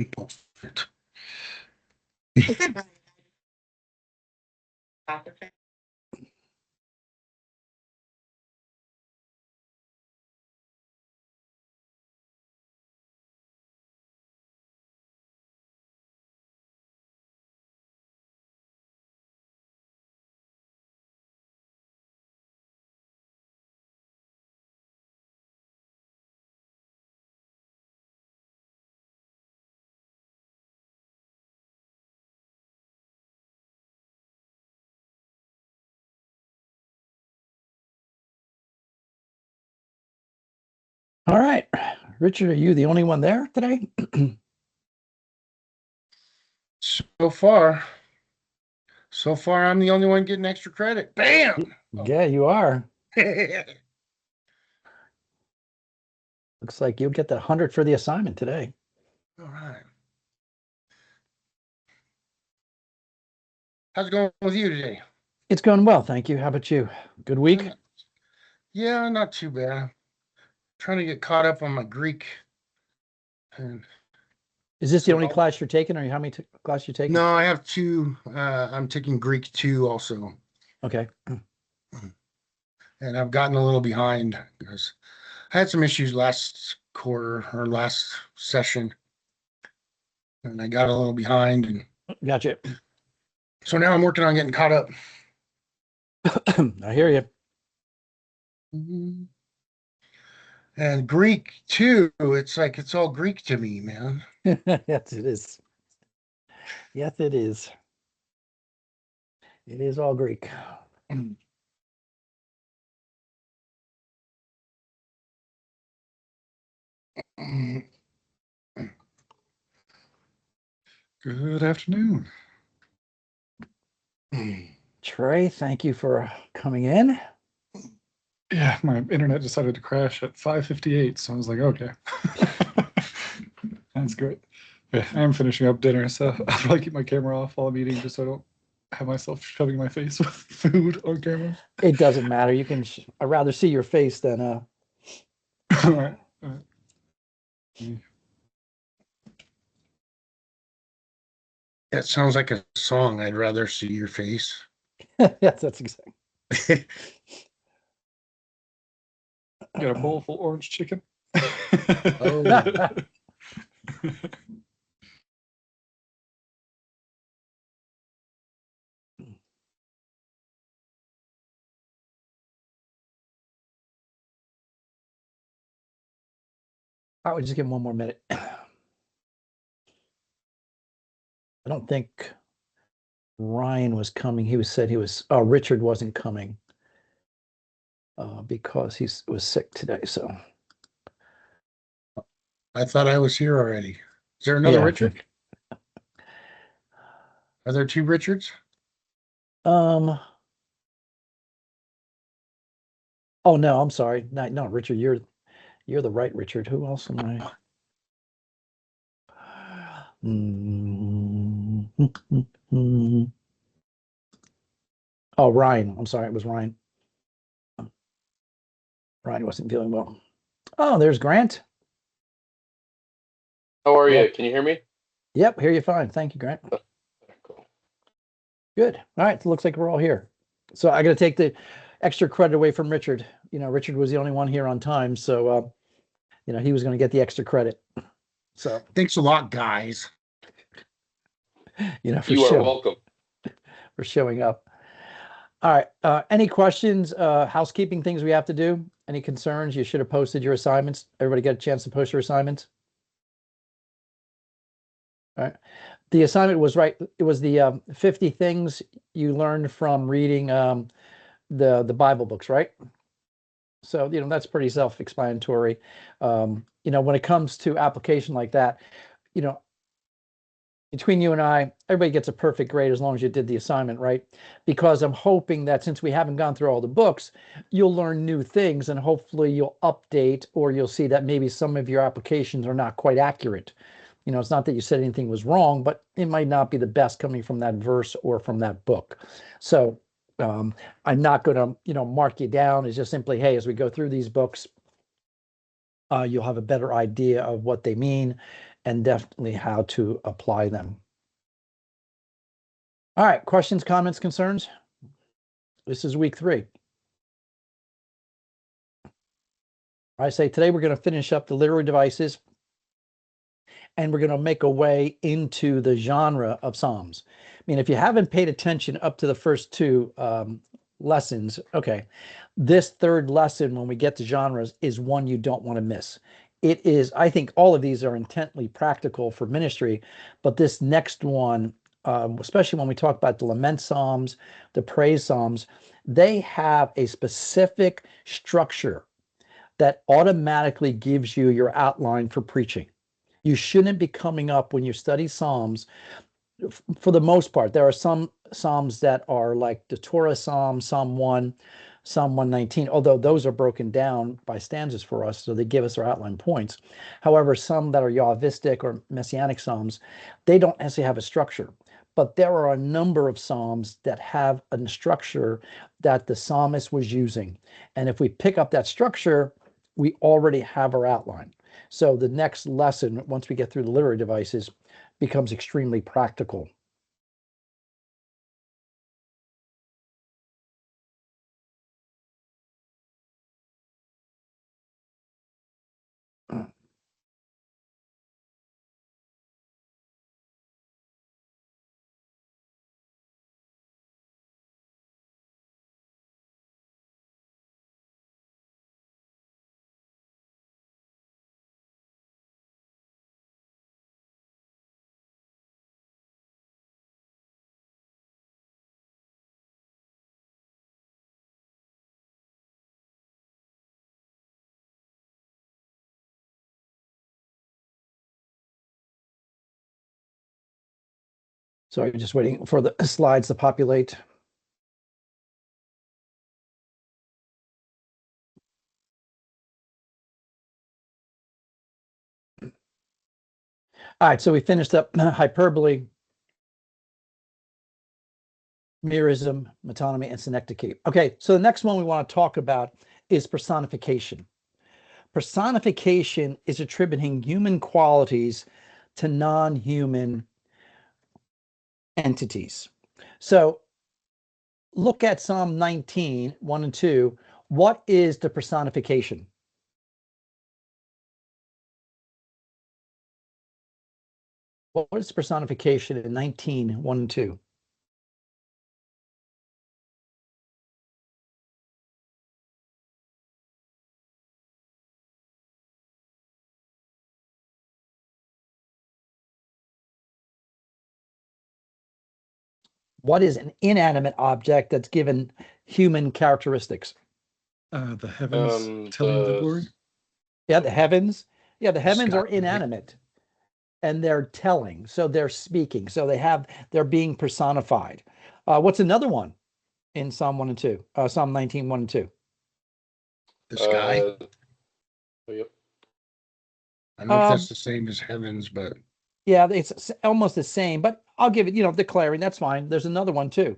Bullshit. All right, Richard, are you the only one there today? So far, I'm the only one getting extra credit. Bam! Yeah, you are. Looks like you'll get the 100 for the assignment today. All right. How's it going with you today? It's going well, thank you. How about you? Good week? Yeah, not too bad. Trying to get caught up on my Greek. And is this the only class you're taking, or how many classes you taking? No, I have two. I'm taking Greek 2 also. Okay. And I've gotten a little behind because I had some issues last quarter or last session, and I got a little behind. And gotcha. So now I'm working on getting caught up. I hear you. Mm-hmm. And Greek too. It's like it's all Greek to me, man. Yes, it is. Yes, it is. It is all Greek. Good afternoon. Trey, thank you for coming in. Yeah, my internet decided to crash at 5:58, so I was like, okay. That's great. Yeah, I am finishing up dinner, so I'll probably keep my camera off while I'm eating just so I don't have myself shoving my face with food on camera. It doesn't matter. You can, I'd rather see your face than All right. All right. That sounds like a song. I'd rather see your face. Yes, that's exactly. Got a bowl full orange chicken. Oh. I would just give him one more minute. I don't think Ryan was coming. He said he was, Richard wasn't coming because he was sick today. So I thought I was here already. Is there another Richard? Are there two Richards? Oh no, I'm sorry. No, Richard, you're the right Richard. Who else am I? Oh, Ryan. I'm sorry, it was Ryan. Ryan wasn't feeling well. Oh, there's Grant. How are you? Can you hear me? Yep, hear you fine. Thank you, Grant. Cool. Good. All right, it looks like we're all here. So I got to take the extra credit away from Richard. You know, Richard was the only one here on time, so you know, he was going to get the extra credit. So thanks a lot, guys. You know, you are welcome for showing up. All right. Any questions? Housekeeping things we have to do? Any concerns? You should have posted your assignments. Everybody get a chance to post your assignments? All right. The assignment was right. It was the 50 things you learned from reading the Bible books, right? So, you know, that's pretty self-explanatory. You know, when it comes to application like that, you know, between you and I, everybody gets a perfect grade as long as you did the assignment, right? Because I'm hoping that since we haven't gone through all the books, you'll learn new things and hopefully you'll update, or you'll see that maybe some of your applications are not quite accurate. You know, it's not that you said anything was wrong, but it might not be the best coming from that verse or from that book. So I'm not going to, you know, mark you down. It's just simply, hey, as we go through these books, you'll have a better idea of what they mean. and definitely how to apply them. All right, questions, comments, concerns? This is week 3. I say today we're going to finish up the literary devices, and we're going to make a way into the genre of Psalms. I mean, if you haven't paid attention up to the first 2 lessons, okay, this 3rd lesson, when we get to genres, is one you don't want to miss. It is, I think all of these are intently practical for ministry, but this next one, especially when we talk about the lament Psalms, the praise Psalms, they have a specific structure that automatically gives you your outline for preaching. You shouldn't be coming up when you study Psalms. For the most part, there are some Psalms that are like the Torah Psalm, Psalm 1, Psalm 119, although those are broken down by stanzas for us, so they give us our outline points. However, some that are Yahvistic or Messianic Psalms, they don't necessarily have a structure. But there are a number of Psalms that have a structure that the psalmist was using. And if we pick up that structure, we already have our outline. So the next lesson, once we get through the literary devices, becomes extremely practical. So I'm just waiting for the slides to populate. All right, so we finished up hyperbole, merism, metonymy, and synecdoche. Okay, so the next one we want to talk about is personification. Personification is attributing human qualities to non-human entities. So look at Psalm 19, 1 and 2. What is the personification? What is personification in 19, 1 and 2? What is an inanimate object that's given human characteristics? The heavens Um, telling the the- glory. Yeah, the heavens. Yeah, the heavens are Sky. inanimate, and they're telling, so they're speaking, so they're being personified. What's another one in Psalm 1 and 2? Psalm 19, 1 and 2. The sky. Yep. I don't know if that's the same as heavens, but Yeah, it's almost the same, but I'll give it, declaring, that's fine. There's another one too.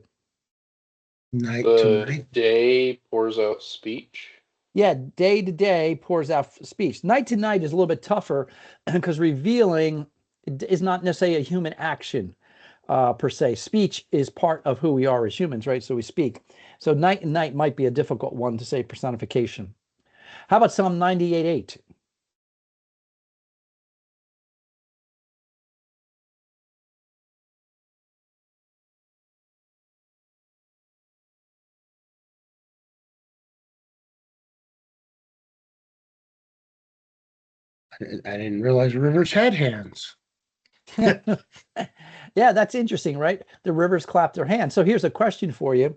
night to The night. day pours out speech. Yeah, day to day pours out speech. Night to night is a little bit tougher because revealing is not necessarily a human action per se. Speech is part of who we are as humans, right? So we speak. So night and night might be a difficult one to say personification. How about Psalm 98:8? I didn't realize rivers had hands. Yeah, that's interesting, right? The rivers clap their hands. So here's a question for you.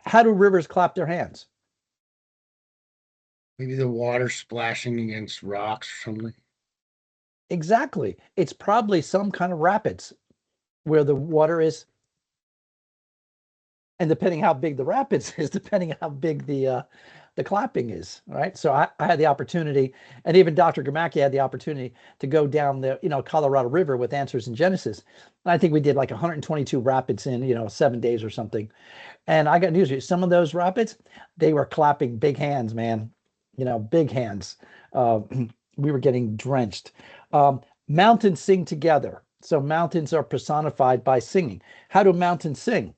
How do rivers clap their hands? Maybe the water splashing against rocks or something. Exactly. It's probably some kind of rapids where the water is, and depending how big the rapids is, depending how big the clapping is, right? So I had the opportunity, and even Dr. Gamacki had the opportunity to go down the Colorado River with Answers in Genesis. And I think we did like 122 rapids in 7 days or something. And I got news for you. Some of those rapids, they were clapping big hands, man. Big hands. We were getting drenched. Mountains sing together. So mountains are personified by singing. How do mountains sing?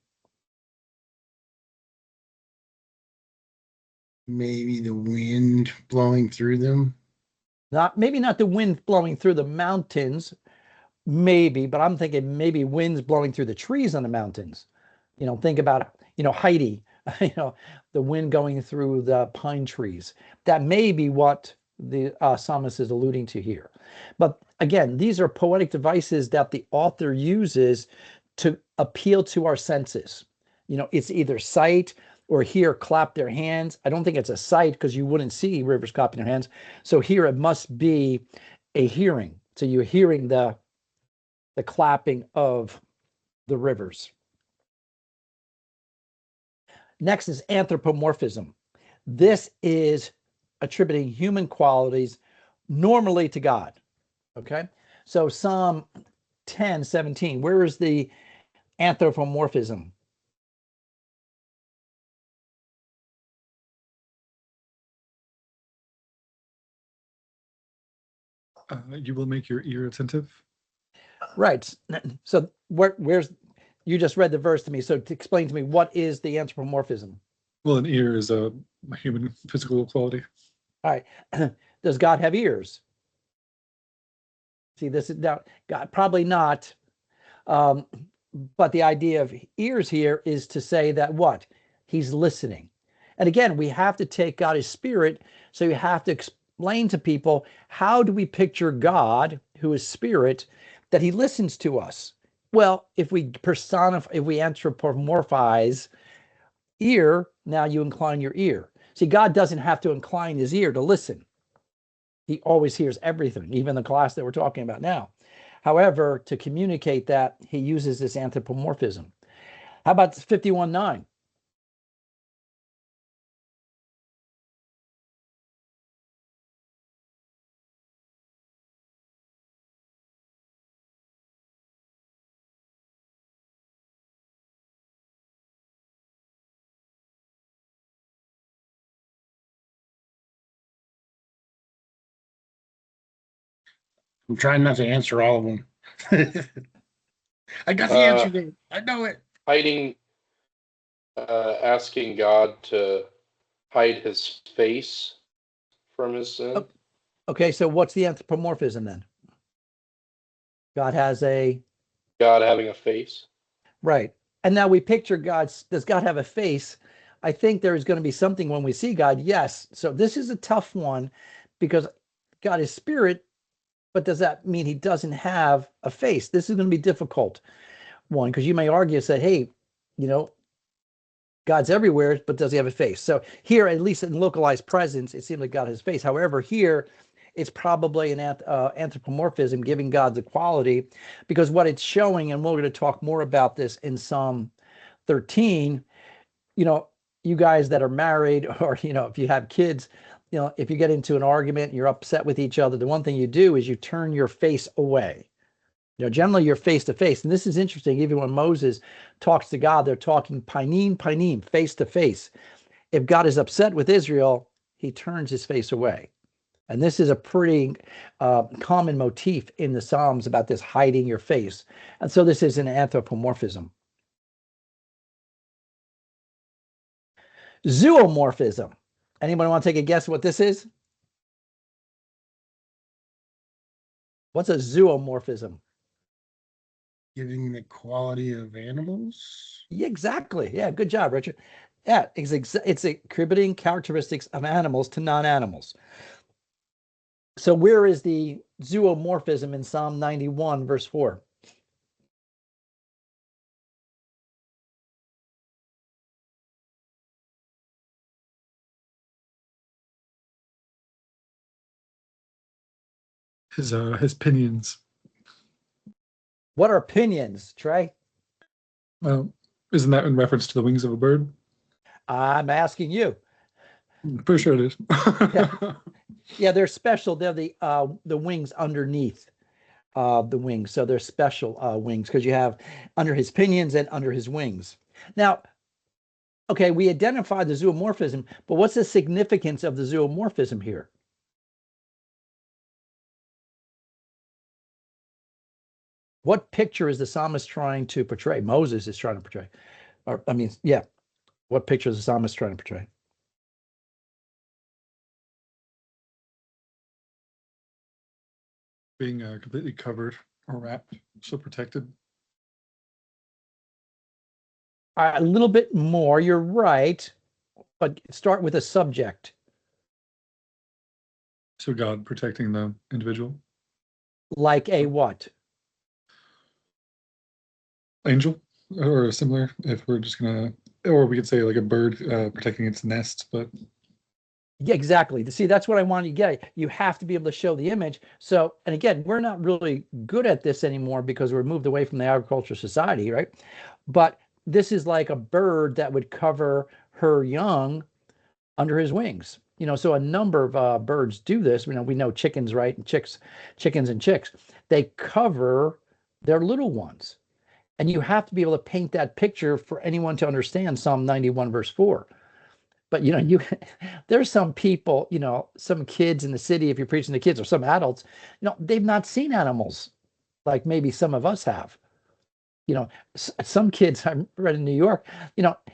Maybe the wind blowing through them. Maybe not the wind blowing through the mountains, maybe, but I'm thinking maybe winds blowing through the trees on the mountains. Think about, Heidi, the wind going through the pine trees. That may be what the psalmist is alluding to here. But again, these are poetic devices that the author uses to appeal to our senses. It's either sight or hear clap their hands. I don't think it's a sight because you wouldn't see rivers clapping their hands. So here it must be a hearing. So you're hearing the clapping of the rivers. Next is anthropomorphism. This is attributing human qualities normally to God. Okay, so Psalm 10:17, where is the anthropomorphism? You will make your ear attentive. Right. So where's, you just read the verse to me. So to explain to me, what is the anthropomorphism? Well, an ear is a human physical quality. All right. Does God have ears? See, this is now God, probably not. But the idea of ears here is to say that what? He's listening. And again, we have to take God as spirit. So you have to explain to people, how do we picture God, who is spirit, that he listens to us? Well, if we anthropomorphize ear, now you incline your ear. See, God doesn't have to incline his ear to listen. He always hears everything, even the class that we're talking about now. However, to communicate that, he uses this anthropomorphism. How about 51:9? I'm trying not to answer all of them. I got the answer there. I know it. Hiding, asking God to hide his face from his sin. Okay, so what's the anthropomorphism then? God has God having a face. right. And now we picture does God have a face? I think there is going to be something when we see God, yes. So this is a tough one because God is spirit, but does that mean he doesn't have a face? This is going to be difficult one, because you may argue, say, hey, God's everywhere, but does he have a face? So here, at least in localized presence, it seems like God has a face. However, here, it's probably an anthropomorphism, giving God the quality, because what it's showing, and we're going to talk more about this in Psalm 13, you guys that are married, or, if you have kids, if you get into an argument, you're upset with each other, the one thing you do is you turn your face away. Generally you're face to face. And this is interesting. Even when Moses talks to God, they're talking panim, face to face. If God is upset with Israel, he turns his face away. And this is a pretty common motif in the Psalms about this hiding your face. And so this is an anthropomorphism. Zoomorphism. Anybody want to take a guess what this is? What's a zoomorphism? Giving the quality of animals. Yeah, exactly. Yeah, good job, Richard. Yeah, it's attributing characteristics of animals to non-animals. So where is the zoomorphism in Psalm 91, verse 4? His pinions. What are pinions, Trey? Isn't that in reference to the wings of a bird? I'm asking you. Pretty sure it is. Yeah, they're special. They're the wings underneath the wings. So they're special wings, because you have under his pinions and under his wings. Now, okay, we identified the zoomorphism, but what's the significance of the zoomorphism here? What picture is the psalmist trying to portray? Moses is trying to portray. Or, I mean, yeah. What picture is the psalmist trying to portray? Being completely covered or wrapped, so protected. A little bit more, you're right, but start with a subject. So God protecting the individual. Like a what? Angel or similar, if we're just gonna, or we could say like a bird protecting its nest, but Yeah, exactly. See, that's what I wanted to get. You have to be able to show the image. So, and again, we're not really good at this anymore because we're moved away from the agricultural society, right? But this is like a bird that would cover her young under his wings. So a number of birds do this. We know chickens, right? And chickens and chicks, they cover their little ones. And you have to be able to paint that picture for anyone to understand Psalm 91 verse 4. But there's some people, some kids in the city, if you're preaching to kids, or some adults, they've not seen animals like maybe some of us have. Some kids I read in New York,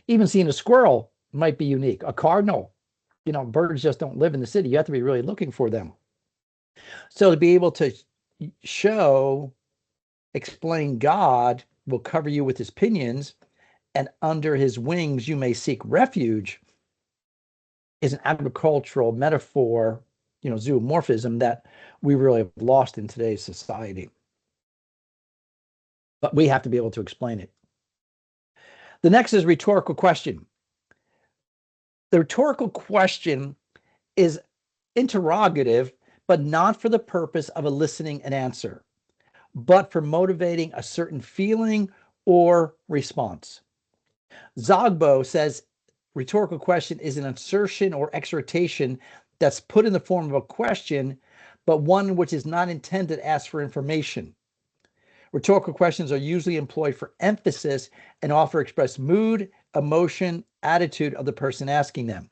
even seeing a squirrel might be unique. A cardinal, birds just don't live in the city. You have to be really looking for them. So to be able to explain God will cover you with his pinions, and under his wings you may seek refuge, is an agricultural metaphor, zoomorphism that we really have lost in today's society. But we have to be able to explain it. The next is rhetorical question. The rhetorical question is interrogative, but not for the purpose of eliciting an answer, but for motivating a certain feeling or response. Zogbo says rhetorical question is an assertion or exhortation that's put in the form of a question, but one which is not intended to ask for information. Rhetorical questions are usually employed for emphasis and often express mood, emotion, attitude of the person asking them.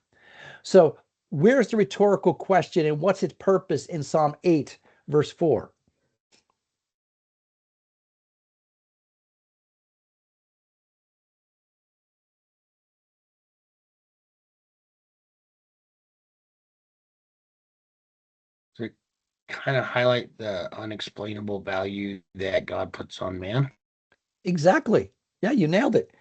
So where's the rhetorical question and what's its purpose in Psalm 8, verse 4? To kind of highlight the unexplainable value that God puts on man. Exactly. Yeah, you nailed it.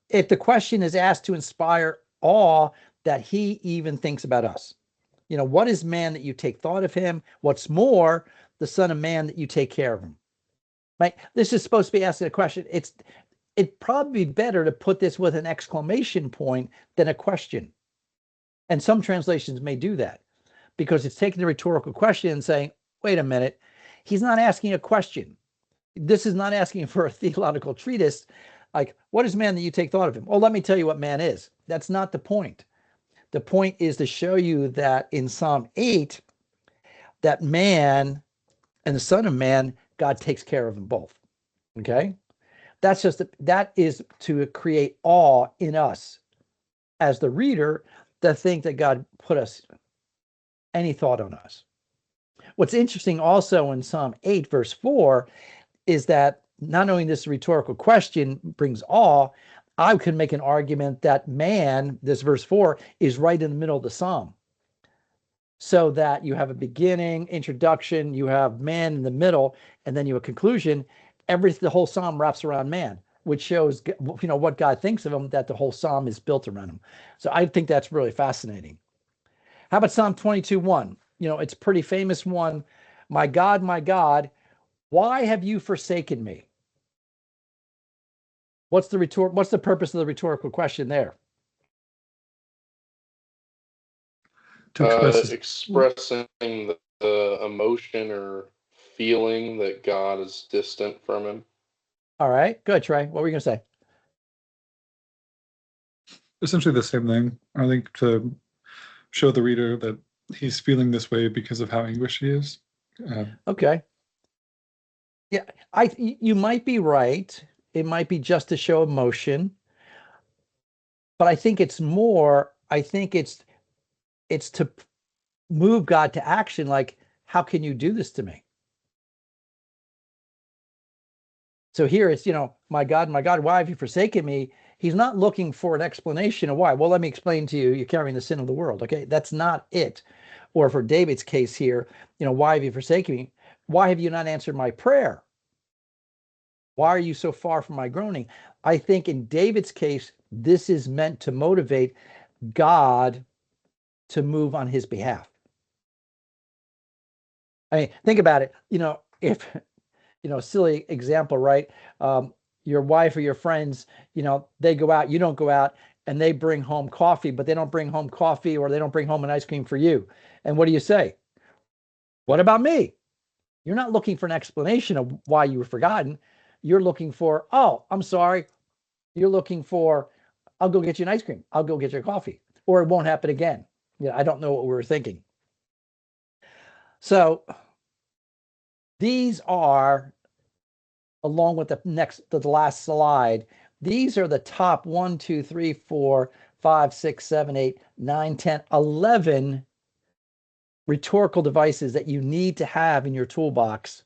If the question is asked to inspire awe that he even thinks about us. What is man that you take thought of him? What's more, the son of man that you take care of him. Right? This is supposed to be asking a question. It'd probably be better to put this with an exclamation point than a question. And some translations may do that because it's taking the rhetorical question and saying, wait a minute, he's not asking a question. This is not asking for a theological treatise. Like, what is man that you take thought of him? Well, let me tell you what man is. That's not the point. The point is to show you that in Psalm 8, that man and the son of man, God takes care of them both. Okay? That is to create awe in us as the reader to think that God put any thought on us. What's interesting also in Psalm 8, verse 4, is that not only this rhetorical question brings awe, I could make an argument that man, this verse 4, is right in the middle of the psalm. So that you have a beginning, introduction, you have man in the middle, and then you have a conclusion. The whole psalm wraps around man, which shows what God thinks of him, that the whole psalm is built around him. So I think that's really fascinating. How about Psalm 22:1? It's a pretty famous one. My God, why have you forsaken me? What's the purpose of the rhetorical question there? to express Expressing the emotion or feeling that God is distant from him. All right, good, Trey. What were you going to say? essentially the same thing. I think to show the reader that he's feeling this way because of how anguished he is. Okay. Yeah, you might be right. It might be just to show emotion, but I think it's more. I think it's to move God to action. Like, how can you do this to me? So here it's, my God, why have you forsaken me? He's not looking for an explanation of why. Well, let me explain to you, you're carrying the sin of the world. Okay, that's not it. Or for David's case here, why have you forsaken me? Why have you not answered my prayer? Why are you so far from my groaning? I think in David's case, this is meant to motivate God to move on his behalf. I mean, think about it. If, silly example, right? Your wife or your friends, they go out, you don't go out, and they bring home coffee, but they don't bring home coffee, or they don't bring home an ice cream for you. And what do you say? What about me? You're not looking for an explanation of why you were forgotten. You're looking for, oh, I'm sorry. You're looking for, I'll go get you an ice cream. I'll go get you a coffee, or it won't happen again. I don't know what we were thinking. So these are, along with the last slide, these are the top 1, 2, 3, 4, 5, 6, 7, 8, 9, 10, 11 rhetorical devices that you need to have in your toolbox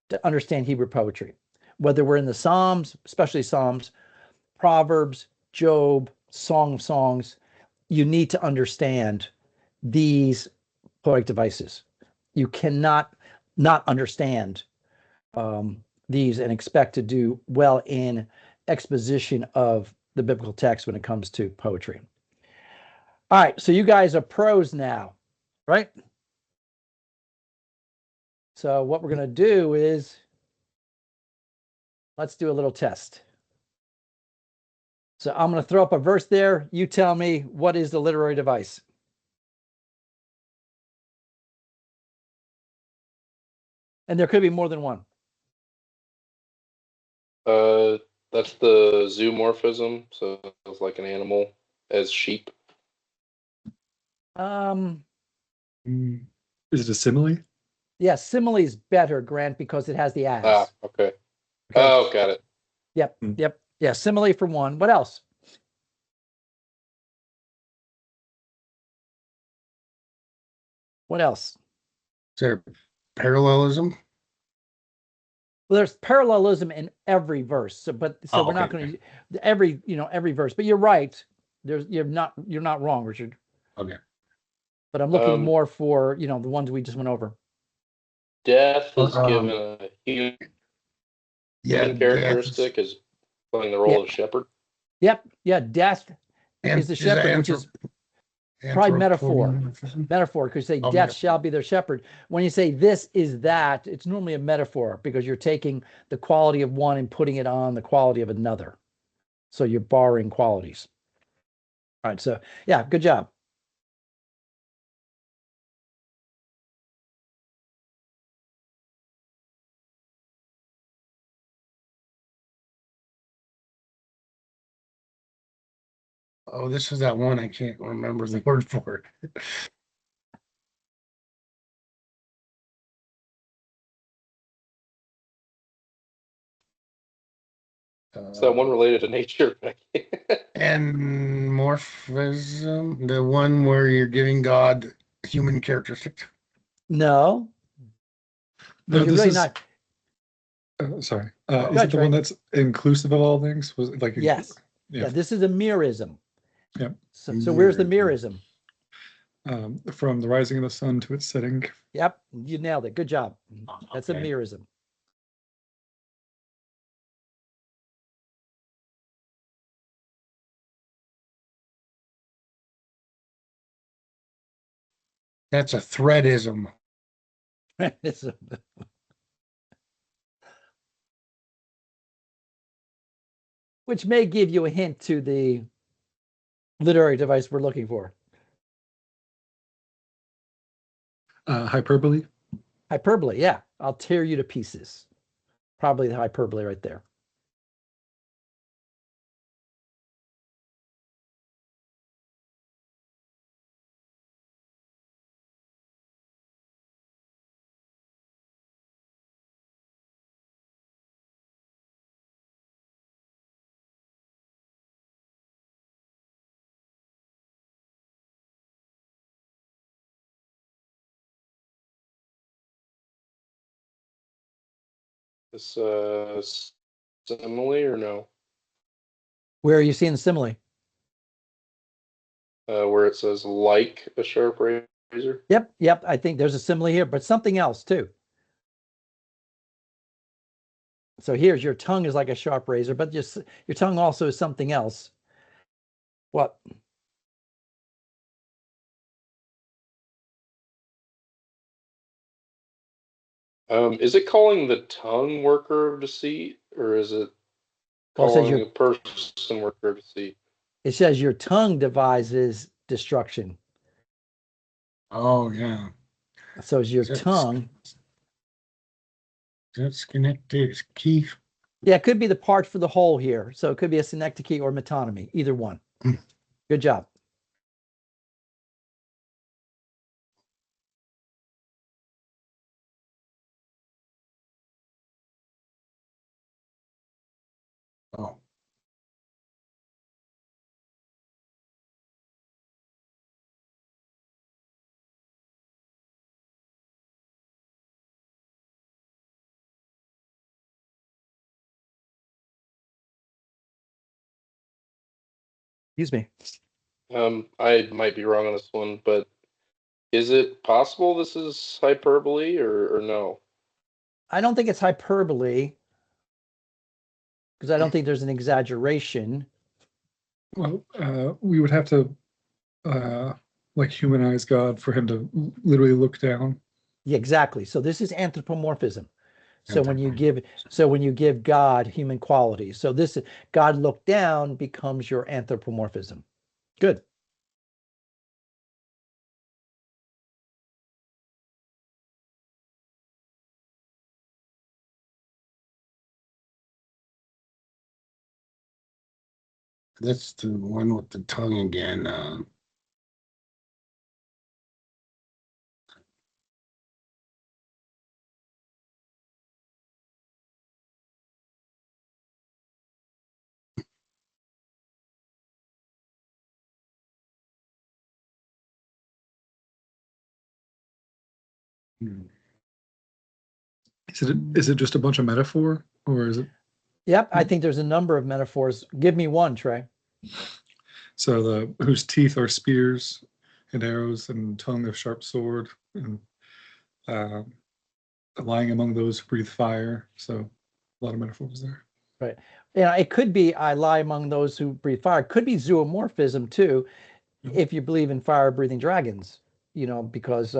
to understand Hebrew poetry. Whether we're in the Psalms, especially Psalms, Proverbs, Job, Song of Songs, you need to understand these poetic devices. You cannot not understand these and expect to do well in exposition of the biblical text when it comes to poetry. All right, so you guys are pros now, right? So what we're going to do is, let's do a little test. So I'm going to throw up a verse there. You tell me, what is the literary device? And there could be more than one. That's the zoomorphism. So it's like an animal as sheep. Is it a simile? Yeah, simile is better, Grant, because it has the as. Ah, okay. Okay. Oh, got it. Yep. Yeah, simile for one. What else? What else? Is there parallelism? Well, there's parallelism in every verse. So we're not going to every verse. But you're right. You're not wrong, Richard. Okay. But I'm looking more for the ones we just went over. Death is given a human characteristic as playing the role of shepherd. Yep. Yeah. Death is the shepherd, which is probably metaphor, because say death shall be their shepherd. When you say this is that, it's normally a metaphor because you're taking the quality of one and putting it on the quality of another. So you're borrowing qualities. All right. So yeah, good job. Oh, this is that one I can't remember the word for it. Is that one related to nature? And morphism, the one where you're giving God human characteristics. No. No, you're this really is not. sorry. Go Is ahead, it the one that's inclusive of all things? Was it like yes. Yeah. This is a merism. Yep. So where's the merism? From the rising of the sun to its setting. Yep, you nailed it. Good job. That's a Okay. merism. That's a threadism. Which may give you a hint to the literary device we're looking for. Hyperbole. Hyperbole, yeah. I'll tear you to pieces. Probably the hyperbole right there. This simile or no? Where are you seeing the simile? Where it says like a sharp razor. Yep. I think there's a simile here, but something else too. So here's your tongue is like a sharp razor, but just your tongue also is something else. What? Is it calling the tongue worker of deceit, or is it Well, it says calling a person worker of deceit? It says your tongue devises destruction. Oh, yeah. So is your Is that- tongue. That's connected key. Yeah, it could be the part for the whole here. So it could be a synecdoche or metonymy, either one. Good job. Oh, Excuse me. I might be wrong on this one, but is it possible this is hyperbole or no? I don't think it's hyperbole because I don't think there's an exaggeration. Well, we would have to like humanize God for him to literally look down. Yeah, exactly. So this is anthropomorphism. So when you give God human qualities, so this God looked down becomes your anthropomorphism. Good. that's the one with the tongue again. Is it just a bunch of metaphor, or is it? Yep, I think there's a number of metaphors. Give me one, Trey. So the whose teeth are spears and arrows, and tongue a sharp sword, and lying among those who breathe fire. So a lot of metaphors there. Right. Yeah, it could be I lie among those who breathe fire. It could be zoomorphism too, if you believe in fire-breathing dragons, because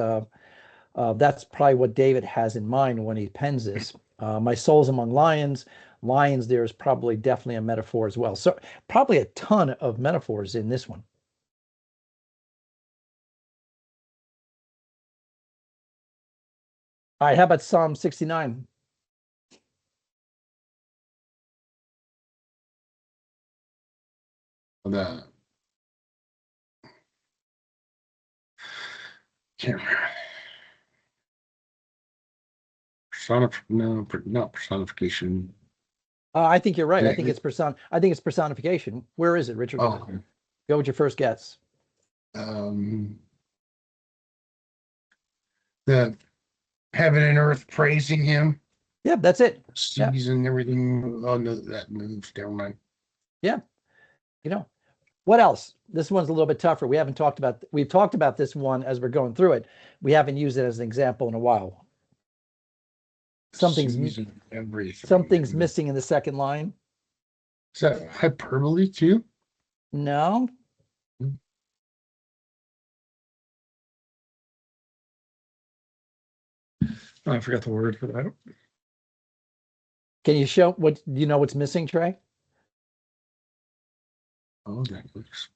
that's probably what David has in mind when he pens this. My soul's among lions. Lions, there's probably definitely a metaphor as well. So probably a ton of metaphors in this one. All right, how about Psalm 69? The can't remember. Not personification. I think you're right. I Yeah, think it's personification. Where is it, Richard? Oh, Go with your first guess. the heaven and earth praising him, Yeah, that's it. seas and everything. Oh no, that moves. Never mind. Yeah. What else? This one's a little bit tougher. We've talked about this one as we're going through it. We haven't used it as an example in a while. Something's Seas and everything. Something's missing in the second line. Is that hyperbole too? No. I forgot the word for that. Can you show do you know what's missing, Trey? Oh, that looks.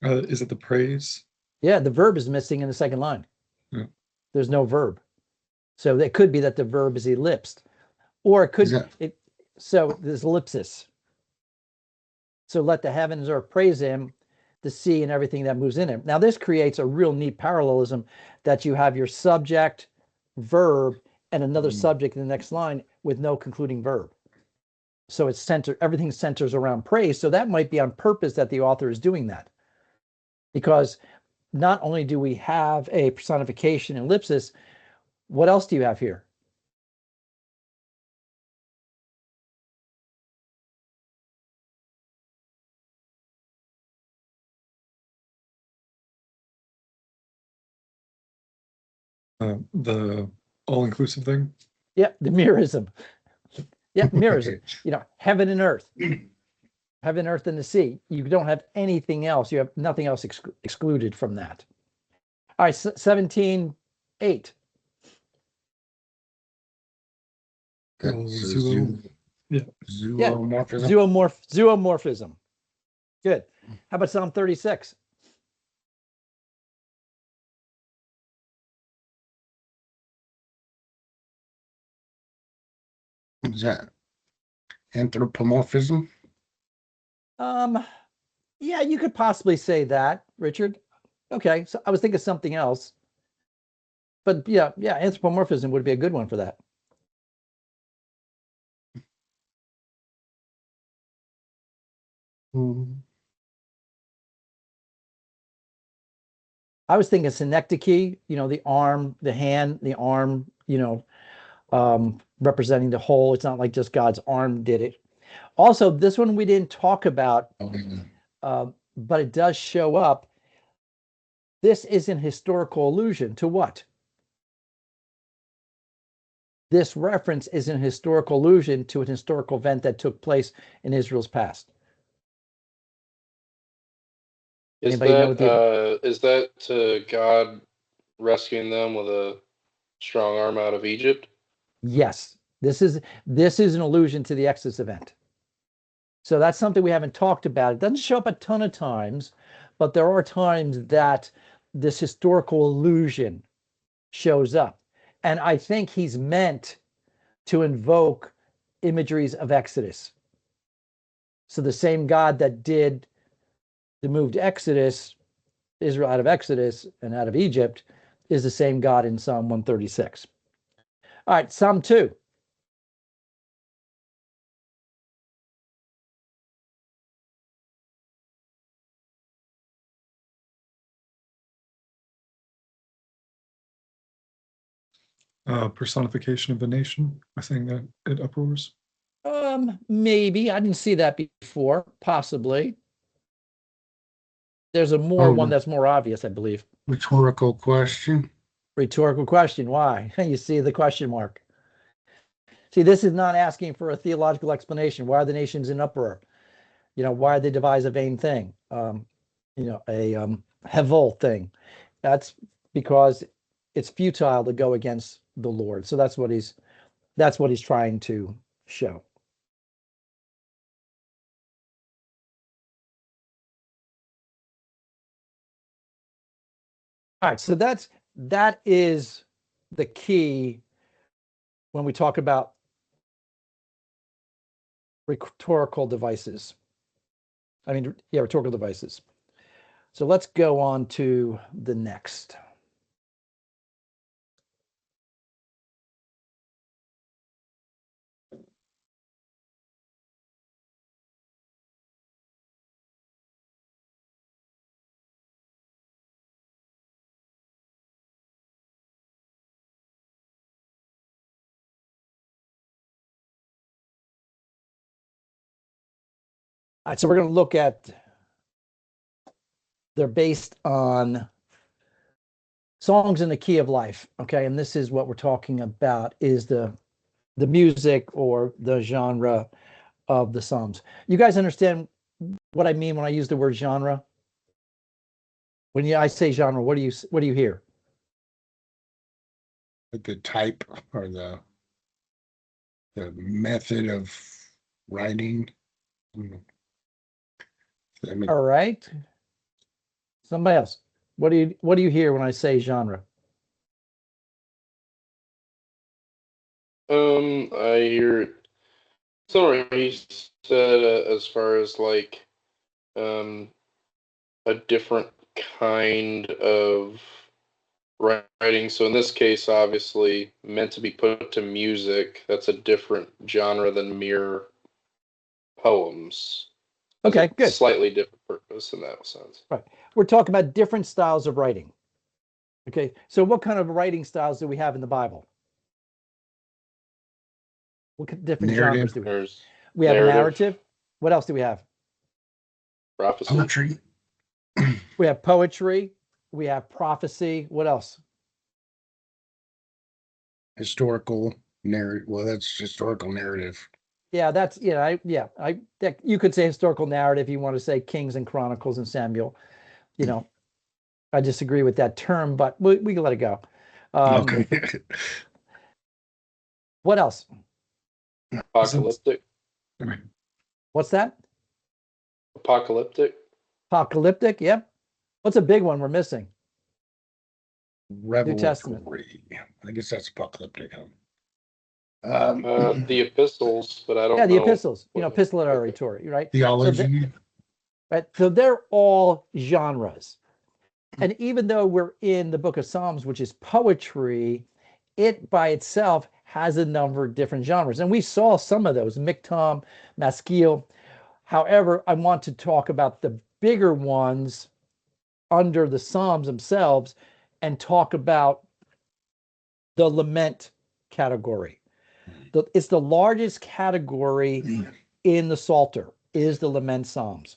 Is it the praise? Yeah, the verb is missing in the second line. Yeah. There's no verb. So it could be that the verb is ellipsed. Or it could so there's ellipsis. So let the heavens or praise him, the sea and everything that moves in it. Now this creates a real neat parallelism that you have your subject, verb, and another subject in the next line with no concluding verb. So everything centers around praise. So that might be on purpose that the author is doing that. Because not only do we have a personification ellipsis, what else do you have here? The all-inclusive thing. Yep, the mirism. Yep, mirism. You know, heaven and earth. Heaven, earth, and the sea. You don't have anything else. You have nothing else excluded from that. All right, 17:8. That's Yeah. zoomorphism. Zoomorphism. Good. How about Psalm 36? Is that anthropomorphism? Yeah, you could possibly say that, Richard. Okay, so I was thinking something else. But yeah, anthropomorphism would be a good one for that. I was thinking synecdoche, you know, the arm, the hand, the arm, you know, representing the whole. It's not like just God's arm did it. Also, this one we didn't talk about, but it does show up. This is an historical allusion to what? This reference is an historical allusion to an historical event that took place in Israel's past. Is Anybody know what that God rescuing them with a strong arm out of Egypt? Yes, this is an allusion to the Exodus event. So that's something we haven't talked about. It doesn't show up a ton of times, but there are times that this historical allusion shows up. And I think he's meant to invoke imageries of Exodus. So the same God that did the moved Exodus, Israel out of Exodus and out of Egypt, is the same God in Psalm 136. All right, Psalm 2. Personification of the nation. I think that it uproars. Maybe. I didn't see that before. Possibly. There's a more one that's more obvious, I believe. Rhetorical question. Rhetorical question. Why? You see the question mark. See, this is not asking for a theological explanation. Why are the nations in uproar? You know, why they devise a vain thing? You know, a hevel thing. That's because it's futile to go against the Lord. So that's what he's trying to show. All right, so that is the key when we talk about rhetorical devices. Rhetorical devices. So let's go on to the next. All right, so we're going to look at, they're based on songs in the key of life. Okay, and this is what we're talking about, is the music or the genre of the Psalms. You guys understand what I mean when I use the word genre? When I say genre, what do you hear? Like the type or the method of writing. All right. Somebody else. What do you hear when I say genre? I hear something he said as far as like a different kind of writing. So in this case, obviously meant to be put to music. That's a different genre than mere poems. Okay, good. Slightly different purpose in that sense. Right. We're talking about different styles of writing. Okay, so what kind of writing styles do we have in the Bible? What different genres do we have? We have narrative. What else do we have? Prophecy. Poetry. We have poetry. We have prophecy. What else? historical narrative. Well, that's historical narrative. Yeah, that's you could say historical narrative. You want to say Kings and Chronicles and Samuel. I disagree with that term, but we can let it go. Okay. What else? Apocalyptic. What's that? Apocalyptic. Apocalyptic. Yep. What's a big one we're missing? Testament. Revelatory. I guess that's apocalyptic. The epistles, but I don't know. Yeah, the epistles. what- Epistolary, right? Theology. Right. So they're all genres. And even though we're in the book of Psalms, which is poetry, it by itself has a number of different genres. And we saw some of those, Miktam, Maskil. However, I want to talk about the bigger ones under the Psalms themselves and talk about the lament category. It's the largest category in the Psalter, is the lament Psalms.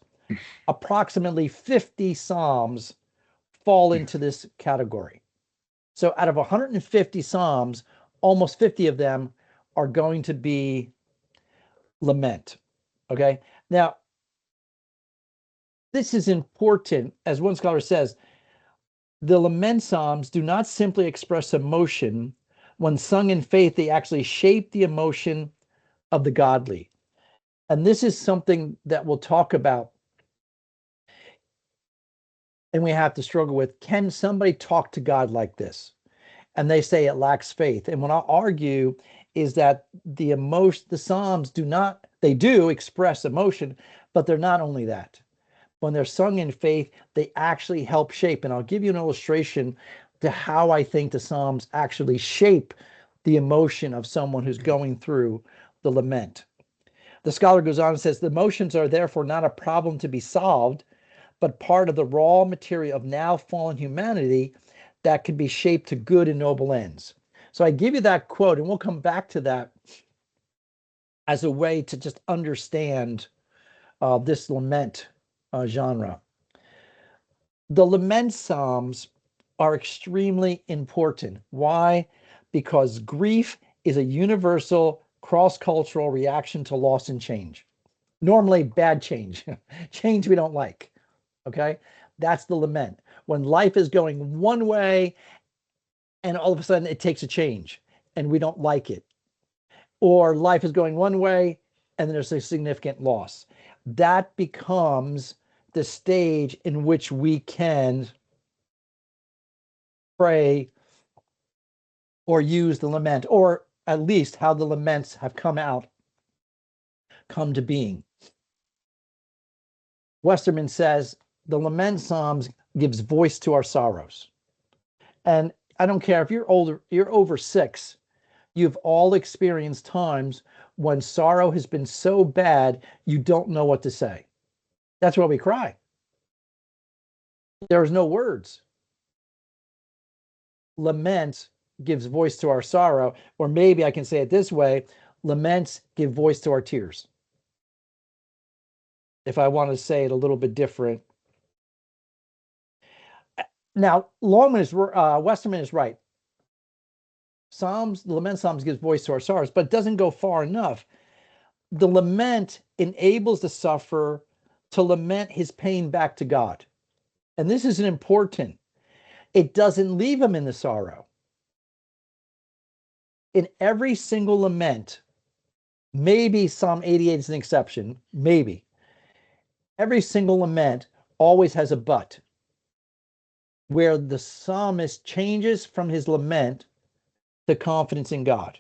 Approximately 50 Psalms fall into this category. So out of 150 Psalms, almost 50 of them are going to be lament. Okay. Now, this is important. As one scholar says, the lament Psalms do not simply express emotion. When sung in faith, they actually shape the emotion of the godly. And this is something that we'll talk about and we have to struggle with. Can somebody talk to God like this? And they say it lacks faith. And what I'll argue is that the Psalms do express emotion, but they're not only that. When they're sung in faith, they actually help shape. And I'll give you an illustration to how I think the Psalms actually shape the emotion of someone who's going through the lament. The scholar goes on and says, the emotions are therefore not a problem to be solved, but part of the raw material of now fallen humanity that can be shaped to good and noble ends. So I give you that quote, and we'll come back to that as a way to just understand this lament genre. The lament Psalms are extremely important. Why? Because grief is a universal cross-cultural reaction to loss and change. Normally bad change, change we don't like. Okay, that's the lament. When life is going one way and all of a sudden it takes a change and we don't like it. Or life is going one way and then there's a significant loss. That becomes the stage in which we can pray or use the lament, or at least how the laments have come to being. Westerman says, the lament Psalms gives voice to our sorrows. And I don't care if you're older, you're over 6, you've all experienced times when sorrow has been so bad, you don't know what to say. That's why we cry. There's no words. Lament gives voice to our sorrow, or maybe I can say it this way, laments give voice to our tears. If I want to say it a little bit different. Now, Westerman is right. The lament Psalms gives voice to our sorrows, but it doesn't go far enough. The lament enables the sufferer to lament his pain back to God. And this is important. It doesn't leave him in the sorrow. In every single lament, maybe Psalm 88 is an exception, maybe. Every single lament always has a but, where the psalmist changes from his lament to confidence in God.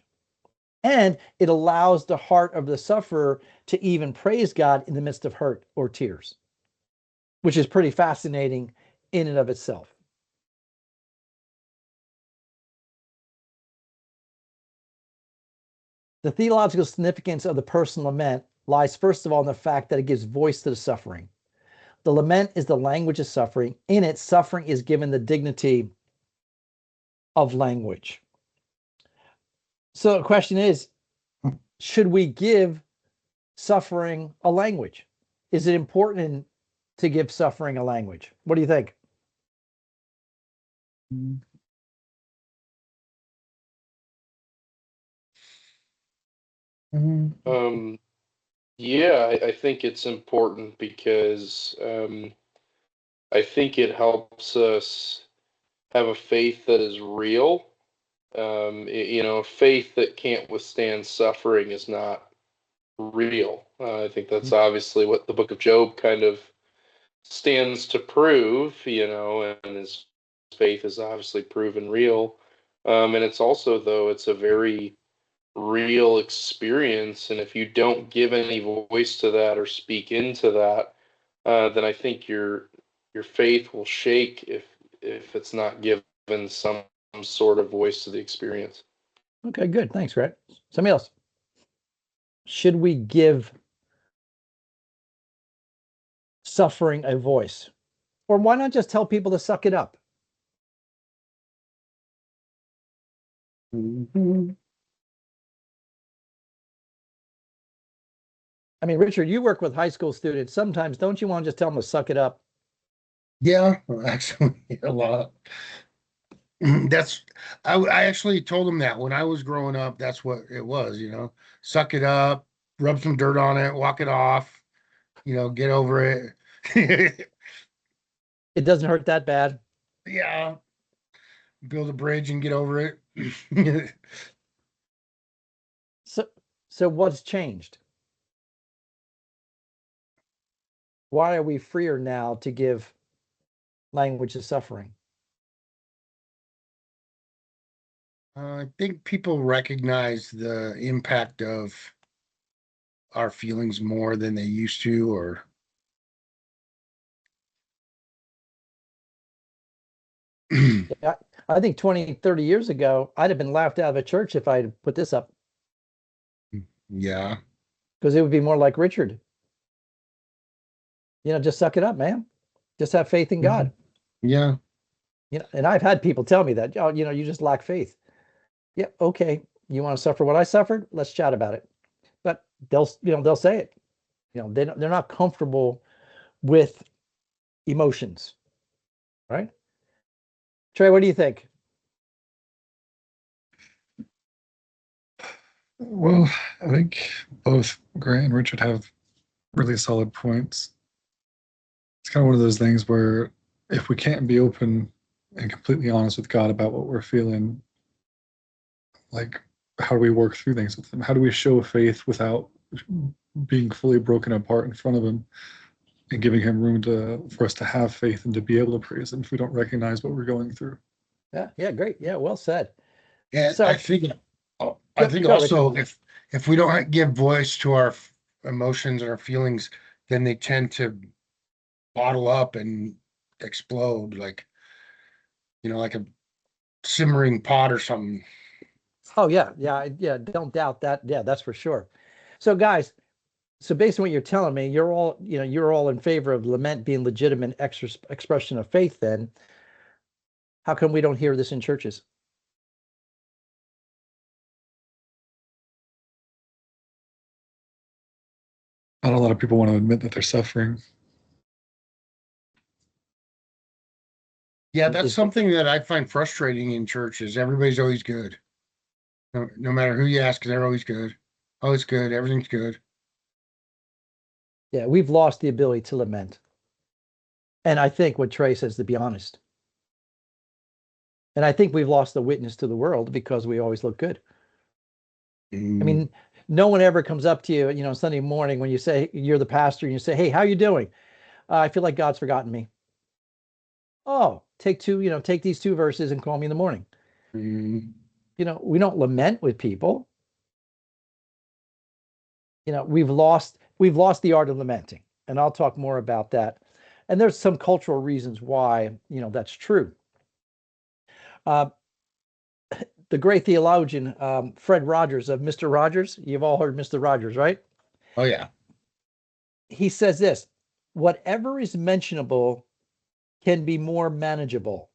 And it allows the heart of the sufferer to even praise God in the midst of hurt or tears, which is pretty fascinating in and of itself. The theological significance of the personal lament lies first of all in the fact that it gives voice to the suffering. The lament is the language of suffering. In it, suffering is given the dignity of language. So the question is, should we give suffering a language? Is it important to give suffering a language? What do you think? Yeah, I think it's important because I think it helps us have a faith that is real. A faith that can't withstand suffering is not real. I think that's obviously what the book of Job kind of stands to prove, and his faith is obviously proven real. And it's also, though, it's a very real experience. And if you don't give any voice to that or speak into that, then I think your faith will shake if it's not given some sort of voice to the experience. Okay, good. Thanks, Greg. Somebody else. Should we give suffering a voice? Or why not just tell people to suck it up? I mean, Richard, you work with high school students. Sometimes don't you want to just tell them to suck it up? Yeah, actually, a lot. I actually told them that when I was growing up, that's what it was, suck it up, rub some dirt on it, walk it off, get over it. It doesn't hurt that bad. Yeah, build a bridge and get over it. So what's changed? Why are we freer now to give language of suffering? I think people recognize the impact of our feelings more than they used to, or Yeah, I think 20, 30 years ago, I'd have been laughed out of a church if I'd put this up, yeah. because it would be more like Richard. Just suck it up, man. Just have faith in God. Yeah. And I've had people tell me that, you just lack faith. Yeah, okay. You want to suffer what I suffered? Let's chat about it. But they'll say it. They're not comfortable with emotions, right? Trey, what do you think? Well, I think both Grant and Richard have really solid points. It's kind of one of those things where if we can't be open and completely honest with God about what we're feeling, like, how do we work through things with him? How do we show faith without being fully broken apart in front of him and giving him room for us to have faith and to be able to praise him if we don't recognize what we're going through? Yeah, great. Yeah, well said. And So I think go, also Richard. if we don't give voice to our emotions and our feelings, then they tend to bottle up and explode like like a simmering pot or something. Oh yeah. Don't doubt that. Yeah, that's for sure. So guys, based on what you're telling me, you're all in favor of lament being legitimate expression of faith. Then how come we don't hear this in churches? Not a lot of people want to admit that they're suffering. Yeah, that's something that I find frustrating in churches. Everybody's always good. No matter who you ask, they're always good. Oh, it's good. Everything's good. Yeah, we've lost the ability to lament. And I think what Trey says, to be honest. And I think we've lost the witness to the world because we always look good. I mean, no one ever comes up to you, Sunday morning when you say you're the pastor and you say, "Hey, how you doing? I feel like God's forgotten me." Oh, take these two verses and call me in the morning. We don't lament with people. We've lost the art of lamenting, and I'll talk more about that. And there's some cultural reasons why, that's true. The great theologian, Fred Rogers of Mr. Rogers, you've all heard Mr. Rogers, right? Oh, yeah. He says this: whatever is mentionable can be more manageable.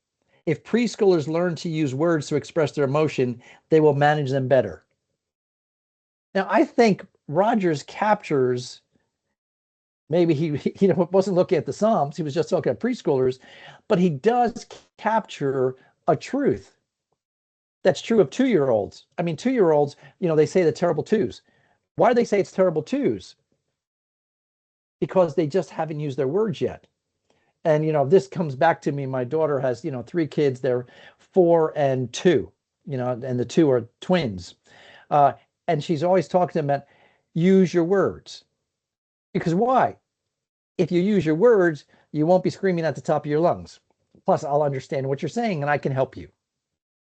If preschoolers learn to use words to express their emotion, they will manage them better. Now, I think Rogers captures, maybe he wasn't looking at the Psalms, he was just looking at preschoolers, but he does capture a truth that's true of 2-year-olds. I mean, 2-year-olds, they say the terrible twos. Why do they say it's terrible twos? Because they just haven't used their words yet. And, this comes back to me. My daughter has, 3 kids. They're 4 and 2, and the 2 are twins. And she's always talking to them about use your words. Because why? If you use your words, you won't be screaming at the top of your lungs. Plus, I'll understand what you're saying and I can help you.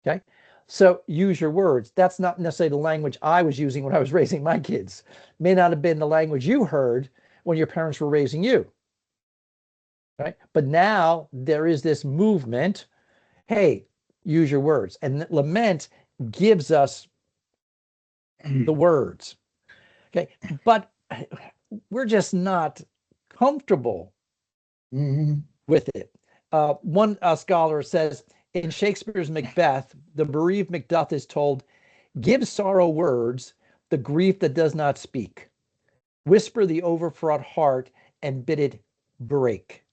Okay. So use your words. That's not necessarily the language I was using when I was raising my kids. May not have been the language you heard when your parents were raising you. Right. But now there is this movement. Hey, use your words. And lament gives us the words. Okay. But we're just not comfortable with it. One scholar says, in Shakespeare's Macbeth, the bereaved Macduff is told, give sorrow words, the grief that does not speak. Whisper the overfraught heart and bid it break.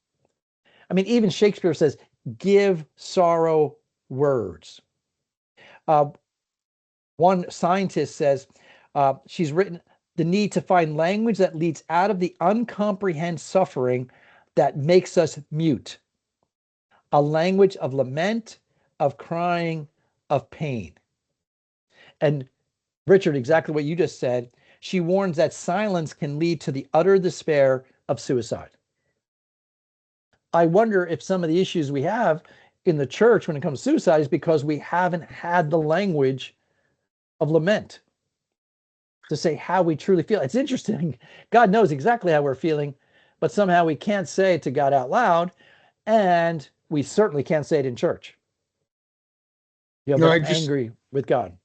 I mean, even Shakespeare says, give sorrow words. One scientist says, she's written the need to find language that leads out of the uncomprehended suffering that makes us mute. A language of lament, of crying, of pain. And Richard, exactly what you just said, she warns that silence can lead to the utter despair of suicide. I wonder if some of the issues we have in the church when it comes to suicide is because we haven't had the language of lament to say how we truly feel. It's interesting. God knows exactly how we're feeling, but somehow we can't say it to God out loud, and we certainly can't say it in church. I'm angry with God.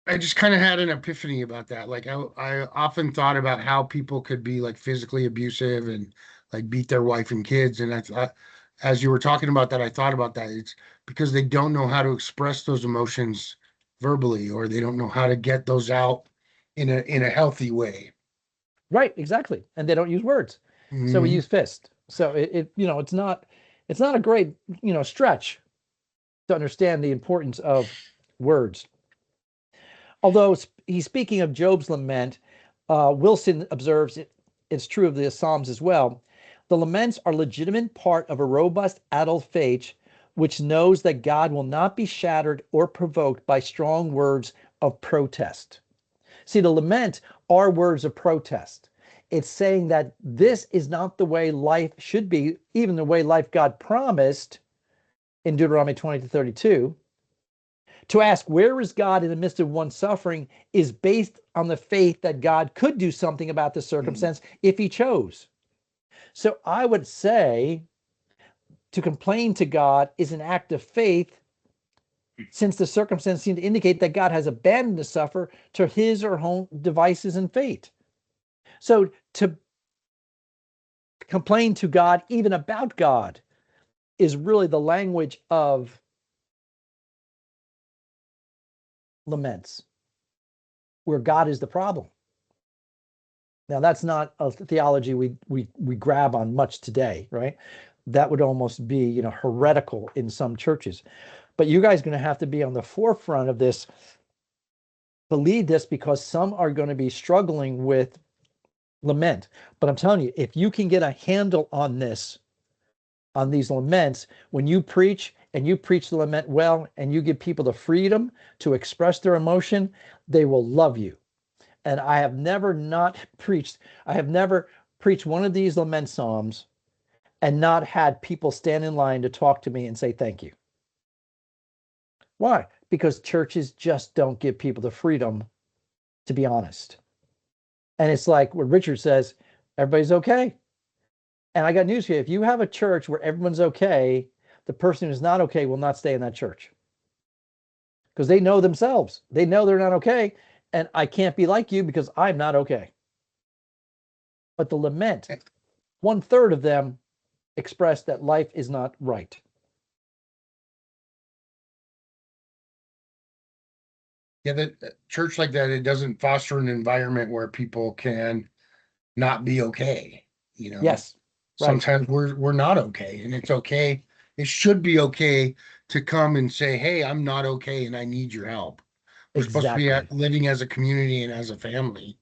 I just kind of had an epiphany about that. Like I often thought about how people could be like physically abusive and like beat their wife and kids. And I thought, as you were talking about that, I thought about that. It's because they don't know how to express those emotions verbally, or they don't know how to get those out in a healthy way. Right, exactly. And they don't use words. So we use fist. So it's not a great, stretch to understand the importance of words. Although he's speaking of Job's lament, Wilson observes it's true of the Psalms as well. The laments are a legitimate part of a robust adult faith, which knows that God will not be shattered or provoked by strong words of protest. See, the lament are words of protest. It's saying that this is not the way life should be, even the way life God promised in Deuteronomy 20-32. To ask, where is God in the midst of one's suffering, is based on the faith that God could do something about the circumstance if he chose. So I would say to complain to God is an act of faith, since the circumstance seems to indicate that God has abandoned the sufferer to his or her own devices and fate. So to complain to God, even about God, is really the language of laments, where God is the problem. Now, that's not a theology we grab on much today, right? That would almost be, heretical in some churches. But you guys are going to have to be on the forefront of this to lead this, because some are going to be struggling with lament. But I'm telling you, if you can get a handle on this, on these laments, when you preach and you preach the lament well, and you give people the freedom to express their emotion, they will love you. And I have never preached one of these lament psalms and not had people stand in line to talk to me and say thank you. Why? Because churches just don't give people the freedom to be honest. And it's like what Richard says, everybody's okay. And I got news for you. If you have a church where everyone's okay, the person who's not okay will not stay in that church. Because they know themselves. They know they're not okay. And I can't be like you because I'm not okay. But the lament, 1/3 of them express that life is not right. Yeah, that church like that, it doesn't foster an environment where people can not be okay. Yes. Right. Sometimes we're not okay, and it's okay. It should be okay to come and say, "Hey, I'm not okay, and I need your help." We're supposed to be living as a community and as a family.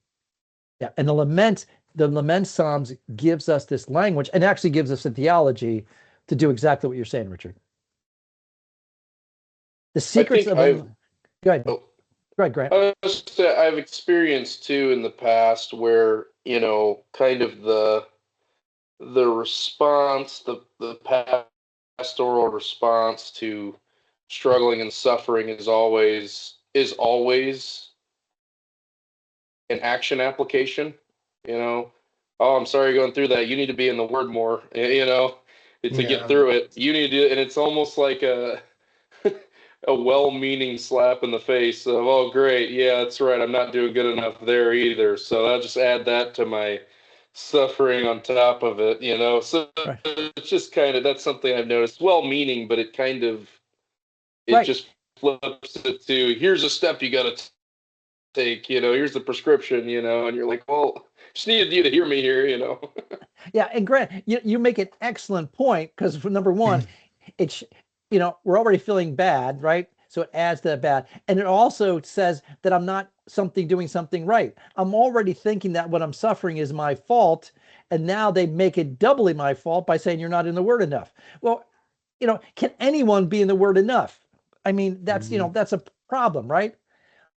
Yeah, and the lament Psalms gives us this language and actually gives us a theology to do exactly what you're saying, Richard. The secrets of I've go ahead. oh, Go ahead, Grant. I've experienced too in the past where, kind of the response, the pastoral response to struggling and suffering is always an action application. Oh, I'm sorry you're going through that. You need to be in the Word more. To Yeah. get through it, you need to, and it's almost like a a well-meaning slap in the face of, oh, great, yeah, that's right, I'm not doing good enough there either. So I'll just add that to my suffering on top of it. So Right. it's just kind of, that's something I've noticed. Well-meaning, but it kind of Right. just flips it to, here's a step you got to take. Here's the prescription. And you're like, well, just needed you to hear me here. Yeah, and Grant, you make an excellent point because for number one, it's we're already feeling bad, right? So it adds to that bad, and it also says that I'm not doing something right. I'm already thinking that what I'm suffering is my fault, and now they make it doubly my fault by saying you're not in the Word enough. Well, can anyone be in the Word enough? I mean, that's that's a problem, right?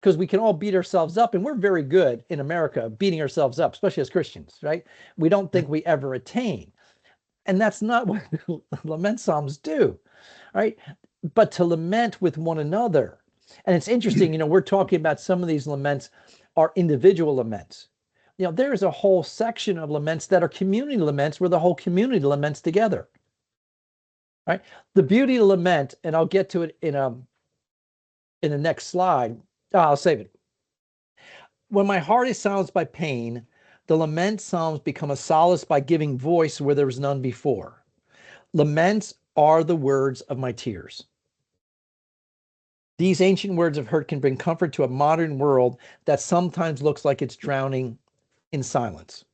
Because we can all beat ourselves up, and we're very good in America beating ourselves up, especially as Christians, right? We don't think we ever attain. And that's not what lament Psalms do, right? But to lament with one another. And it's interesting, we're talking about some of these laments are individual laments. There's a whole section of laments that are community laments where the whole community laments together, right? The beauty of lament, and I'll get to it in the next slide. I'll save it. When my heart is silenced by pain, the lament psalms become a solace by giving voice where there was none before. Laments are the words of my tears. These ancient words of hurt can bring comfort to a modern world that sometimes looks like it's drowning in silence.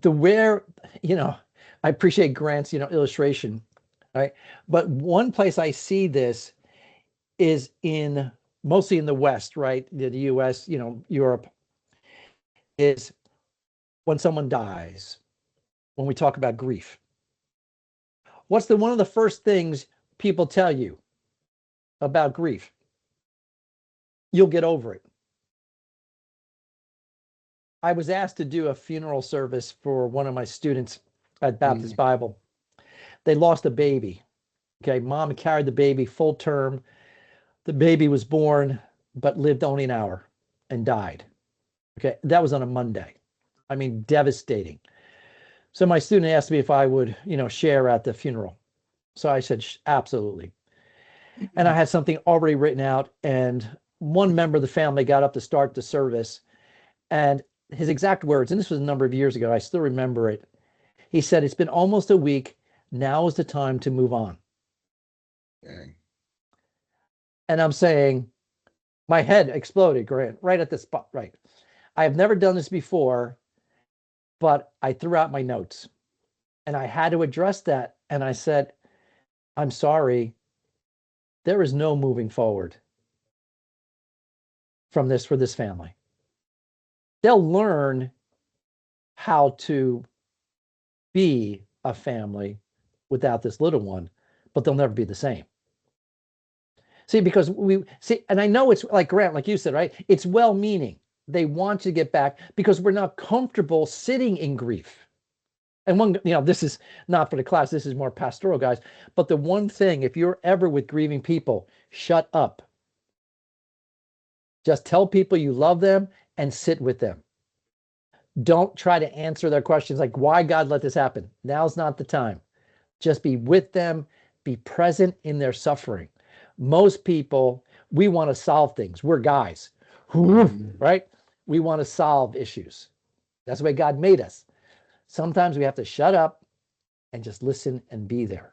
I appreciate Grant's, illustration, right? But one place I see this is mostly in the West, right? The US, Europe, is when someone dies, when we talk about grief. What's one of the first things people tell you about grief? You'll get over it. I was asked to do a funeral service for one of my students at Baptist Bible. They lost a baby. Okay, mom carried the baby full term. The baby was born, but lived only an hour and died. Okay, that was on a Monday. I mean, devastating. So my student asked me if I would, share at the funeral. So I said, absolutely. And I had something already written out. And one member of the family got up to start the service. And his exact words, and this was a number of years ago, I still remember it. He said, it's been almost a week. Now is the time to move on. Dang. And I'm saying, my head exploded, Grant, right at the spot. Right. I have never done this before, but I threw out my notes and I had to address that. And I said, I'm sorry. There is no moving forward from this for this family. They'll learn how to be a family without this little one, but they'll never be the same. See, because and I know it's like Grant, like you said, right? It's well-meaning. They want to get back because we're not comfortable sitting in grief. And this is not for the class, this is more pastoral, guys. But the one thing, if you're ever with grieving people, shut up. Just tell people you love them and sit with them. Don't try to answer their questions like, why God let this happen? Now's not the time. Just be with them, be present in their suffering. Most people, we want to solve things. We're guys, right? We want to solve issues. That's the way God made us. Sometimes we have to shut up and just listen and be there.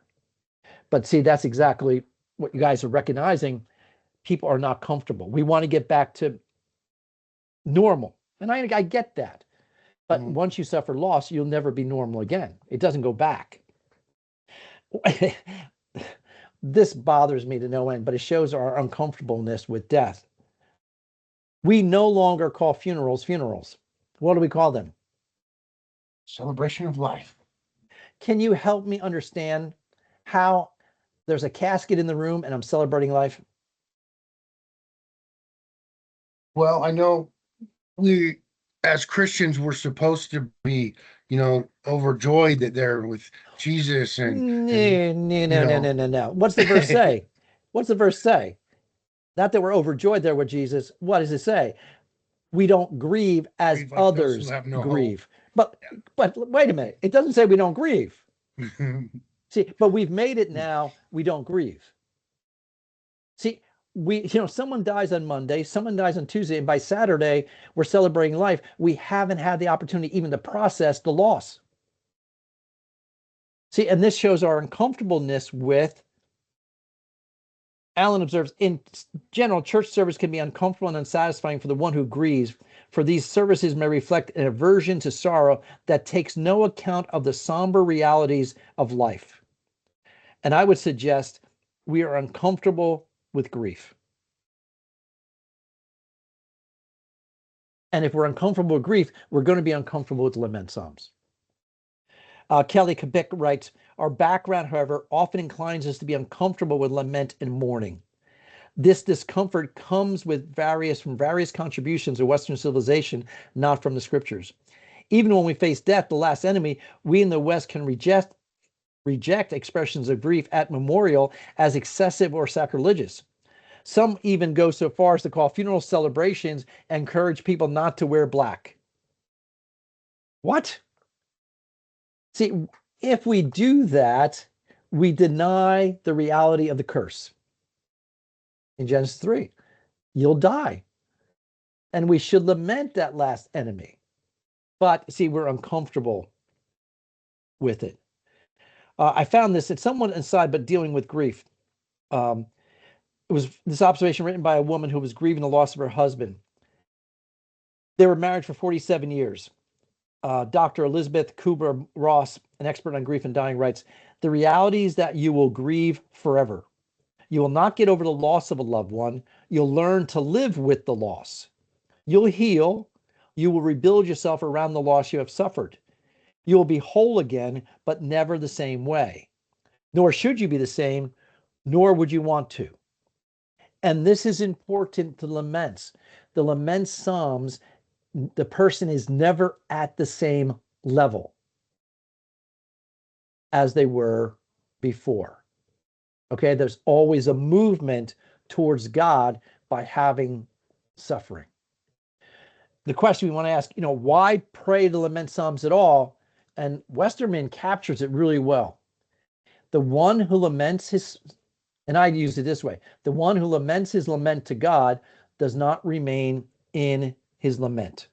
But see, that's exactly what you guys are recognizing. People are not comfortable. We want to get back to normal. And I get that. But once you suffer loss, you'll never be normal again. It doesn't go back. This bothers me to no end, but it shows our uncomfortableness with death. We no longer call funerals funerals. What do we call them? Celebration of life. Can you help me understand how there's a casket in the room and I'm celebrating life? Well, I know we, as Christians, we're supposed to be, overjoyed that they're with Jesus No. What's the verse say? What's the verse say? Not that we're overjoyed there with Jesus. What does it say? We don't grieve as Grieve like those who others have no grieve. But wait a minute. It doesn't say we don't grieve. See, but we've made it now. We don't grieve. See, someone dies on Monday, someone dies on Tuesday, and by Saturday, we're celebrating life. We haven't had the opportunity even to process the loss. See, and this shows our uncomfortableness with. Allen observes, in general, church service can be uncomfortable and unsatisfying for the one who grieves, for these services may reflect an aversion to sorrow that takes no account of the somber realities of life. And I would suggest we are uncomfortable with grief. And if we're uncomfortable with grief, we're going to be uncomfortable with lament psalms. Kelly Kabik writes, our background, however, often inclines us to be uncomfortable with lament and mourning. This discomfort comes from various contributions of Western civilization, not from the scriptures. Even when we face death, the last enemy, we in the West can reject expressions of grief at memorial as excessive or sacrilegious. Some even go so far as to call funeral celebrations and encourage people not to wear black. What? See, if we do that, we deny the reality of the curse. In Genesis 3, you'll die. And we should lament that last enemy. But see, we're uncomfortable with it. I found this, it's somewhat inside, but dealing with grief. It was this observation written by a woman who was grieving the loss of her husband. They were married for 47 years. Dr. Elizabeth Kubler-Ross, an expert on grief and dying, writes, the reality is that you will grieve forever. You will not get over the loss of a loved one. You'll learn to live with the loss. You'll heal. You will rebuild yourself around the loss you have suffered. You will be whole again, but never the same way. Nor should you be the same, nor would you want to. And this is important to laments. The lament psalms, the person is never at the same level as they were before. Okay, there's always a movement towards God by having suffering. The question we want to ask, why pray the lament psalms at all? And Westerman captures it really well. The one who laments and I use it this way, the one who laments his lament to God does not remain in his lament.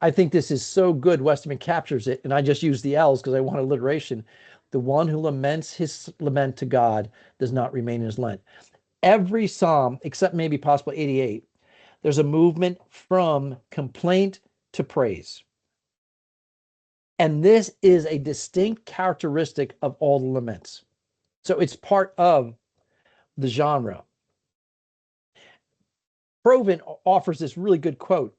I think this is so good, Westerman captures it, and I just use the L's because I want alliteration. The one who laments his lament to God does not remain in his lament. Every psalm, except maybe possibly 88, there's a movement from complaint to praise. And this is a distinct characteristic of all the laments. So it's part of the genre. Proven offers this really good quote.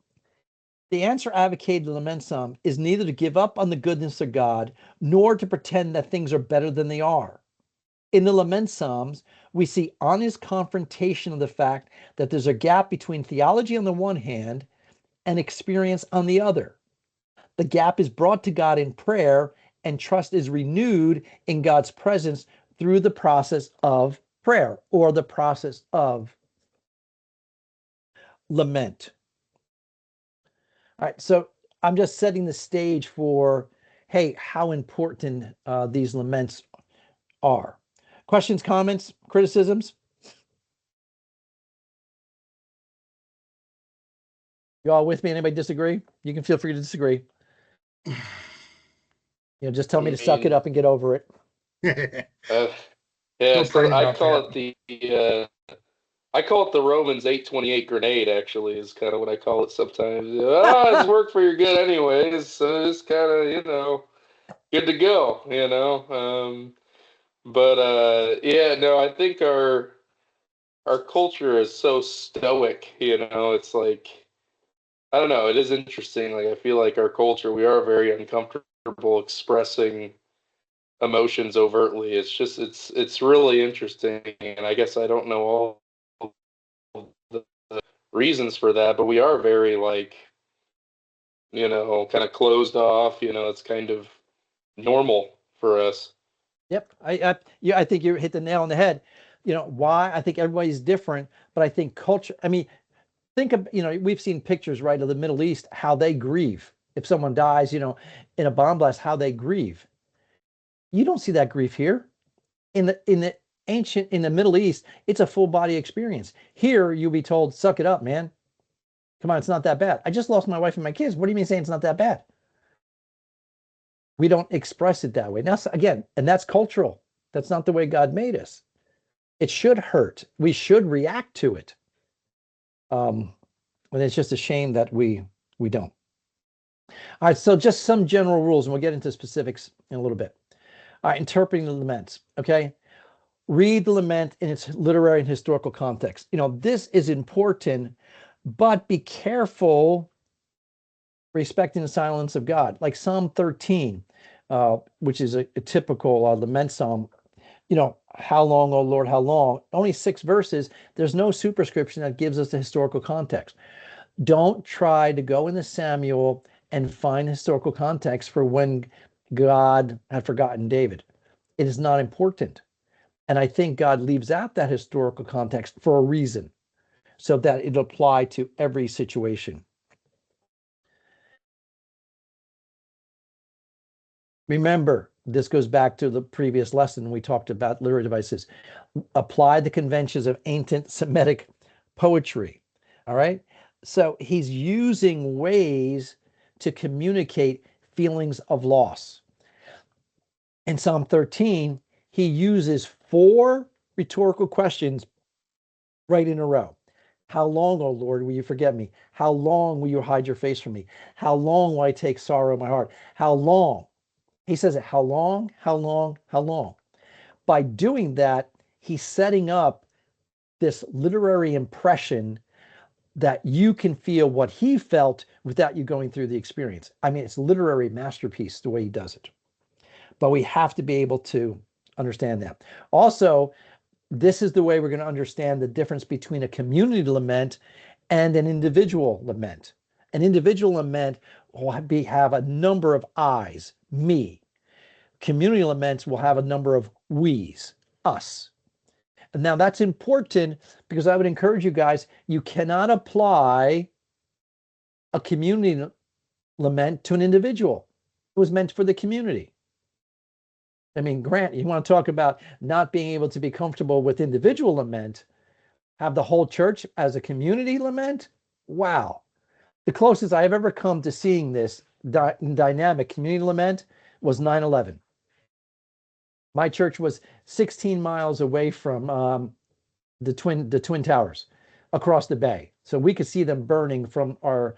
The answer advocated in the lament psalm is neither to give up on the goodness of God, nor to pretend that things are better than they are. In the lament psalms, we see honest confrontation of the fact that there's a gap between theology on the one hand and experience on the other. The gap is brought to God in prayer, and trust is renewed in God's presence through the process of prayer or the process of lament. All right, so I'm just setting the stage for, hey, how important these laments are. Questions, comments, criticisms? You all with me? Anybody disagree? You can feel free to disagree. Just tell me to suck it up and get over it. Yeah, Still praying I about call that. it I call it the Romans 8:28 grenade. Actually, is kind of what I call it sometimes. It's worked for your good anyways, so it's kind of good to go. Yeah, no, I think our culture is so stoic, you know, it's like, I don't know, it is interesting. Like, I feel like our culture, we are very uncomfortable expressing emotions overtly. It's just, it's really interesting. And I guess I don't know all the reasons for that, but we are very, like, you know, kind of closed off, you know, it's kind of normal for us. Yep. Yeah, I think you hit the nail on the head. You know, why? I think everybody's different, but I think culture, I mean, think of, you know, we've seen pictures, right, of the Middle East, how they grieve. If someone dies, you know, in a bomb blast, how they grieve. You don't see that grief here. In the ancient, in the Middle East, it's a full body experience. Here, you'll be told, suck it up, man. Come on, it's not that bad. I just lost my wife and my kids. What do you mean saying it's not that bad? We don't express it that way. Now, again, and that's cultural. That's not the way God made us. It should hurt. We should react to it. And it's just a shame that we don't. All right, so just some general rules, and we'll get into specifics in a little bit. All right, interpreting the laments, okay? Read the lament in its literary and historical context. You know, this is important, but be careful respecting the silence of God. Like Psalm 13, which is a typical lament psalm. You know, how long, oh Lord, how long? Only 6 verses. There's no superscription that gives us the historical context. Don't try to go into Samuel and find historical context for when God had forgotten David. It is not important. And I think God leaves out that historical context for a reason, so that it'll apply to every situation. Remember, this goes back to the previous lesson we talked about literary devices. Apply the conventions of ancient Semitic poetry. All right. So he's using ways to communicate feelings of loss. In Psalm 13, he uses 4 rhetorical questions right in a row. How long, O Lord, will you forget me? How long will you hide your face from me? How long will I take sorrow in my heart? How long? He says it, how long, how long, how long? By doing that, he's setting up this literary impression that you can feel what he felt without you going through the experience. I mean, it's a literary masterpiece the way he does it. But we have to be able to understand that. Also, this is the way we're going to understand the difference between a community lament and an individual lament. An individual lament will have a number of I's, me. Community laments will have a number of we's, us. And now that's important because I would encourage you guys, you cannot apply a community lament to an individual. It was meant for the community. I mean, Grant, you want to talk about not being able to be comfortable with individual lament, have the whole church as a community lament? Wow. The closest I have ever come to seeing this dynamic community lament was 9/11. My church was 16 miles away from the Twin Towers across the bay. So we could see them burning from our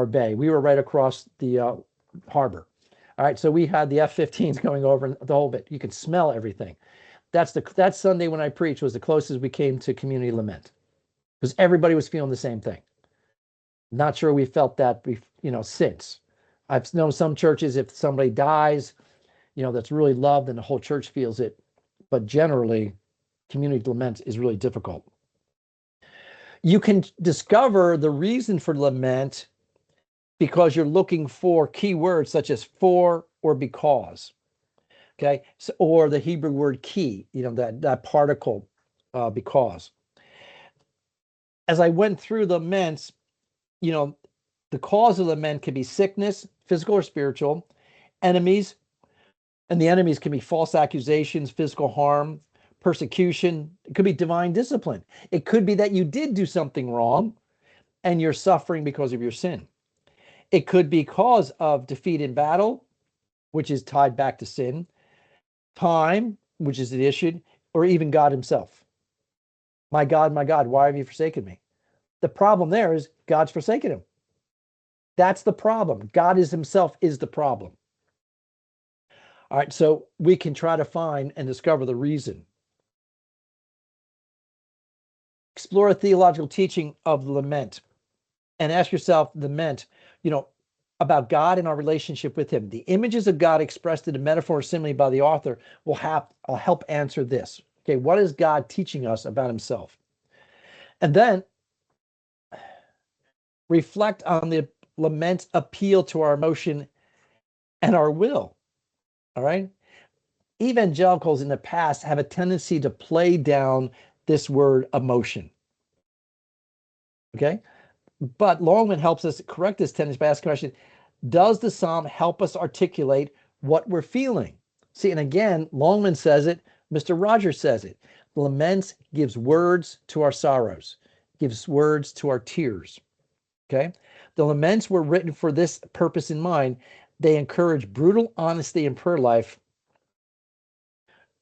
bay. We were right across the harbor. All right, so we had the F-15s going over the whole bit. You could smell everything. That Sunday when I preached was the closest we came to community lament, because everybody was feeling the same thing. Not sure we felt that, since. I've known some churches, if somebody dies, that's really loved, and the whole church feels it. But generally, community lament is really difficult. You can discover the reason for lament because you're looking for keywords such as for or because. Okay, so, or the Hebrew word ki, that particle, because. As I went through the laments, the cause of lament can be sickness, physical or spiritual, enemies, and the enemies can be false accusations, physical harm, persecution. It could be divine discipline. It could be that you did do something wrong and you're suffering because of your sin. It could be cause of defeat in battle, which is tied back to sin, time, which is the issue, or even God himself. My God, why have you forsaken me? The problem there is God's forsaken him. That's the problem. God is himself is the problem. All right, so we can try to find and discover the reason. Explore a theological teaching of lament and ask yourself, lament, about God and our relationship with him. The images of God expressed in a metaphor or simile by the author will help answer this. Okay, what is God teaching us about himself? And then reflect on the lament's appeal to our emotion and our will. All right. Evangelicals in the past have a tendency to play down this word emotion. Okay. But Longman helps us correct this tendency by asking the question, does the psalm help us articulate what we're feeling? See, and again, Longman says it, Mr. Rogers says it. The laments gives words to our sorrows, gives words to our tears. Okay. The laments were written for this purpose in mind. They encourage brutal honesty in prayer life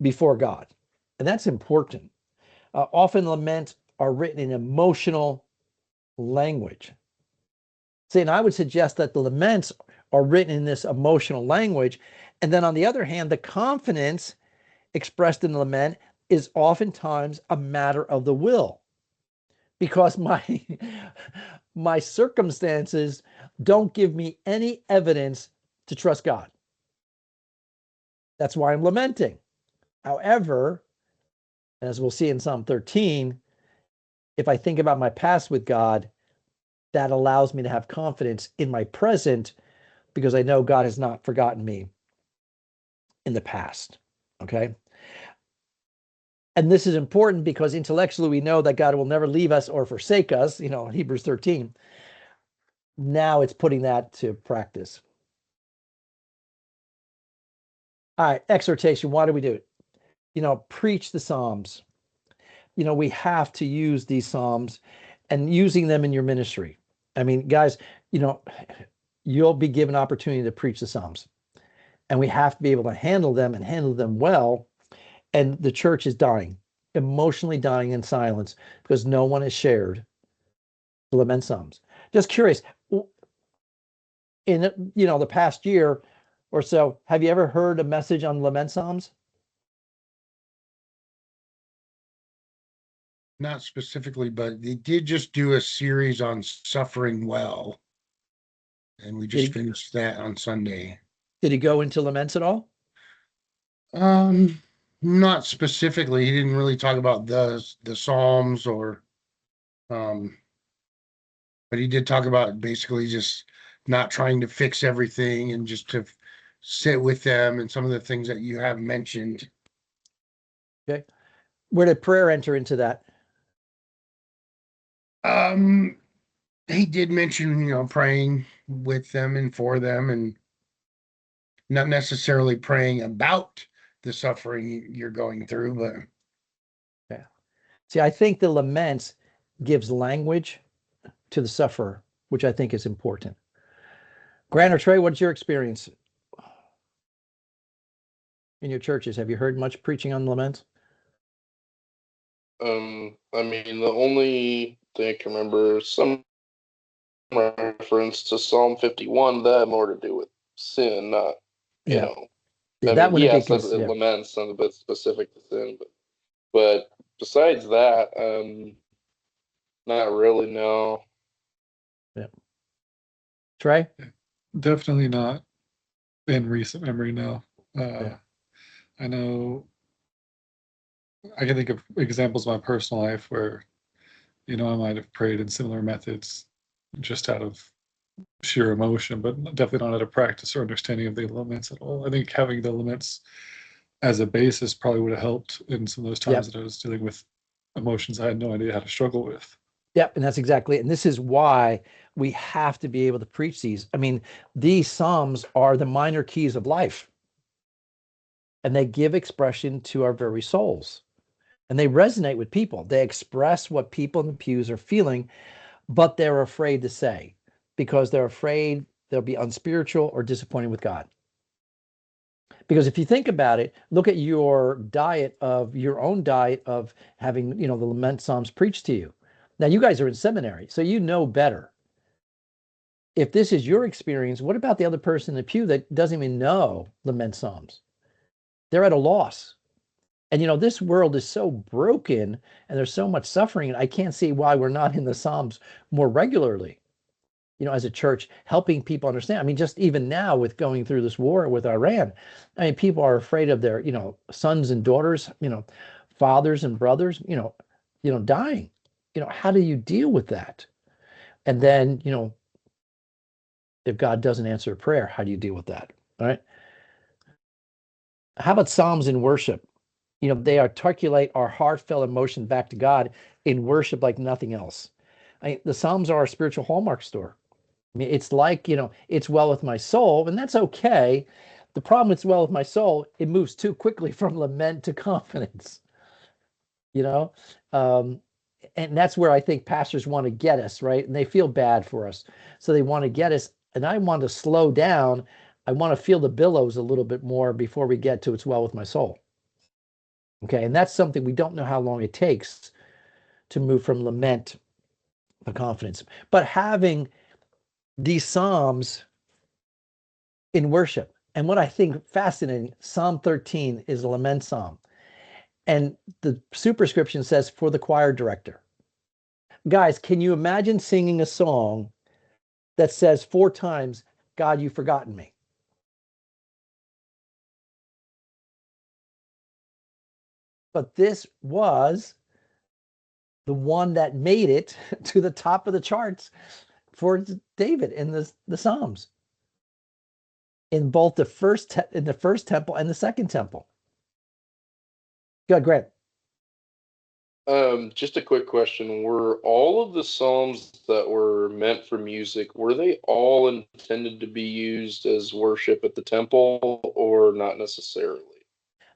before God. And that's important. Often laments are written in emotional language. See, and I would suggest that the laments are written in this emotional language. And then on the other hand, the confidence expressed in the lament is oftentimes a matter of the will. Because my circumstances don't give me any evidence to trust God. That's why I'm lamenting. However, as we'll see in Psalm 13, if I think about my past with God, that allows me to have confidence in my present because I know God has not forgotten me in the past. Okay. And this is important because intellectually we know that God will never leave us or forsake us, Hebrews 13. Now it's putting that to practice. All right, exhortation. Why do we do it? Preach the Psalms. We have to use these Psalms and using them in your ministry. I mean, guys, you'll be given opportunity to preach the Psalms. And we have to be able to handle them and handle them well. And the church is dying, emotionally dying in silence because no one has shared the lament Psalms. Just curious, in the past year or so, have you ever heard a message on lament Psalms? Not specifically, but they did just do a series on suffering well. And we just finished that on Sunday. Did he go into laments at all? Not specifically. He didn't really talk about the Psalms or but he did talk about basically just not trying to fix everything and just to sit with them and some of the things that you have mentioned. Okay. Where did prayer enter into that? He did mention, praying with them and for them and not necessarily praying about the suffering you're going through, but yeah. See, I think the laments gives language to the sufferer, which I think is important. Grant or Trey, what's your experience in your churches? Have you heard much preaching on laments? I mean, the only thing I can remember some reference to Psalm 51 that had more to do with sin, not Yeah, I that mean, wouldn't be yes, it yeah. laments something a bit specific to sin, but besides that, not really. No. Yeah. Trey? Definitely not in recent memory. No. Yeah. I know I can think of examples in my personal life where, I might have prayed in similar methods just out of sheer emotion, but definitely not out of practice or understanding of the laments at all. I think having the laments as a basis probably would have helped in some of those times that I was dealing with emotions I had no idea how to struggle with. Yep, and that's exactly it. And this is why we have to be able to preach these. I mean, these Psalms are the minor keys of life, and they give expression to our very souls, and they resonate with people. They express what people in the pews are feeling, but they're afraid to say because they're afraid they'll be unspiritual or disappointed with God. Because if you think about it, look at your own diet of having, the lament Psalms preached to you. Now, you guys are in seminary, so you know better. If this is your experience, what about the other person in the pew that doesn't even know lament Psalms? They're at a loss. And this world is so broken and there's so much suffering, and I can't see why we're not in the Psalms more regularly, as a church, helping people understand. I mean, just even now with going through this war with Iran, I mean, people are afraid of their, sons and daughters, fathers and brothers, dying. How do you deal with that? And then, if God doesn't answer a prayer, how do you deal with that? All right. How about Psalms in worship? They articulate our heartfelt emotion back to God in worship like nothing else. The Psalms are our spiritual hallmark store. I mean, it's like, it's well with my soul, and that's okay. The problem, it's well with my soul, it moves too quickly from lament to confidence, you know? Um, and that's where I think pastors want to get us, right? And they feel bad for us. So they want to get us, and I want to slow down. I want to feel the billows a little bit more before we get to it's well with my soul. Okay, and that's something we don't know how long it takes to move from lament to confidence. But having these Psalms in worship. And what I think fascinating, Psalm 13 is a lament psalm. And the superscription says for the choir director. Guys, can you imagine singing a song that says 4 times, God, you've forgotten me? But this was the one that made it to the top of the charts for David in the Psalms, in both the first temple and the second temple. Good, Grant. Just a quick question. Were all of the Psalms that were meant for music, were they all intended to be used as worship at the temple, or not necessarily?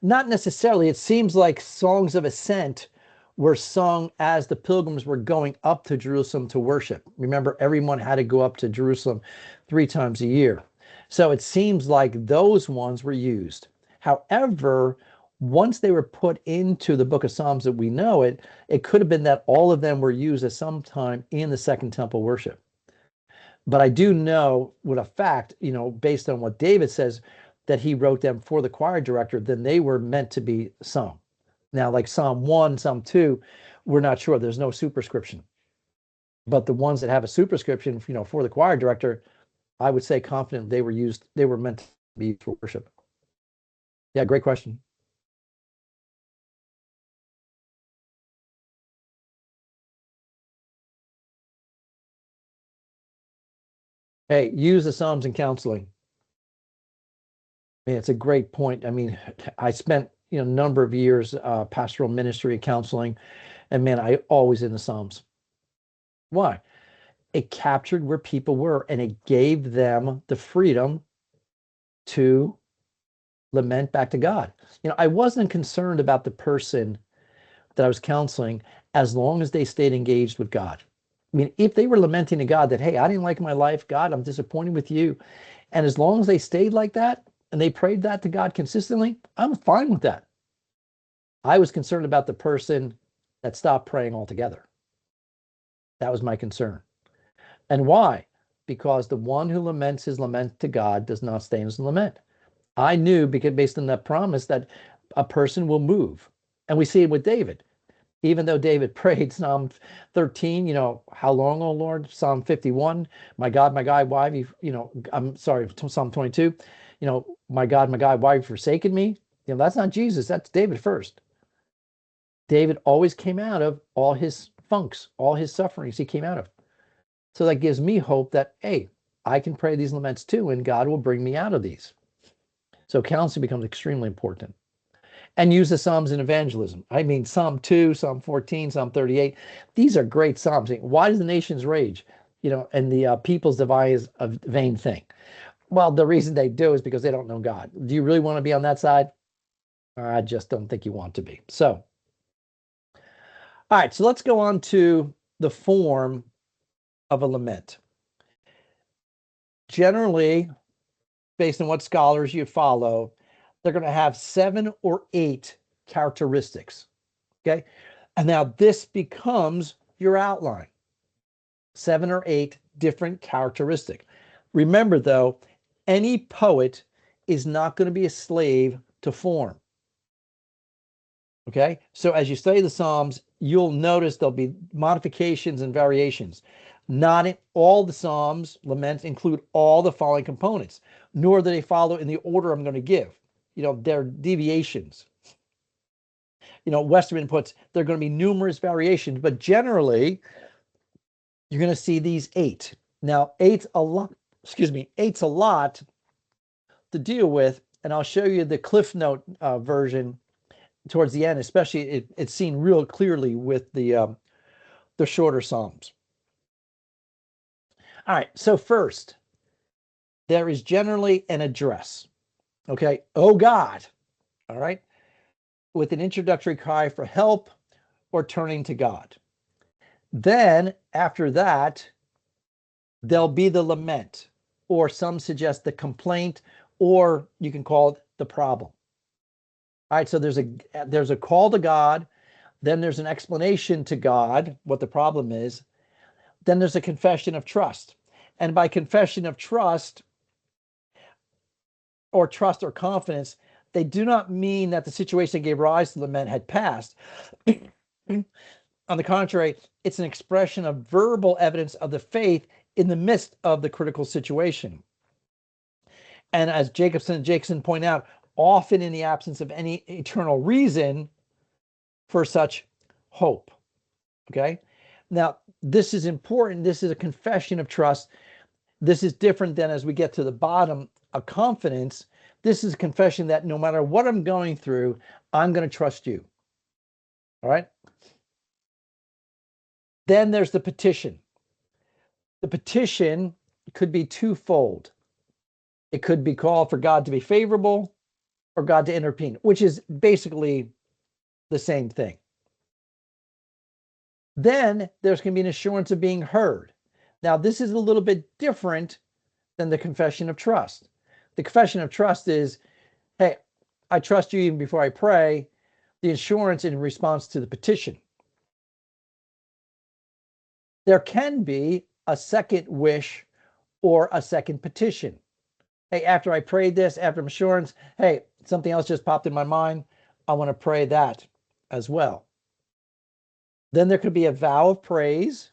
Not necessarily. It seems like songs of ascent were sung as the pilgrims were going up to Jerusalem to worship. Remember, everyone had to go up to Jerusalem 3 times a year. So it seems like those ones were used. However, once they were put into the book of Psalms that we know it could have been that all of them were used at some time in the second temple worship. But I do know with a fact, based on what David says, that he wrote them for the choir director, then they were meant to be sung. Now, like Psalm 1, Psalm 2, we're not sure. There's no superscription. But the ones that have a superscription, for the choir director, I would say confident they were meant to be for worship. Yeah, great question. Hey, use the Psalms in counseling. I mean, it's a great point. I mean, I spent a number of years pastoral ministry and counseling, and man, I always in the Psalms. Why? It captured where people were, and it gave them the freedom to lament back to God. I wasn't concerned about the person that I was counseling as long as they stayed engaged with God. I mean, if they were lamenting to God that, hey, I didn't like my life, God, I'm disappointed with you. And as long as they stayed like that and they prayed that to God consistently, I'm fine with that. I was concerned about the person that stopped praying altogether. That was my concern. And why? Because the one who laments his lament to God does not stay in his lament. I knew, because based on that promise, that a person will move. And we see it with David. Even though David prayed Psalm 13, how long, O Lord? Psalm 51, my God, why have you, I'm sorry, Psalm 22, my God, why have you forsaken me? That's not Jesus, that's David first. David always came out of all his funks, all his sufferings he came out of. So that gives me hope that, hey, I can pray these laments too, and God will bring me out of these. So counseling becomes extremely important. And use the Psalms in evangelism. I mean, Psalm 2, Psalm 14, Psalm 38. These are great Psalms. Why does the nations rage? And the peoples devise a vain thing. Well, the reason they do is because they don't know God. Do you really want to be on that side? I just don't think you want to be. So, all right, so let's go on to the form of a lament. Generally, based on what scholars you follow, they're going to have 7 or 8 characteristics. Okay. And now this becomes your outline. 7 or 8 different characteristics. Remember, though, any poet is not going to be a slave to form. Okay, so as you study the Psalms, you'll notice there'll be modifications and variations. Not in all the Psalms, laments include all the following components, nor do they follow in the order I'm going to give. They're deviations. Westerman puts, there are going to be numerous variations, but generally, you're going to see these 8. Now, eight's a lot to deal with, and I'll show you the Cliff Note version towards the end, especially it's seen real clearly with the shorter Psalms. All right, so first, there is generally an address. Okay, oh God, all right, with an introductory cry for help or turning to God. Then, after that, there'll be the lament, or some suggest the complaint, or you can call it the problem. All right, so there's a call to God, then there's an explanation to God, what the problem is, then there's a confession of trust. And by confession of trust or confidence, they do not mean that the situation that gave rise to the lament had passed. On the contrary, it's an expression of verbal evidence of the faith in the midst of the critical situation. And as Jacobson and Jackson point out, often in the absence of any eternal reason for such hope. Okay? Now, this is important. This is a confession of trust. This is different than, as we get to the bottom, a confidence. This is a confession that no matter what I'm going through, I'm going to trust you. All right? Then there's the petition. The petition could be twofold. It could be called for God to be favorable or God to intervene, which is basically the same thing. Then there's going to be an assurance of being heard. Now, this is a little bit different than the confession of trust. The confession of trust is, hey, I trust you even before I pray. The assurance in response to the petition. There can be a second wish or a second petition. Hey, after I prayed this, after assurance, hey, something else just popped in my mind. I want to pray that as well. Then there could be a vow of praise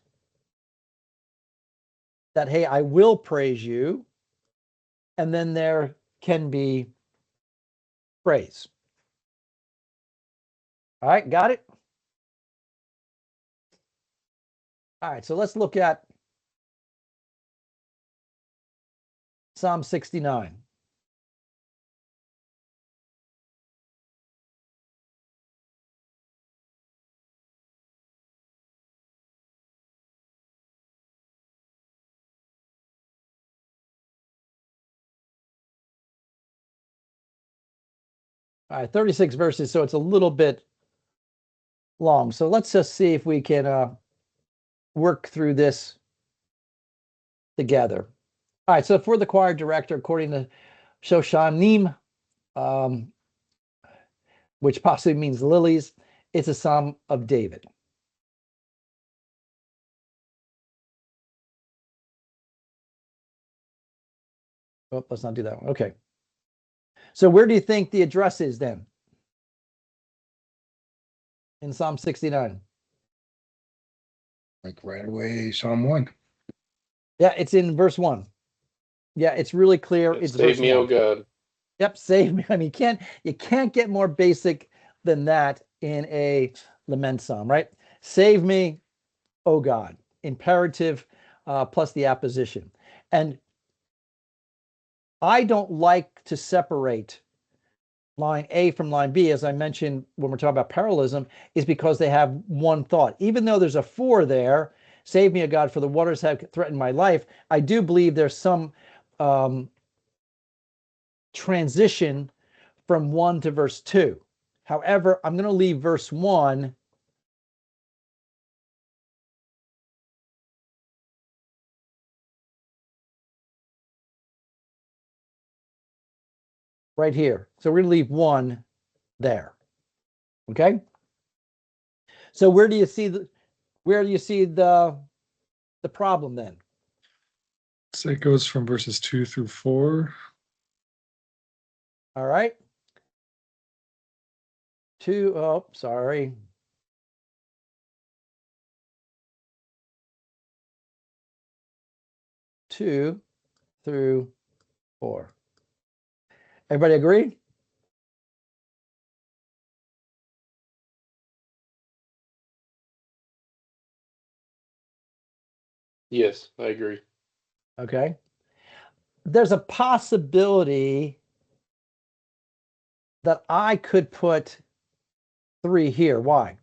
that, hey, I will praise you. And then there can be praise. All right, got it? All right, so let's look at Psalm 69. All right, 36 verses, so it's a little bit long. So let's just see if we can work through this together. All right, so for the choir director, according to Shoshanim, which possibly means lilies, it's a Psalm of David. Oh, let's not do that one. Okay. So where do you think the address is then? In Psalm 69. Like right away, Psalm 1. Yeah, it's in verse 1. Yeah, it's really clear. It's Save me, 1. oh God. Yep, save me. I mean, you can't get more basic than that in a lament psalm, right? Save me, oh God. Imperative plus the apposition. And I don't like to separate line A from line B, as I mentioned when we're talking about parallelism, is because they have one thought. Even though there's a 4 there, save me, O God, for the waters have threatened my life, I do believe there's some transition from 1 to verse 2. However, I'm going to leave verse 1 right here. So we're going to leave 1 there. Okay? So where do you see the problem then? So it goes from verses 2 through 4. All right. Oh, sorry. Two through 4. Everybody agree? Yes, I agree. Okay. There's a possibility that I could put 3 here. Why?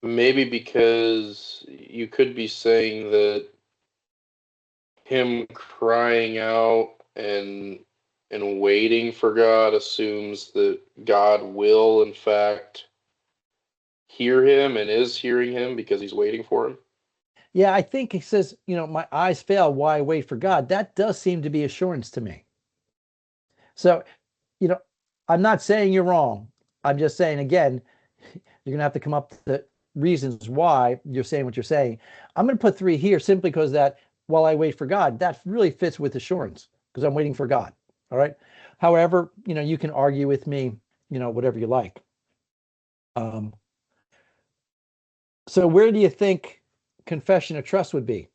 Maybe because you could be saying that him crying out and waiting for God assumes that God will in fact hear him and is hearing him because he's waiting for him. Yeah, I think he says, my eyes fail. Why wait for God? That does seem to be assurance to me. So, I'm not saying you're wrong. I'm just saying, again, you're going to have to come up with the reasons why you're saying what you're saying. I'm going to put 3 here simply because that while I wait for God, that really fits with assurance because I'm waiting for God. All right. However, you can argue with me, whatever you like. So where do you think confession of trust would be?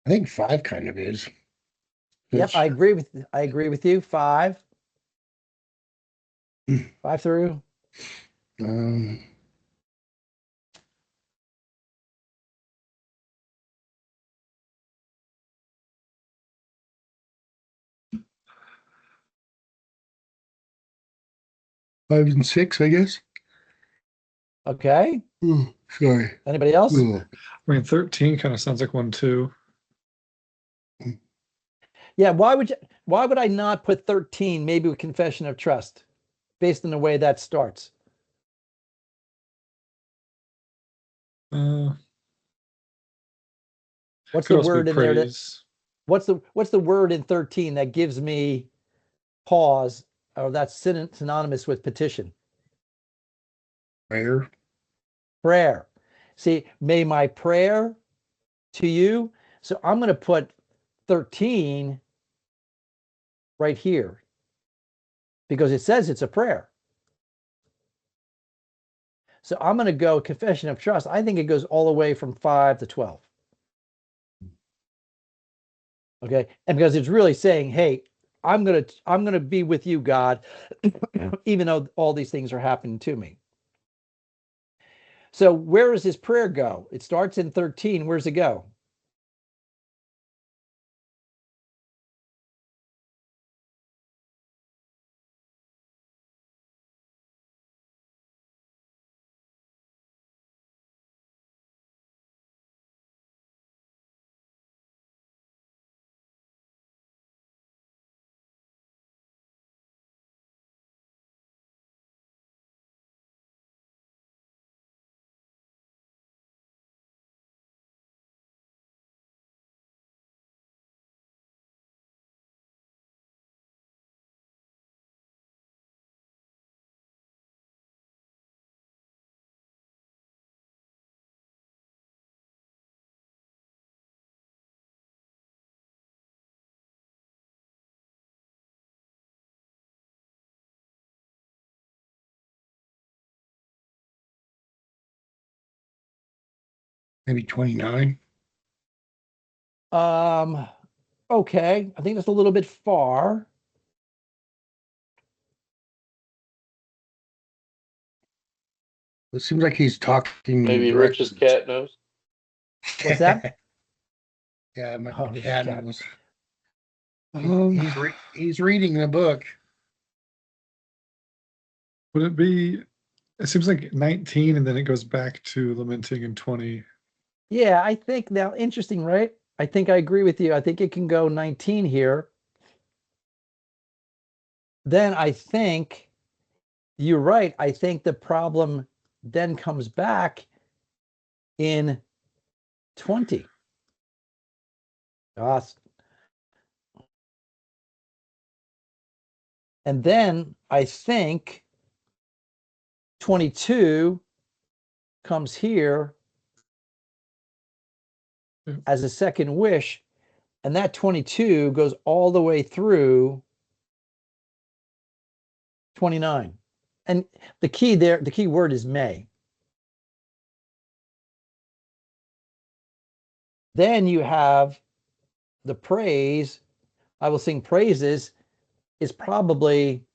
I think 5 kind of is. Yep, I agree with you. 5. 5 through. Um, Five and 6, I guess. Okay. Sorry. Anybody else? I mean, 13 kind of sounds like 1, 2. Yeah, why would I not put 13 maybe with confession of trust based on the way that starts? What's Could the also word be in there praise. what's the word in 13 that gives me pause or that's synonymous with petition? Prayer. Prayer. See, may my prayer to you. So I'm going to put 13 right here because it says it's a prayer. So I'm going to go confession of trust. I think it goes all the way from 5 to 12. Okay. And because it's really saying, hey, I'm going to be with you, God, even though all these things are happening to me. So where does his prayer go? It starts in 13. Where's it go? Maybe 29. Okay. I think that's a little bit far. It seems like he's talking Maybe directly. Rich's cat knows. What's that? Yeah, my Oh, cat cat. knows. Um, He's reading the book. Would it be? It seems like 19, and then it goes back to lamenting in 20. Yeah, I think now interesting, right? I think I agree with you. I think it can go 19 here. Then I think you're right. I think the problem then comes back in 20. Us. And then I think 22 comes here as a second wish, and that 22 goes all the way through 29. And the key there, the key word is may. Then you have the praise. I will sing praises is probably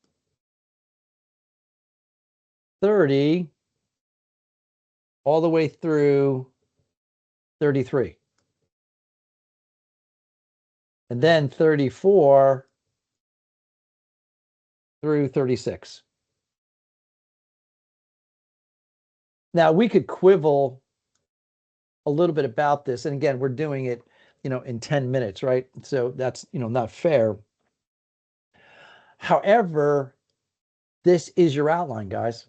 30 all the way through 33. And then 34 through 36. Now we could quibble a little bit about this. And again, we're doing it, in 10 minutes, right? So that's, not fair. However, this is your outline, guys.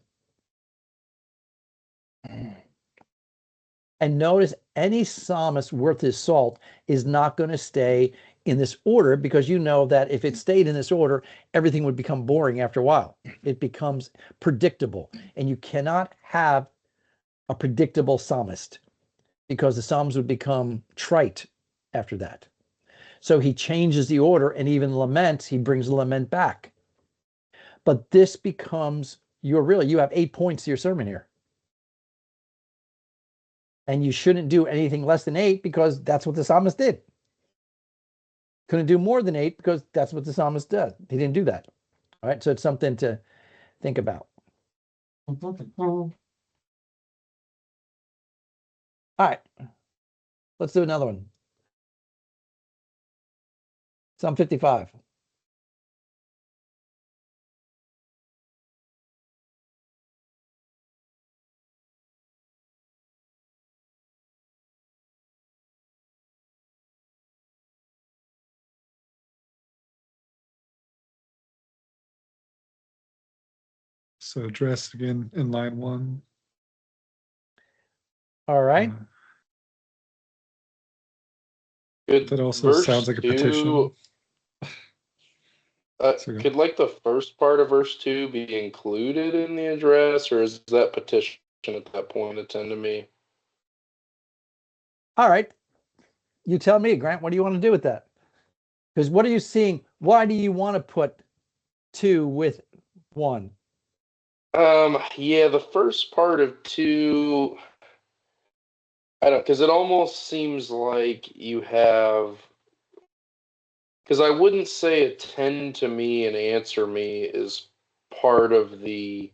And notice any psalmist worth his salt is not going to stay in this order, because you know that if it stayed in this order, everything would become boring after a while. It becomes predictable. And you cannot have a predictable psalmist, because the psalms would become trite after that. So he changes the order, and even lament, he brings the lament back. But this becomes you have 8 points to your sermon here. And you shouldn't do anything less than 8, because that's what the psalmist did. Couldn't do more than 8, because that's what the psalmist did. He didn't do that. All right. So it's something to think about. All right. Let's do another one. Psalm 55. So address again in line 1. All right. Could That also verse sounds like a 2, petition. So could like the first part of verse 2 be included in the address, or is that petition at that point attend to me? All right. You tell me, Grant, what do you want to do with that? Because what are you seeing? Why do you want to put 2 with 1? Yeah, the first part of 2, I don't, because it almost seems like you have, because I wouldn't say attend to me and answer me is part of the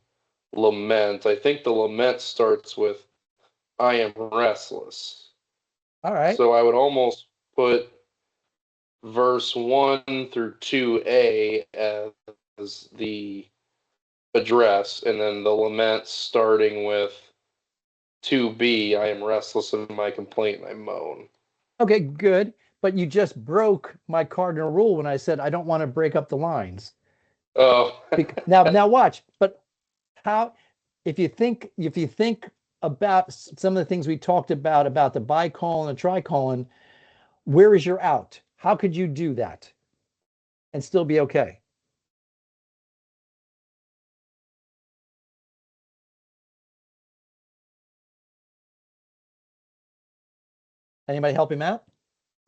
lament. I think the lament starts with, I am restless. All right. So I would almost put verse 1 through 2a as the address, and then the lament starting with 2b, I am restless in my complaint and I moan. Okay, good. But you just broke my cardinal rule when I said I don't want to break up the lines. Oh, Now watch. But how, if you think about some of the things we talked about the bicolon and tricolon, where is your out? How could you do that and still be okay? Anybody help him out?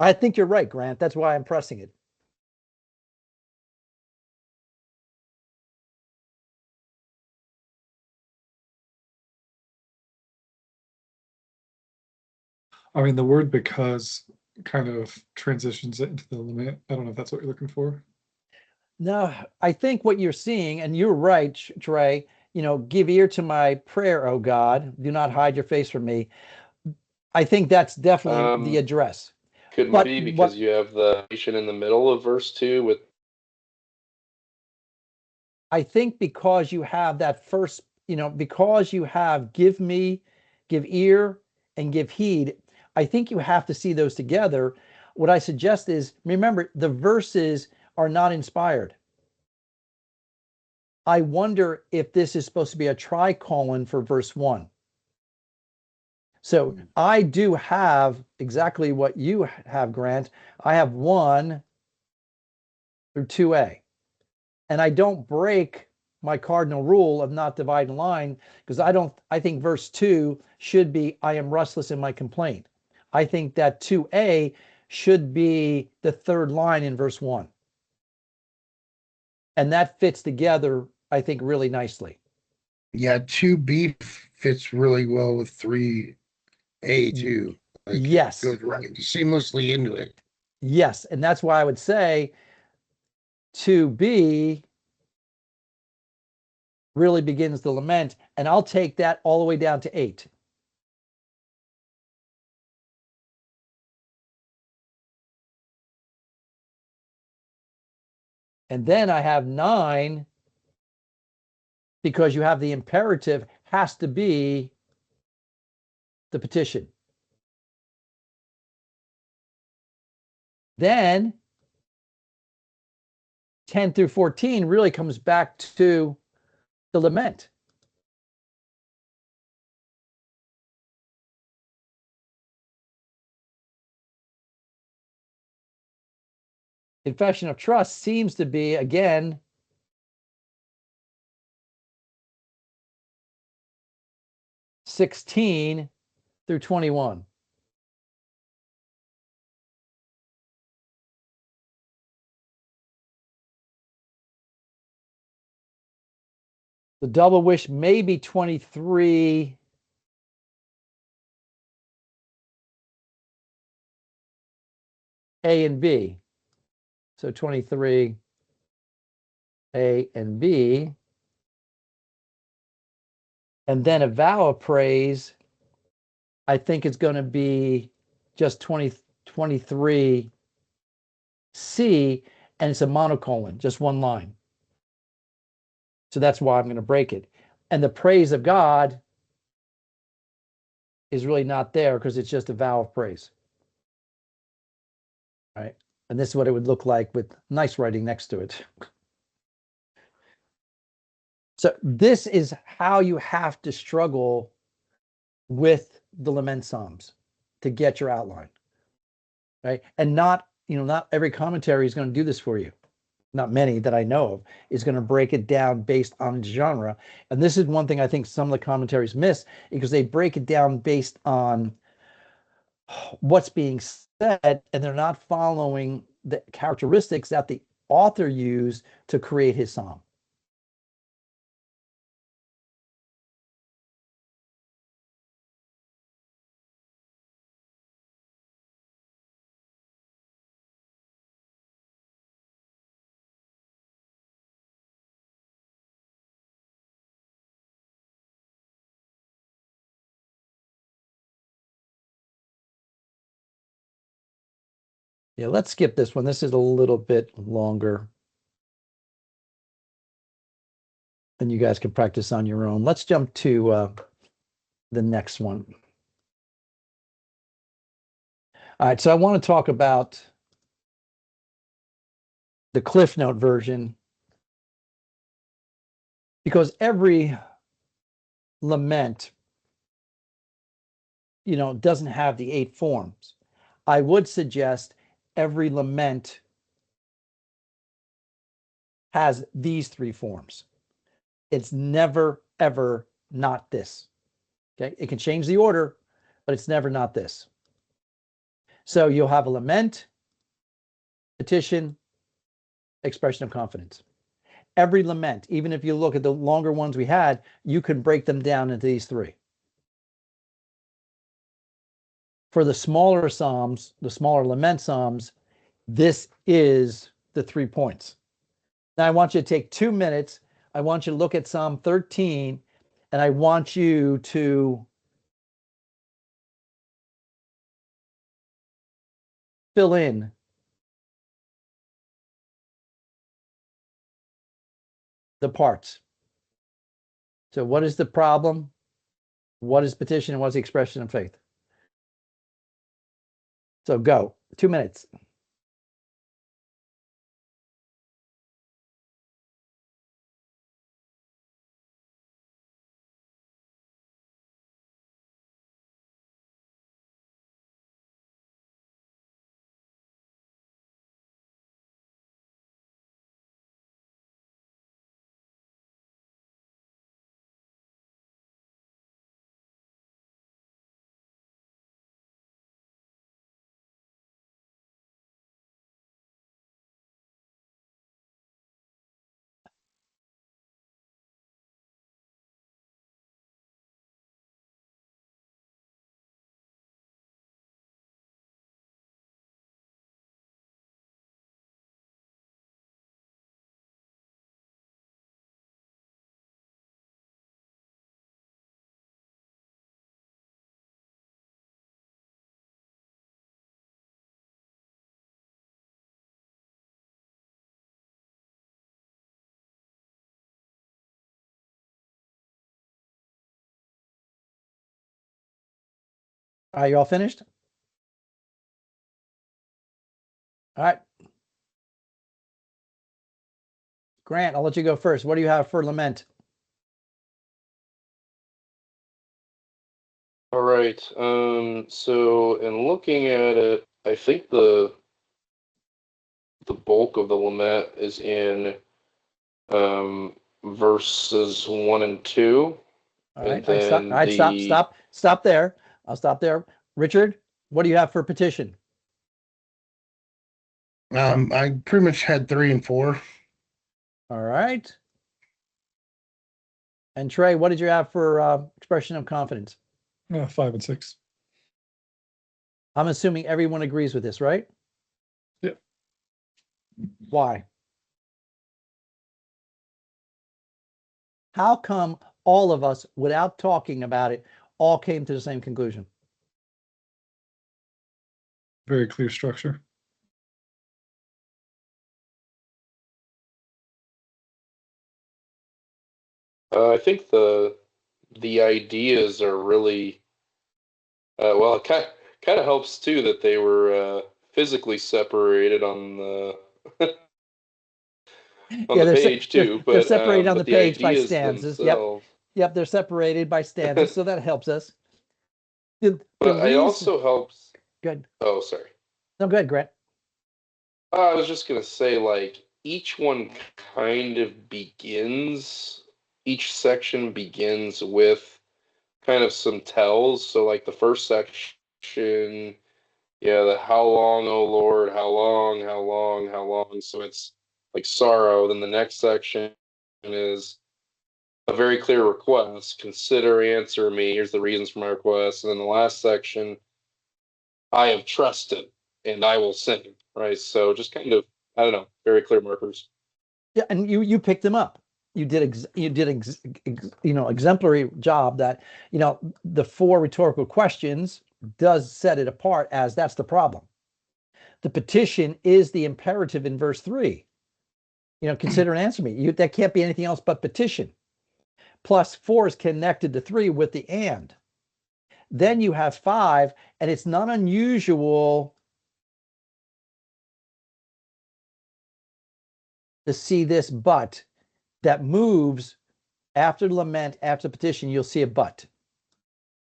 I think you're right, Grant. That's why I'm pressing it. I mean, the word because kind of transitions it into the limit. I don't know if that's what you're looking for. No, I think what you're seeing, and you're right, Trey, give ear to my prayer, oh God, do not hide your face from me. I think that's definitely the address. Could But be because you have the nation in the middle of verse 2 with. I think because you have that first, because you have give ear, and give heed, I think you have to see those together. What I suggest is, remember, the verses are not inspired. I wonder if this is supposed to be a tricolon for verse 1. So I do have exactly what you have, Grant. I have 1 through 2a. And I don't break my cardinal rule of not dividing line, because I think verse 2 should be, I am restless in my complaint. I think that 2a should be the third line in verse 1. And that fits together, I think, really nicely. Yeah, 2B fits really well with 3A too. Like, Yes. goes right seamlessly into it. Yes. And that's why I would say 2b really begins the lament. And I'll take that all the way down to 8. And then I have 9, because you have the imperative has to be the petition. Then 10 through 14 really comes back to the lament. Confession of trust seems to be, again, (16) through 21. The double wish may be 23. A and B. So 23 A and B. And then a vow of praise, I think it's going to be just 23 C, and it's a monocolon, just one line. So that's why I'm going to break it. And the praise of God is really not there, because it's just a vow of praise. Right? And this is what it would look like with nice writing next to it. So this is how you have to struggle with the lament psalms to get your outline, right? And not every commentary is going to do this for you. Not many that I know of is going to break it down based on genre. And this is one thing I think some of the commentaries miss, because they break it down based on what's being said, and they're not following the characteristics that the author used to create his psalm. Yeah, let's skip this one. This is a little bit longer, and you guys can practice on your own. Let's jump to the next one. All right, so I want to talk about the Cliff Note version, because every lament, doesn't have the 8 forms. I would suggest every lament has these 3 forms. It's never, ever not this. Okay, it can change the order, but it's never not this. So you'll have a lament, petition, expression of confidence. Every lament, even if you look at the longer ones we had, you can break them down into these 3. For the smaller psalms, the smaller lament psalms, this is the 3 points. Now I want you to take 2 minutes. I want you to look at Psalm 13, and I want you to fill in the parts. So what is the problem? What is petition, and what is the expression of faith? So go, 2 minutes. Are you all finished? All right. Grant, I'll let you go first. What do you have for lament? All right. So in looking at it, I think the bulk of the lament is in verses 1 and 2. All right. And All right, stop. then All right, stop there. I'll stop there. Richard, what do you have for petition? I pretty much had 3 and 4. All right. And Trey, what did you have for expression of confidence? 5 and 6. I'm assuming everyone agrees with this, right? Yeah. Why? How come all of us, without talking about it, all came to the same conclusion? Very clear structure. I think the ideas are really well. It kind of helps too that they were physically separated on the Yeah, the page too. they're But separated on but the the page by ideas stanzas. Yep. themselves. Yep, they're separated by stanzas, so that helps us. The But it reason, also helps. good. Oh, sorry. No, good, Grant. I was just gonna say, like, each one kind of begins. Each section begins with kind of some tells. So, like the first section, yeah, the how long, oh Lord, how long, how long, how long. So it's like sorrow. Then the next section is a very clear request. Consider, answer me. Here's the reasons for my request. And then the last section, I have trusted and I will sing. Right. So just kind of, I don't know, very clear markers. Yeah, and you picked them up. You did exemplary job. That the 4 rhetorical questions does set it apart as that's the problem. The petition is the imperative in verse 3. Consider and answer me. That can't be anything else but petition. Plus 4 is connected to 3 with the and. Then you have 5, and it's not unusual to see this but that moves after lament, after petition. You'll see a but.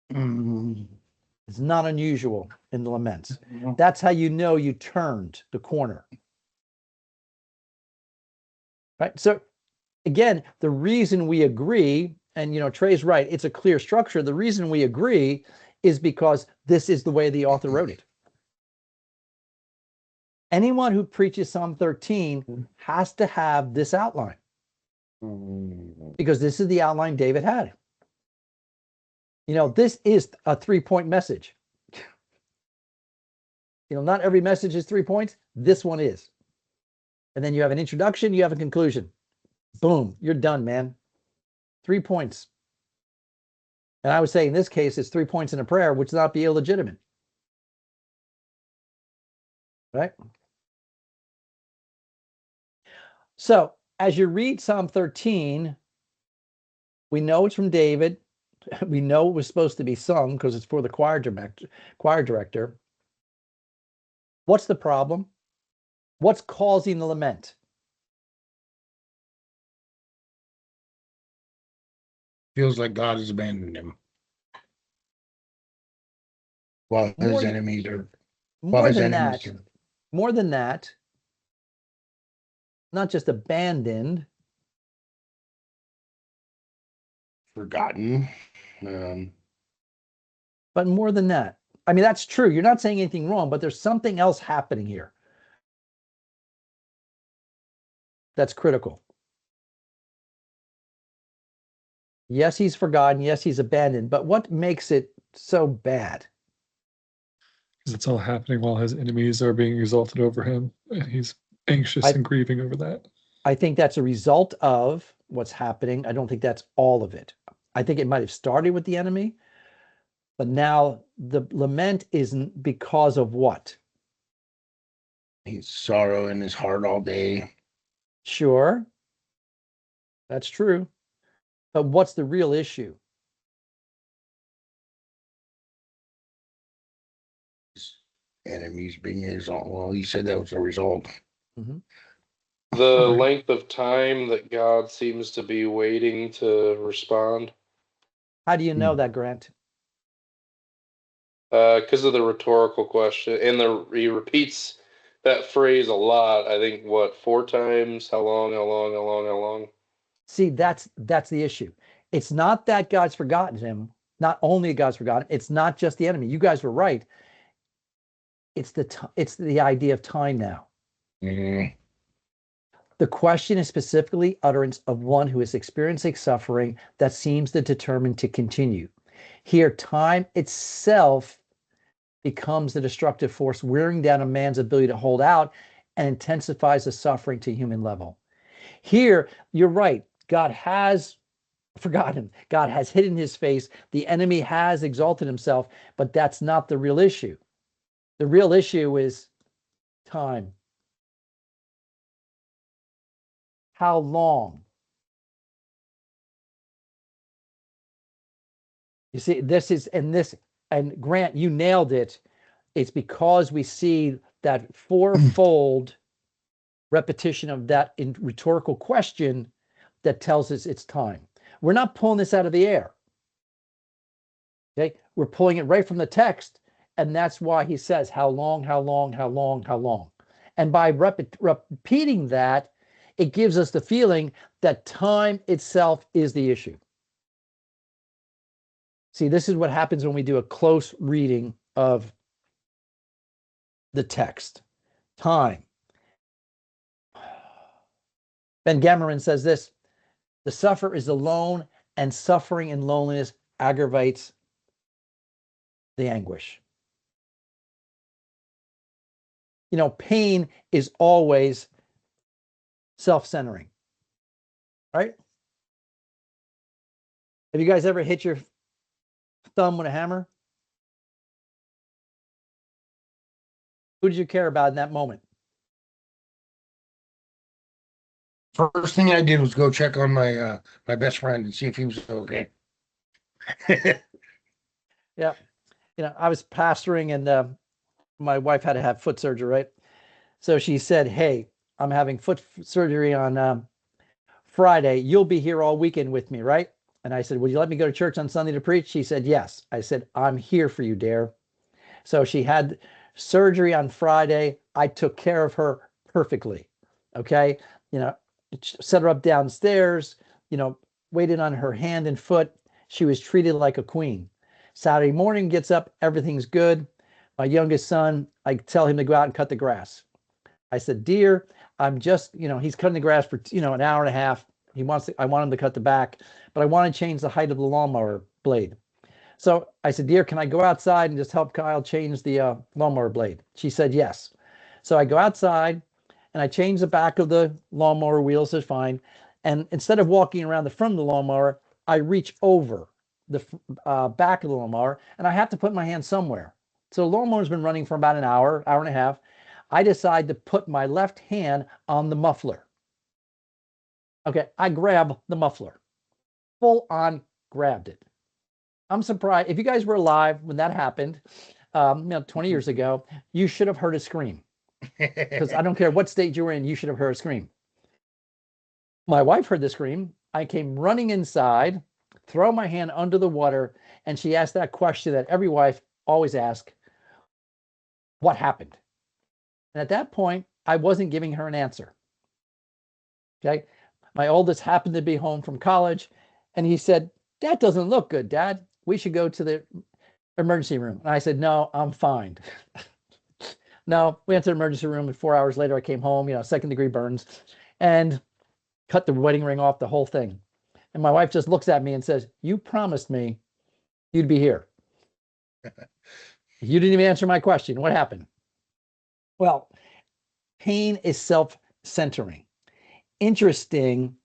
It's not unusual in the laments. That's how you know you turned the corner. Right? So again, the reason we agree, and Trey's right, it's a clear structure. The reason we agree is because this is the way the author wrote it. Anyone who preaches Psalm 13 has to have this outline, because this is the outline David had. This is a 3-point message. Not every message is 3 points. This one is. And then you have an introduction, you have a conclusion. Boom, you're done, man. 3 points. And I would say in this case, it's 3 points in a prayer, which would not be illegitimate. Right? So as you read Psalm 13, we know it's from David. We know it was supposed to be sung because it's for the choir director. What's the problem? What's causing the lament? Feels like God has abandoned him. While his enemies are. More than that, not just abandoned, Forgotten. but more than that. I mean, that's true. You're not saying anything wrong, but there's something else happening here that's critical. Yes, he's forgotten. Yes, he's abandoned. But what makes it so bad? Because it's all happening while his enemies are being exalted over him, and he's anxious and grieving over that. I think that's a result of what's happening. I don't think that's all of it. I think it might have started with the enemy, but now the lament isn't because of what? He's sorrow in his heart all day. Sure, that's true. But what's the real issue? enemies being a result. Well, you said that was a result. Mhm. The length of time that God seems to be waiting to respond. How do you know that, Grant? Because of the rhetorical question, and he repeats that phrase a lot. I think what, 4 times? How long? How long? How long? How long? See, that's the issue. It's not that God's forgotten him. Not only God's forgotten, it's not just the enemy. You guys were right. It's the idea of time now. Mhm. The question is specifically utterance of one who is experiencing suffering that seems determined to continue. Here, time itself becomes the destructive force, wearing down a man's ability to hold out and intensifies the suffering to human level. Here, you're right. God has forgotten him. God has hidden his face. The enemy has exalted himself, but that's not the real issue. The real issue is time. How long? You see, and Grant, you nailed it. It's because we see that fourfold repetition of that in rhetorical question that tells us it's time. We're not pulling this out of the air. Okay, we're pulling it right from the text, and that's why he says, how long, how long, how long, how long. And by repeating that, it gives us the feeling that time itself is the issue. See, this is what happens when we do a close reading of the text. Time. Ben Gammeren says this: the sufferer is alone, and suffering and loneliness aggravates the anguish. You know, pain is always self-centering, right? Have you guys ever hit your thumb with a hammer? Who did you care about in that moment? First thing I did was go check on my best friend and see if he was okay. Yeah. You know, I was pastoring and my wife had to have foot surgery, right? So she said, hey, I'm having foot surgery on Friday. You'll be here all weekend with me, right? And I said, will you let me go to church on Sunday to preach? She said, yes. I said, I'm here for you, dear. So she had surgery on Friday. I took care of her perfectly. Okay. You know, set her up downstairs, you know, waited on her hand and foot. She was treated like a queen. Saturday morning, gets up, everything's good. My youngest son, I tell him to go out and cut the grass. I said, dear, I'm just, you know, he's cutting the grass for, you know, an hour and a half. I want him to cut the back, but I want to change the height of the lawnmower blade. So I said, dear, can I go outside and just help Kyle change the lawnmower blade? She said, yes. So I go outside and I change the back of the lawnmower wheels, is fine. And instead of walking around the front of the lawnmower, I reach over the back of the lawnmower and I have to put my hand somewhere. So the lawnmower's been running for about an hour, hour and a half. I decide to put my left hand on the muffler. Okay, I grab the muffler, full on grabbed it. I'm surprised. If you guys were alive when that happened, 20 years ago, you should have heard a scream. Because I don't care what state you were in, you should have heard a scream. My wife heard the scream. I came running inside, throw my hand under the water, and she asked that question that every wife always asks, what happened? And at that point, I wasn't giving her an answer. Okay. My oldest happened to be home from college, and he said, that doesn't look good, Dad. We should go to the emergency room. And I said, no, I'm fine. No, we went to the emergency room, and 4 hours later, I came home, you know, 2nd-degree burns, and cut the wedding ring off, the whole thing. And my wife just looks at me and says, you promised me you'd be here. You didn't even answer my question. What happened? Well, pain is self-centering. Interesting,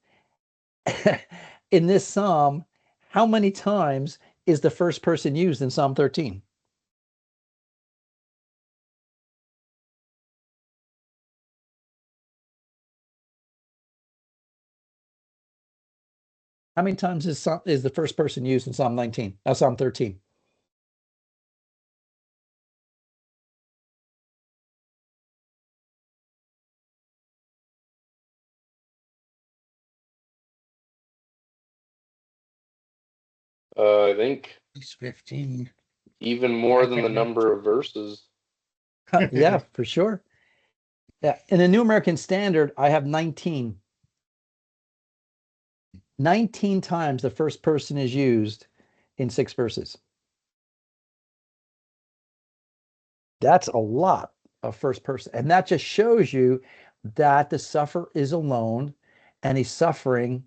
in this psalm, how many times is the first person used in Psalm 13? How many times is the first person used in Psalm 19? Psalm 13. I think It's 15. even more I than the can't remember. number of verses. Yeah, for sure. Yeah. In the New American Standard, I have 19. 19 times the first person is used in 6 verses. That's a lot of first person. And that just shows you that the sufferer is alone and he's suffering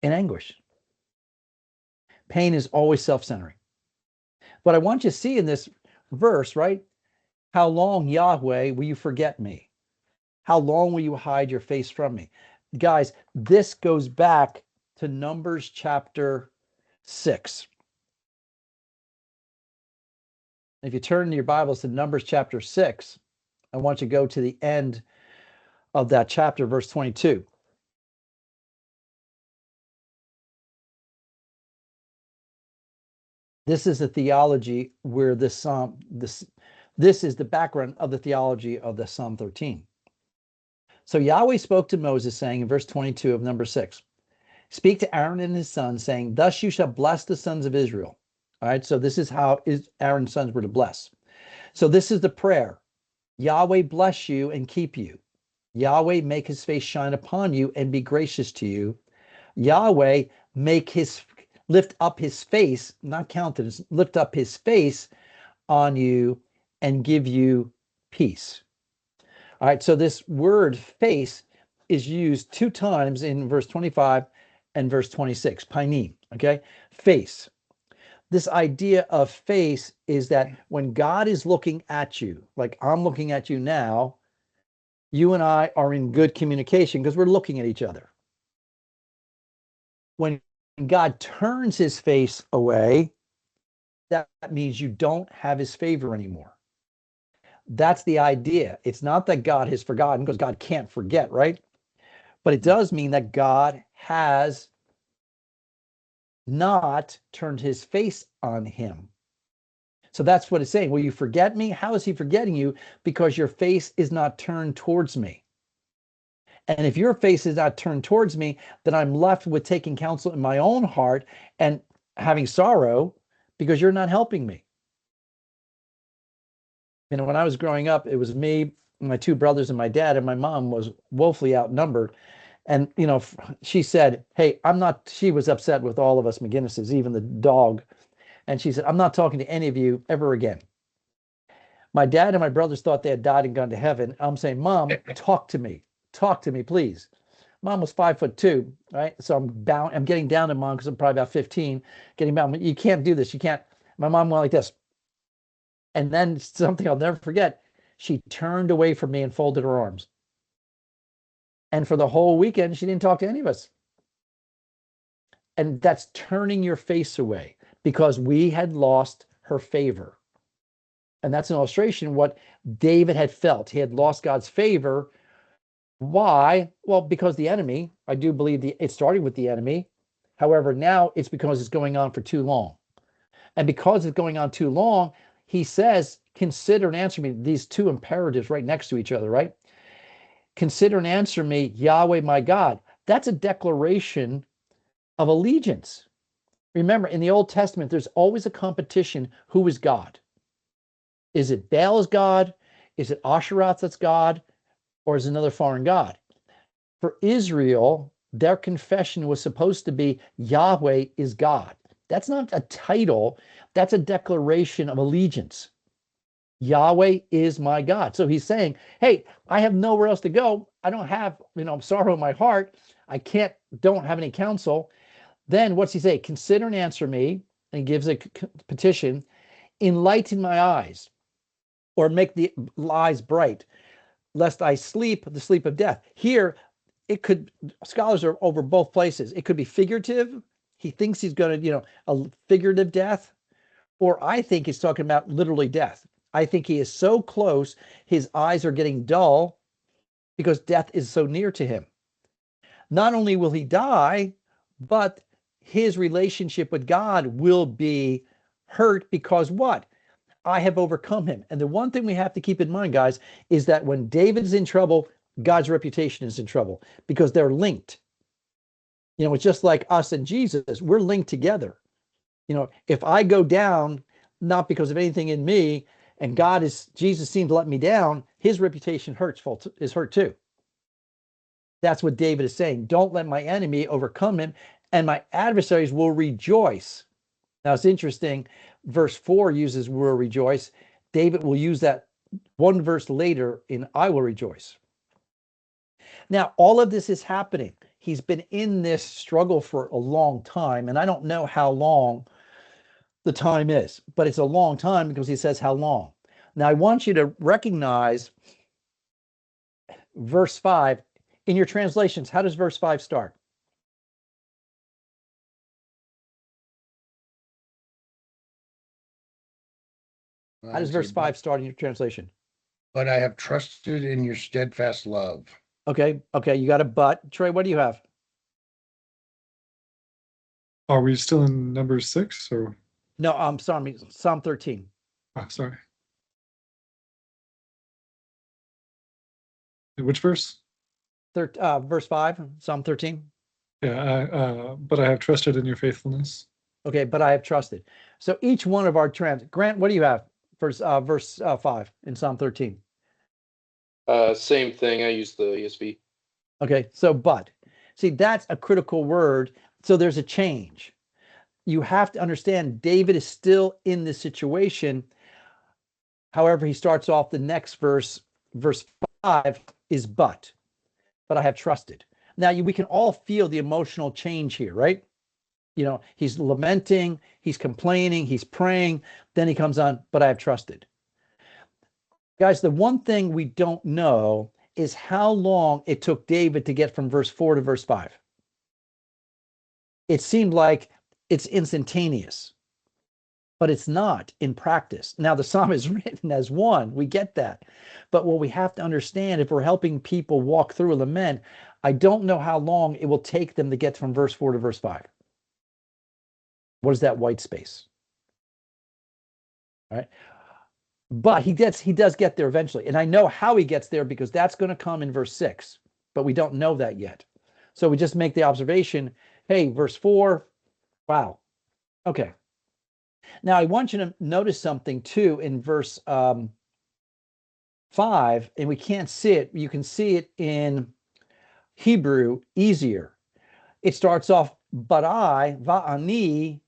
in anguish. Pain is always self-centering. But I want you to see in this verse, right? How long, Yahweh, will you forget me? How long will you hide your face from me? Guys, this goes back to Numbers chapter 6. If you turn your Bibles to Numbers chapter 6, I want you to go to the end of that chapter, verse 22. This is the theology where this psalm, this is the background of the theology of the Psalm 13. So Yahweh spoke to Moses, saying in verse 22 of number 6, speak to Aaron and his sons, saying, thus you shall bless the sons of Israel. All right, so this is how Aaron's sons were to bless. So this is the prayer. Yahweh bless you and keep you. Yahweh make his face shine upon you and be gracious to you. Yahweh lift up his face, not countenance, lift up his face on you and give you peace. All right, so this word face is used 2 times in verse 25 and verse 26, painim, okay? Face. This idea of face is that when God is looking at you, like I'm looking at you now, you and I are in good communication because we're looking at each other. When God turns his face away, that means you don't have his favor anymore. That's the idea. It's not that God has forgotten, because God can't forget, right? But it does mean that God has not turned his face on him. So that's what it's saying. Will you forget me? How is he forgetting you? Because your face is not turned towards me. And if your face is not turned towards me, then I'm left with taking counsel in my own heart and having sorrow because you're not helping me. You know, when I was growing up, it was me, my 2 brothers, and my dad, and my mom was woefully outnumbered. And, you know, she said, hey, she was upset with all of us McGinnisses, even the dog. And she said, I'm not talking to any of you ever again. My dad and my brothers thought they had died and gone to heaven. I'm saying, Mom, talk to me, please. Mom was 5'2", right? So I'm getting down to Mom because I'm probably about 15, getting down. You can't do this. You can't. My mom went like this. And then something I'll never forget, she turned away from me and folded her arms. And for the whole weekend, she didn't talk to any of us. And that's turning your face away because we had lost her favor. And that's an illustration of what David had felt. He had lost God's favor. Why? Well, because the enemy, I do believe it started with the enemy. However, now it's because it's going on for too long. And because it's going on too long, he says, consider and answer me. These 2 imperatives right next to each other, right? Consider and answer me, Yahweh, my God. That's a declaration of allegiance. Remember, in the Old Testament, there's always a competition. Who is God? Is it Baal is God? Is it Asheroth that's God? Or is it another foreign God? For Israel, their confession was supposed to be Yahweh is God. That's not a title. That's a declaration of allegiance. Yahweh is my God. So he's saying, hey, I have nowhere else to go. I don't have, sorrow in my heart. Don't have any counsel. Then what's he say? Consider and answer me. And he gives a petition. Enlighten my eyes, or make the eyes bright, lest I sleep the sleep of death. Here, scholars are over both places. It could be figurative. He thinks he's going to, a figurative death, or I think he's talking about literally death. I think he is so close, his eyes are getting dull because death is so near to him. Not only will he die, but his relationship with God will be hurt because what? I have overcome him. And the one thing we have to keep in mind, guys, is that when David is in trouble, God's reputation is in trouble because they're linked. You know, it's just like us and Jesus, we're linked together. You know, if I go down, not because of anything in me, and Jesus seemed to let me down, his reputation is hurt too. That's what David is saying. Don't let my enemy overcome him, and my adversaries will rejoice. Now it's interesting. Verse 4 uses will rejoice. David will use that one verse later in I will rejoice. Now, all of this is happening. He's been in this struggle for a long time, and I don't know how long the time is, but it's a long time because he says how long. Now, I want you to recognize verse 5. In your translations, how does verse 5 start? How does verse 5 start in your translation? But I have trusted in your steadfast love. Okay, you got a but. Trey, what do you have? Are we still in number 6 or? No, I'm sorry, Psalm 13. Oh, sorry. Which verse? Verse 5, Psalm 13. Yeah, but I have trusted in your faithfulness. Okay, but I have trusted. So each one of our Grant, what do you have? Verse 5 in Psalm 13. Same thing. I use the ESV. Okay, so but. See, that's a critical word. So there's a change. You have to understand David is still in this situation. However, he starts off the next verse 5 is but I have trusted. Now, we can all feel the emotional change here, right? You know, he's lamenting, he's complaining, he's praying. Then he comes on, but I have trusted. Guys, the one thing we don't know is how long it took David to get from verse 4 to verse 5. It seemed like it's instantaneous, but it's not in practice. Now, the psalm is written as one. We get that. But what we have to understand, if we're helping people walk through a lament, I don't know how long it will take them to get from verse 4 to verse 5. What is that white space? All right. But he does get there eventually. And I know how he gets there because that's going to come in verse 6. But we don't know that yet. So we just make the observation, hey, verse 4, wow. Okay. Now, I want you to notice something too in verse 5, and we can't see it. You can see it in Hebrew easier. It starts off, but I, va'ani,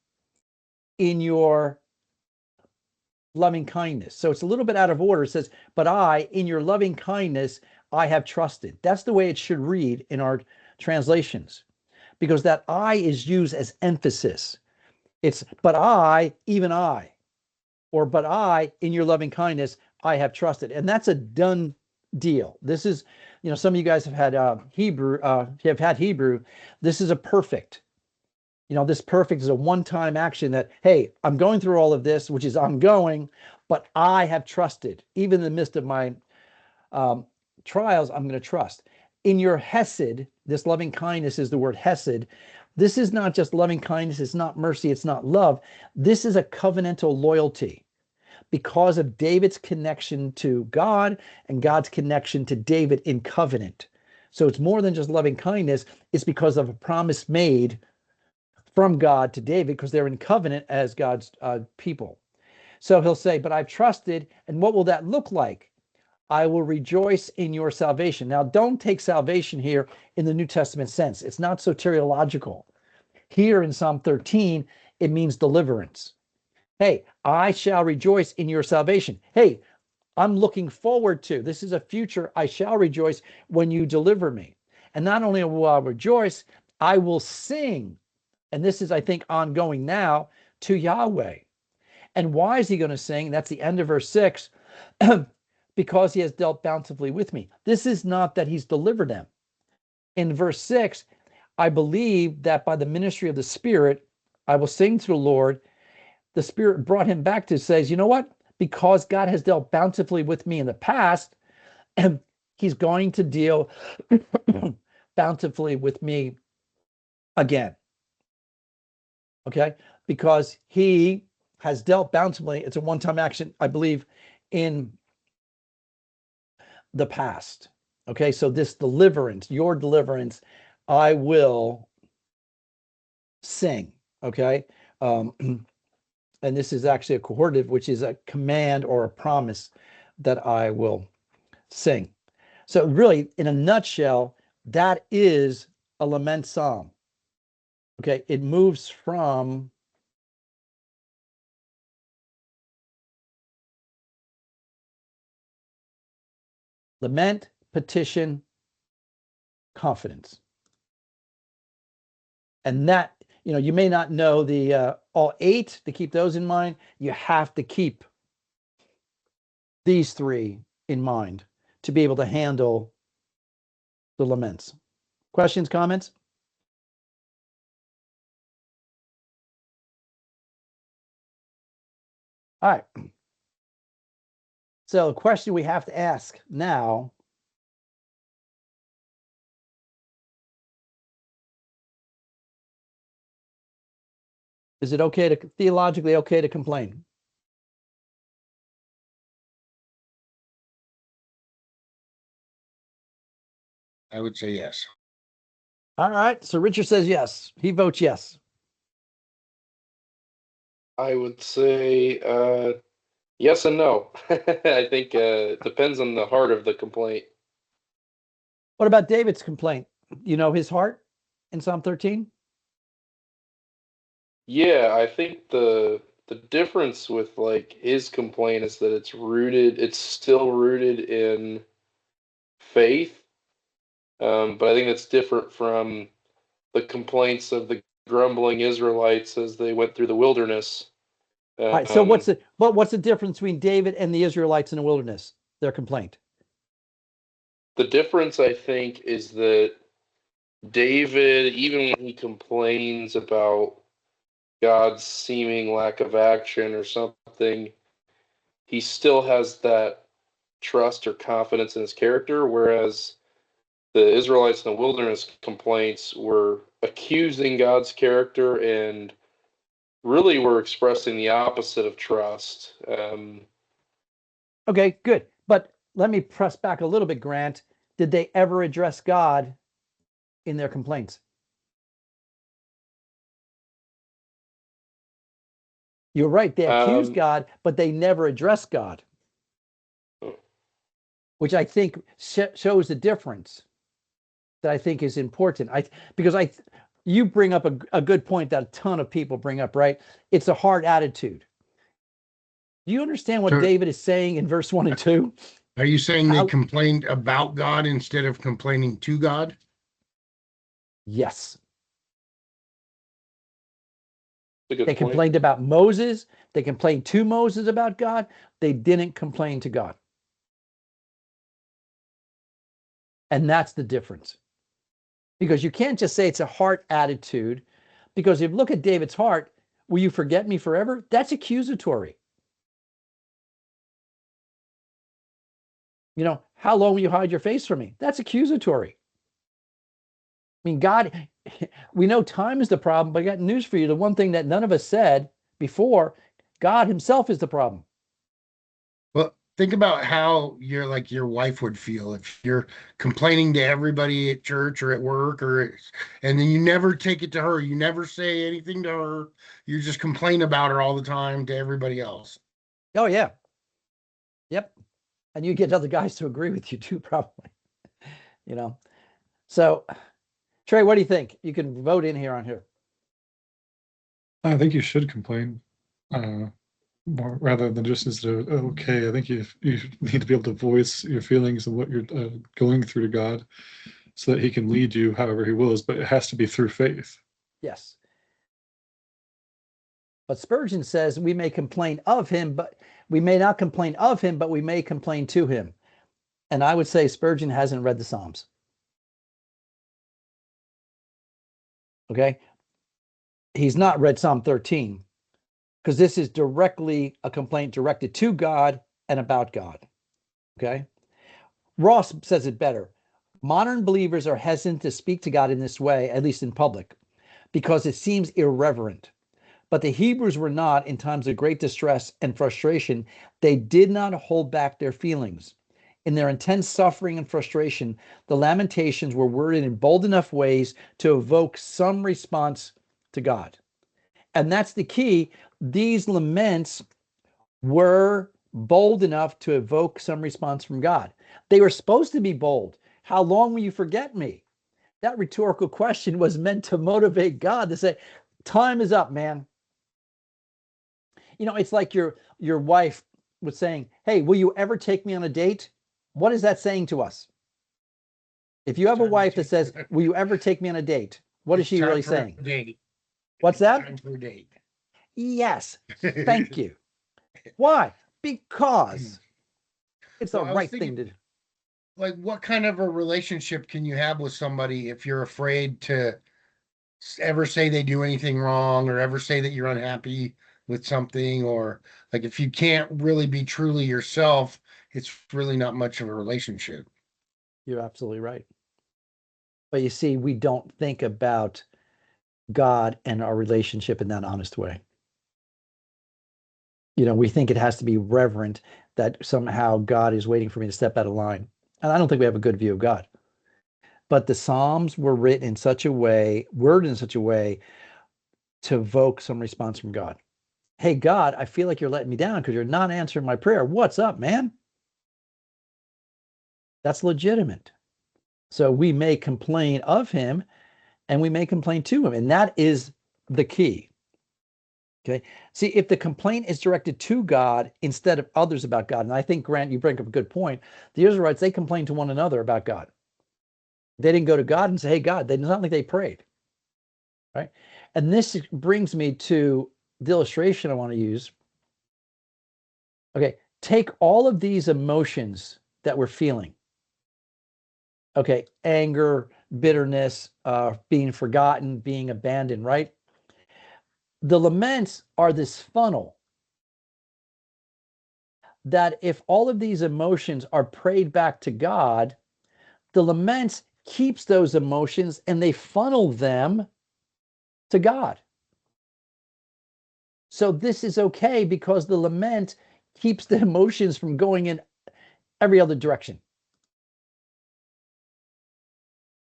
in your loving kindness. So it's a little bit out of order. It says, but I, in your loving kindness, I have trusted. That's the way it should read in our translations, because that I is used as emphasis. It's, but I, even I, or but I, in your loving kindness, I have trusted. And that's a done deal. This is, you know, some of you guys have had Hebrew. This is a perfect. You know, this perfect is a one-time action that, hey, I'm going through all of this, which is ongoing, but I have trusted. Even in the midst of my trials, I'm going to trust. In your hesed, this loving kindness is the word hesed. This is not just loving kindness. It's not mercy. It's not love. This is a covenantal loyalty because of David's connection to God and God's connection to David in covenant. So it's more than just loving kindness. It's because of a promise made from God to David because they're in covenant as God's people. So he'll say, but I've trusted. And what will that look like? I will rejoice in your salvation. Now, don't take salvation here in the New Testament sense. It's not soteriological. Here in Psalm 13, it means deliverance. Hey, I shall rejoice in your salvation. Hey, I'm looking forward to, this is a future, I shall rejoice when you deliver me. And not only will I rejoice, I will sing. And this is, I think, ongoing now to Yahweh. And why is he going to sing? That's the end of verse 6. Because he has dealt bountifully with me. This is not that he's delivered them. In verse 6, I believe that by the ministry of the Spirit, I will sing to the Lord. The Spirit brought him back to says, you know what? Because God has dealt bountifully with me in the past, and he's going to deal bountifully with me again. Okay? Because he has dealt bountifully. It's a one-time action, I believe, in the past. Okay, so this deliverance, your deliverance, I will sing. Okay. And this is actually a cohortative, which is a command or a promise that I will sing. So really, in a nutshell, that is a lament psalm. Okay, it moves from lament, petition, confidence. And that, you may not know the all 8 to keep those in mind. You have to keep these 3 in mind to be able to handle the laments. Questions, comments? All right. So the question we have to ask now is it theologically okay to complain? I would say yes. All right. So Richard says yes. He votes yes. I would say yes and no. I think it depends on the heart of the complaint. What about David's complaint? You know his heart in Psalm 13? Yeah, I think the difference with like his complaint is that it's still rooted in faith. But I think that's different from the complaints of the grumbling Israelites as they went through the wilderness. All right. So what's the difference between David and the Israelites in the wilderness? Their complaint. The difference, I think, is that David, even when he complains about God's seeming lack of action or something, he still has that trust or confidence in his character, whereas the Israelites in the wilderness complaints were accusing God's character and really were expressing the opposite of trust. Okay, good. But let me press back a little bit, Grant. Did they ever address God in their complaints? You're right. They accused God, but they never addressed God, which I think shows the difference that I think is important. You bring up a good point that a ton of people bring up, right? It's a hard attitude. Do you understand what David is saying in verse 1 and 2? Are you saying they complained about God instead of complaining to God? Yes. They complained about Moses. They complained to Moses about God. They didn't complain to God. And that's the difference. Because you can't just say it's a heart attitude, because if you look at David's heart, will you forget me forever? That's accusatory. How long will you hide your face from me? That's accusatory. I mean, God, we know time is the problem, but I got news for you. The one thing that none of us said before, God himself is the problem. Well, think about how your wife would feel if you're complaining to everybody at church or at work, and then you never take it to her. You never say anything to her. You just complain about her all the time to everybody else. Oh, yeah. Yep. And you get other guys to agree with you too, probably. So Trey, what do you think? You can vote in here on here. I think you should complain, more rather than just as okay. I think you need to be able to voice your feelings and what you're going through to God, so that He can lead you however He wills. But it has to be through faith. Yes. But Spurgeon says we may complain of Him, but we may not complain of Him, but we may complain to Him. And I would say Spurgeon hasn't read the Psalms. Okay. He's not read Psalm 13, because this is directly a complaint directed to God and about God. Okay. Ross says it better. Modern believers are hesitant to speak to God in this way, at least in public, because it seems irreverent. But the Hebrews were not. In times of great distress and frustration, they did not hold back their feelings. In their intense suffering and frustration, the lamentations were worded in bold enough ways to evoke some response to God. And that's the key. These laments were bold enough to evoke some response from God. They were supposed to be bold. How long will you forget me? That rhetorical question was meant to motivate God to say, time is up, man. You know, it's like your wife was saying, hey, will you ever take me on a date? What is that saying to us? If you have a wife that says, will you ever take me on a date? What is she really saying? Date. What's that? Time for a date. Yes. Thank you. Why? Because it's the Well, I was right thing thinking, to do. like, what kind of a relationship can you have with somebody if you're afraid to ever say they do anything wrong or ever say that you're unhappy with something, or like if you can't really be truly yourself, it's really not much of a relationship. You're absolutely right. But you see, we don't think about God and our relationship in that honest way. You know, we think it has to be reverent, that somehow God is waiting for me to step out of line. And I don't think we have a good view of God. But the Psalms were written in such a way, worded in such a way to evoke some response from God. Hey, God, I feel like you're letting me down because you're not answering my prayer. What's up, man? That's legitimate. So we may complain of him and we may complain to him. And that is the key. Okay. See, if the complaint is directed to God instead of others about God, and I think, Grant, you bring up a good point. The Israelites, they complained to one another about God. They didn't go to God and say, hey, God, it's not like they prayed. Right. And this brings me to the illustration I want to use. Okay. Take all of these emotions that we're feeling. Okay. Anger, bitterness, being forgotten, being abandoned, right? The laments are this funnel that if all of these emotions are prayed back to God, the laments keeps those emotions and they funnel them to God. So this is okay because the lament keeps the emotions from going in every other direction,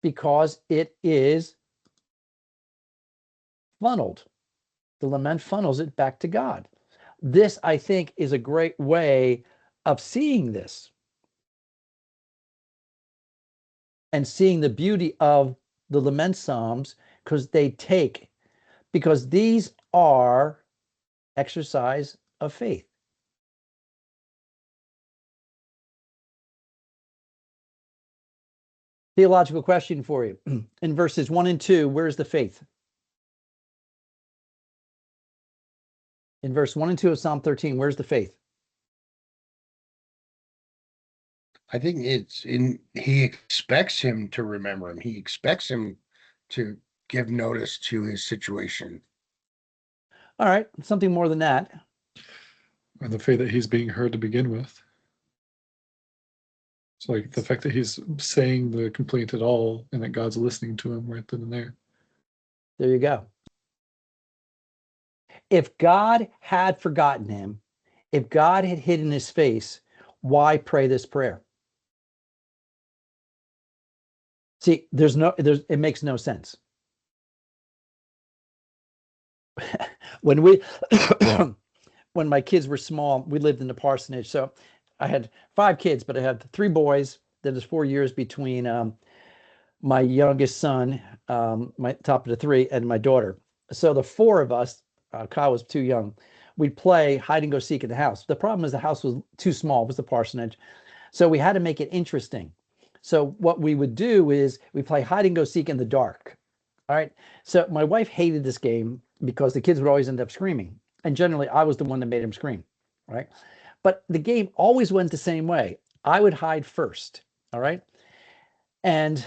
because it is funneled. The lament funnels it back to God. This, I think, is a great way of seeing this and seeing the beauty of the lament psalms, because these are exercise of faith. Theological question for you. In verses 1 and 2, where's the faith? In verse 1 and 2 of Psalm 13, where's the faith? I think it's in, he expects him to remember him. He expects him to give notice to his situation. All right, something more than that. Or the fact that he's being heard to begin with. So like the fact that he's saying the complaint at all and that God's listening to him right then and there. There you go. If God had forgotten him, if God had hidden his face, why pray this prayer? See, it makes no sense. When when my kids were small, we lived in the parsonage. So I had 5 kids, but I had 3 boys. There was 4 years between my youngest son, my top of the 3, and my daughter. So the 4 of us, Kyle was too young, we'd play hide and go seek in the house. The problem is the house was too small. It was the parsonage. So we had to make it interesting. So what we would do is we play hide and go seek in the dark. All right. So my wife hated this game because the kids would always end up screaming. And generally I was the one that made them scream. Right. But the game always went the same way. I would hide first. All right. And,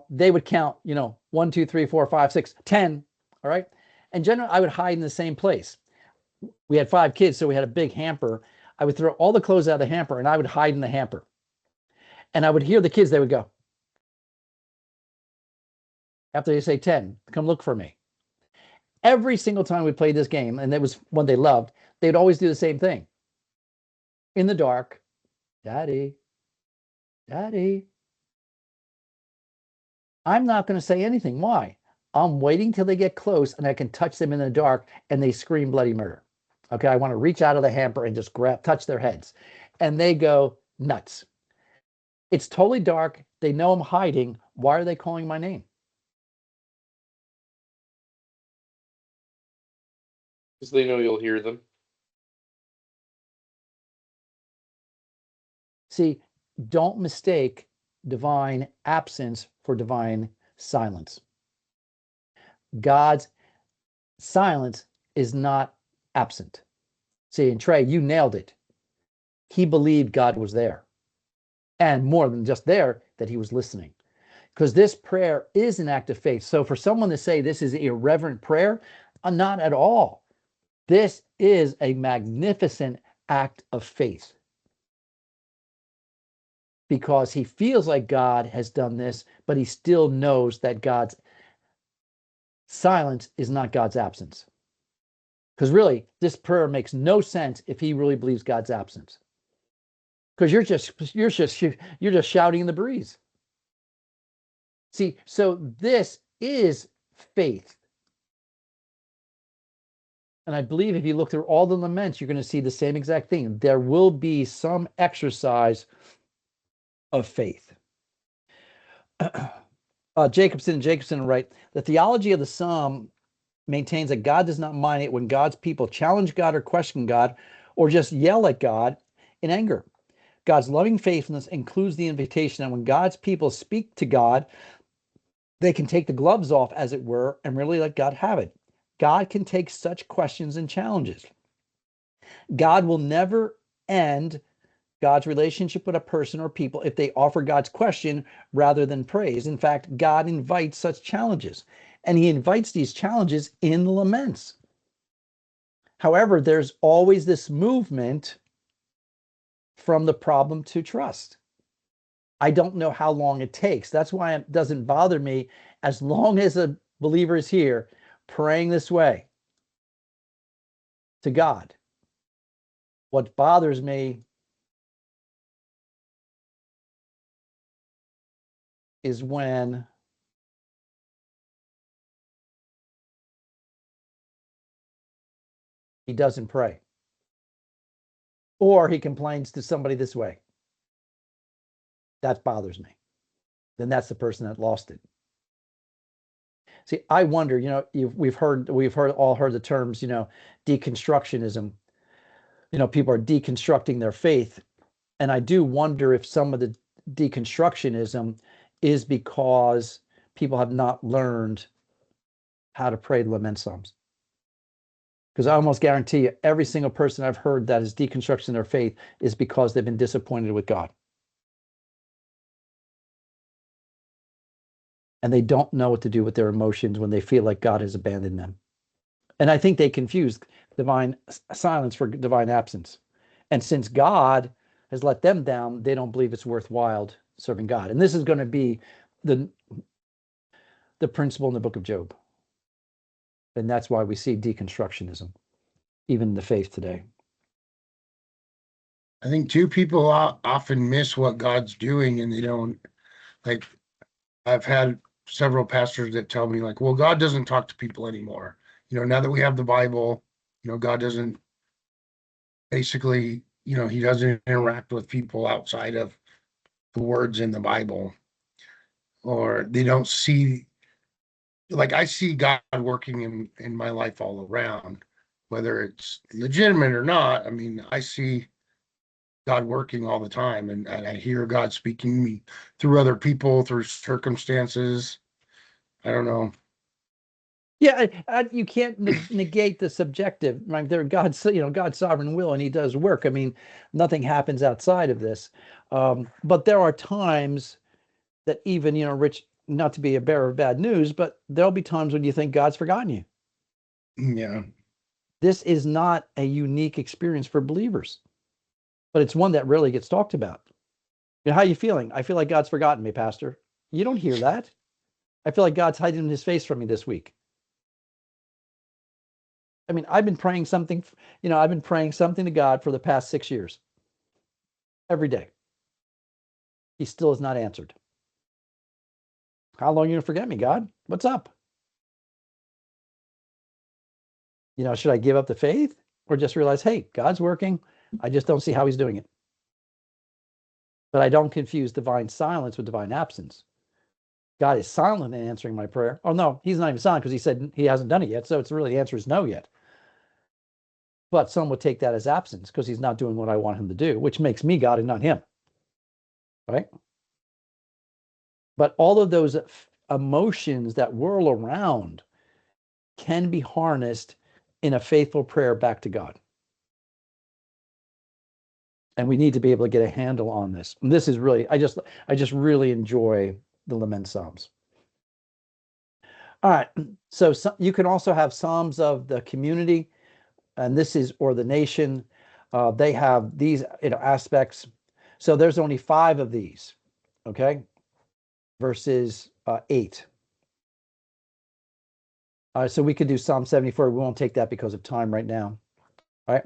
they would count, 1, 2, 3, 4, 5, 6, 10. All right. And generally I would hide in the same place. We had 5 kids, so we had a big hamper. I would throw all the clothes out of the hamper and I would hide in the hamper. And I would hear the kids, they would go, after they say 10, come look for me. Every single time we played this game, and it was one they loved, they'd always do the same thing. In the dark, Daddy, Daddy. I'm not going to say anything. Why? I'm waiting till they get close and I can touch them in the dark and they scream bloody murder. Okay, I want to reach out of the hamper and just touch their heads. And they go nuts. It's totally dark. They know I'm hiding. Why are they calling my name? Because they know you'll hear them. See, don't mistake divine absence for divine silence. God's silence is not absent. See, and Trey, you nailed it. He believed God was there. And more than just there, that he was listening. Because this prayer is an act of faith. So for someone to say this is irreverent prayer, not at all. This is a magnificent act of faith. Because he feels like God has done this, but he still knows that God's silence is not God's absence. Because really, this prayer makes no sense if he really believes God's absence. Because you're just shouting in the breeze. See, so this is faith. And I believe if you look through all the laments, you're going to see the same exact thing. There will be some exercise of faith. Jacobson write, the theology of the psalm maintains that God does not mind it when God's people challenge God or question God or just yell at God in anger. God's loving faithfulness includes the invitation that when God's people speak to God, they can take the gloves off, as it were, and really let God have it. God can take such questions and challenges. God will never end God's relationship with a person or people if they offer God's question rather than praise. In fact, God invites such challenges, and he invites these challenges in the laments. However, there's always this movement from the problem to trust. I don't know how long it takes. That's why it doesn't bother me as long as a believer is here praying this way to God. What bothers me is when he doesn't pray, or he complains to somebody this way. That bothers me. Then that's the person that lost it. See, I wonder, we've all heard the terms, deconstructionism. People are deconstructing their faith. And I do wonder if some of the deconstructionism is because people have not learned how to pray the lament psalms. Because I almost guarantee you, every single person I've heard that is deconstructing their faith is because they've been disappointed with God. And they don't know what to do with their emotions when they feel like God has abandoned them. And I think they confuse divine silence for divine absence. And since God has let them down, they don't believe it's worthwhile serving God. And this is going to be the principle in the book of Job. And that's why we see deconstructionism, even in the faith today. I think too, people often miss what God's doing, and they don't, like, I've had several pastors that tell me, like, well, God doesn't talk to people anymore. Now that we have the Bible, God doesn't basically, he doesn't interact with people outside of the words in the Bible, or they don't see, like, I see God working in my life all around, whether it's legitimate or not. I mean, I see God working all the time, and I hear God speaking to me through other people, through circumstances. I don't know. Yeah, you can't negate the subjective, right? There, God's sovereign will, and he does work. I mean, nothing happens outside of this. But there are times that even, Rich, not to be a bearer of bad news, but there'll be times when you think God's forgotten you. Yeah. This is not a unique experience for believers, but it's one that rarely gets talked about. How are you feeling? I feel like God's forgotten me, Pastor. You don't hear that. I feel like God's hiding his face from me this week. I mean, I've been praying something to God for the past 6 years. Every day. He still has not answered. How long are you going to forget me, God? What's up? You know, should I give up the faith or just realize, hey, God's working. I just don't see how he's doing it. But I don't confuse divine silence with divine absence. God is silent in answering my prayer. Oh, no, he's not even silent because he said he hasn't done it yet. So it's really the answer is no yet. But some would take that as absence because he's not doing what I want him to do, which makes me God and not him. Right? But all of those emotions that whirl around can be harnessed in a faithful prayer back to God. And we need to be able to get a handle on this. And this is really, I just really enjoy the lament psalms. All right, so you can also have psalms of the community, and this is, or the nation. They have these, aspects. So there's only 5 of these, okay, verses 8. So we could do Psalm 74. We won't take that because of time right now. All right,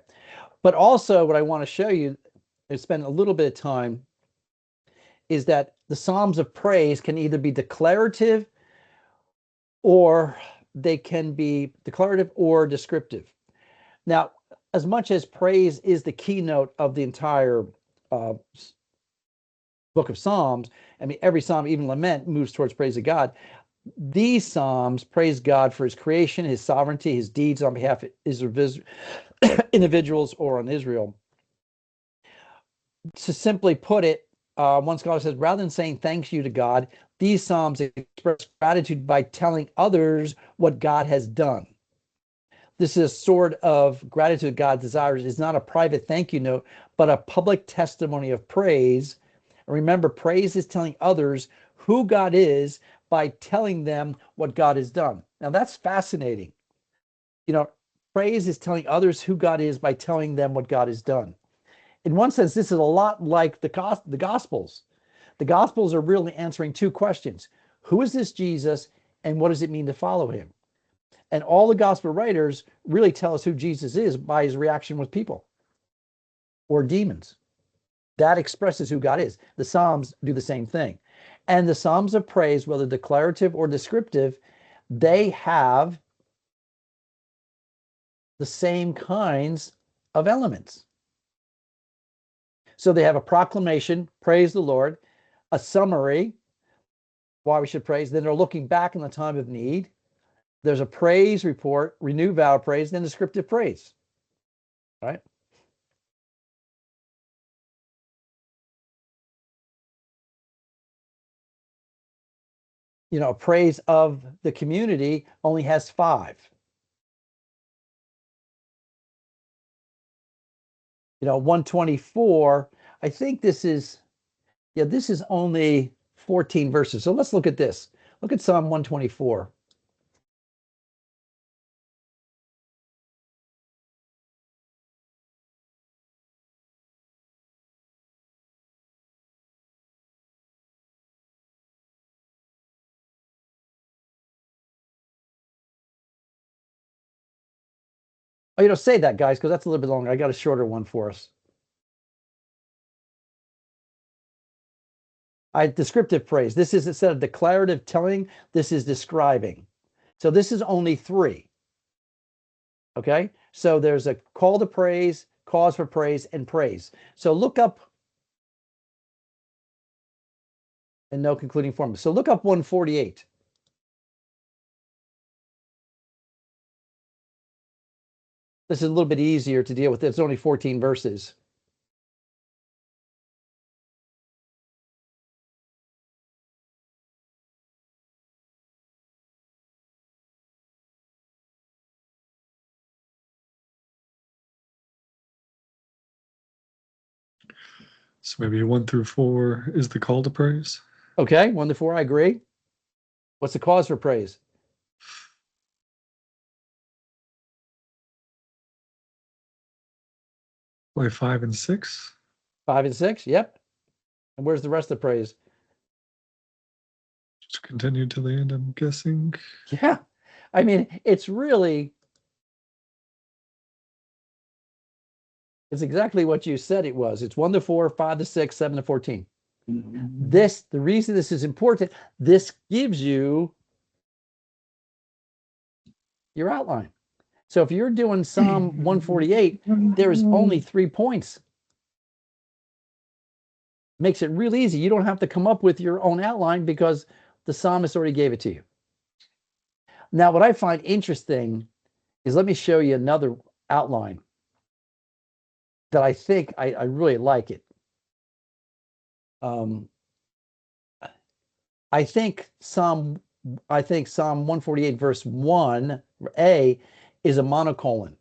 but also what I want to show you and spend a little bit of time is that the Psalms of praise can either be declarative or they can be declarative or descriptive. Now, as much as praise is the keynote of the entire book of Psalms, I mean, every Psalm, even lament, moves towards praise of God. These Psalms praise God for his creation, his sovereignty, his deeds on behalf of individuals or on Israel. To simply put it, one scholar says, rather than saying thanks you to God, these Psalms express gratitude by telling others what God has done. This is a sort of gratitude God desires. It's not a private thank you note, but a public testimony of praise. And remember, praise is telling others who God is by telling them what God has done. Now that's fascinating. Praise is telling others who God is by telling them what God has done. In one sense, this is a lot like the Gospels. The Gospels are really answering 2 questions. Who is this Jesus, and what does it mean to follow him? And all the Gospel writers really tell us who Jesus is by his reaction with people or demons. That expresses who God is. The Psalms do the same thing. And the Psalms of praise, whether declarative or descriptive, they have the same kinds of elements. So they have a proclamation, praise the Lord, a summary, why we should praise. Then they're looking back in the time of need. There's a praise report, renew vow of praise, then descriptive praise. Right? Praise of the community only has 5. 124, I think this is only 14 verses. So let's look at this. Look at Psalm 124. Oh, say that, guys, because that's a little bit longer. I got a shorter one for us. Descriptive praise. This is, instead of declarative telling, this is describing. So this is only 3. Okay? So there's a call to praise, cause for praise, and praise. So look up, and no concluding form. So look up 148. This is a little bit easier to deal with. It's only 14 verses. So maybe 1 through 4 is the call to praise. Okay, 1 to 4, I agree. What's the cause for praise? Like 5 and 6. 5 and 6, yep. And where's the rest of the praise? Just continue to the end, I'm guessing. Yeah, I mean, it's exactly what you said it was. It's 1 to 4, 5 to 6, 7 to 14. The reason this is important, this gives you your outline. So if you're doing Psalm 148, there's only 3 points. Makes it real easy. You don't have to come up with your own outline because the psalmist already gave it to you. Now, what I find interesting is, let me show you another outline that I think I really like it. I think Psalm 148 verse 1a is a monocolon,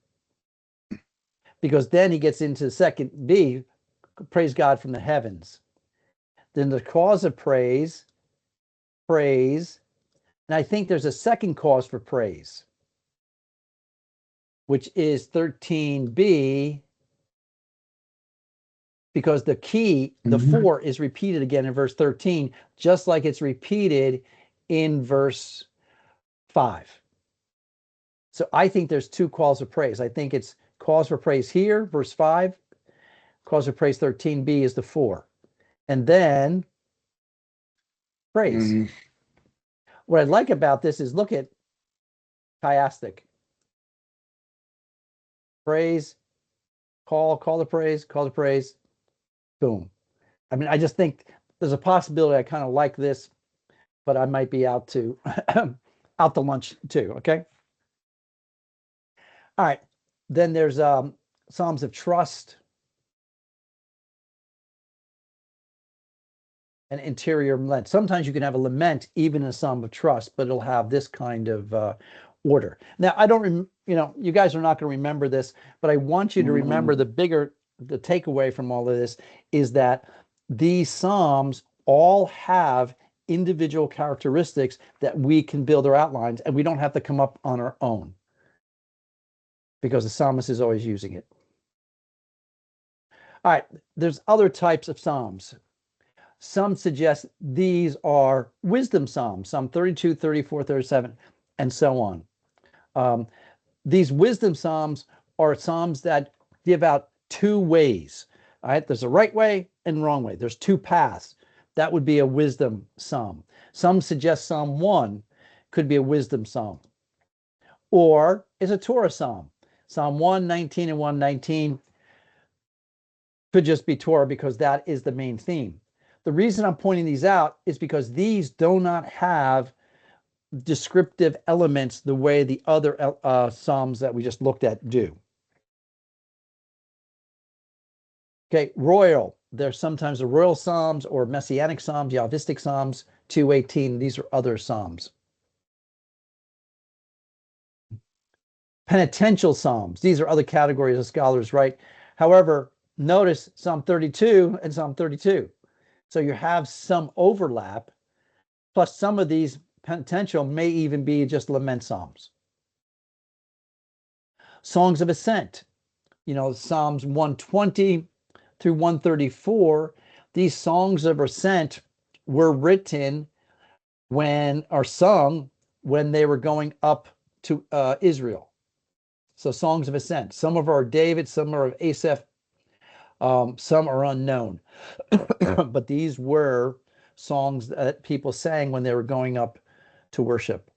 because then he gets into second B, praise God from the heavens. Then the cause of praise, and I think there's a second cause for praise, which is 13b, because the key, the 4, is repeated again in verse 13, just like it's repeated in verse 5. So I think there's 2 calls of praise. I think it's cause for praise here, verse 5. Cause for praise 13b is the 4. And then praise. What I like about this is, look at chiastic. Praise, call to praise, boom. I mean, I just think there's a possibility I kind of like this, but I might be out to out to lunch too, okay? All right, then there's Psalms of trust and interior lament. Sometimes you can have a lament even in a psalm of trust, but it'll have this kind of order. Now, I don't, you guys are not going to remember this, but I want you to remember the takeaway from all of this is that these psalms all have individual characteristics that we can build our outlines, and we don't have to come up on our own, because the psalmist is always using it. All right, there's other types of psalms. Some suggest these are wisdom psalms, Psalm 32, 34, 37, and so on. These wisdom psalms are psalms that give out 2 ways. All right, there's a right way and wrong way. There's 2 paths. That would be a wisdom psalm. Some suggest Psalm 1 could be a wisdom psalm, or is a Torah psalm. Psalm 119 and 119 could just be Torah, because that is the main theme. The reason I'm pointing these out is because these do not have descriptive elements the way the other psalms that we just looked at do. Okay, royal. There's sometimes the royal psalms or messianic psalms, Yahvistic psalms, 218. These are other psalms. Penitential psalms. These are other categories of scholars, right? However, notice Psalm 32 and Psalm 32. So you have some overlap, plus some of these penitential may even be just lament psalms. Songs of ascent, Psalms 120 through 134, these songs of ascent were written or sung when they were going up to Israel. So songs of ascent. Some are of David, some are of Asaph, some are unknown. But these were songs that people sang when they were going up to worship.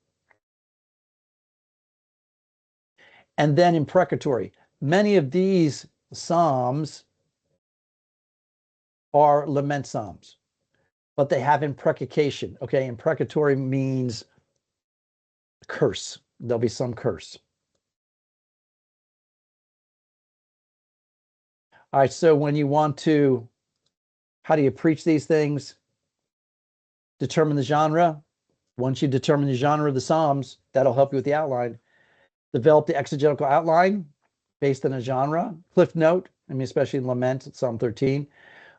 And then imprecatory. Many of these psalms are lament psalms, but they have imprecation. Okay, imprecatory means curse. There'll be some curse. All right, so when you want to, how do you preach these things? Determine the genre. Once you determine the genre of the psalms, that'll help you with the outline. Develop the exegetical outline based on a genre. Cliff note, especially in lament, Psalm 13.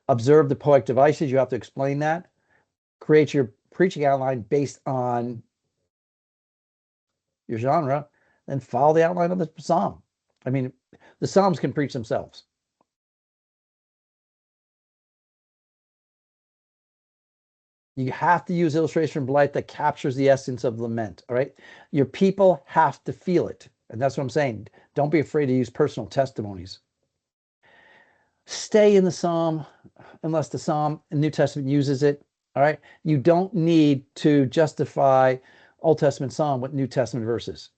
Observe the poetic devices. You have to explain that. Create your preaching outline based on your genre, then follow the outline of the psalm. The psalms can preach themselves. You have to use illustration from life that captures the essence of lament. All right. Your people have to feel it. And that's what I'm saying. Don't be afraid to use personal testimonies. Stay in the psalm unless the psalm in New Testament uses it. All right. You don't need to justify Old Testament psalm with New Testament verses.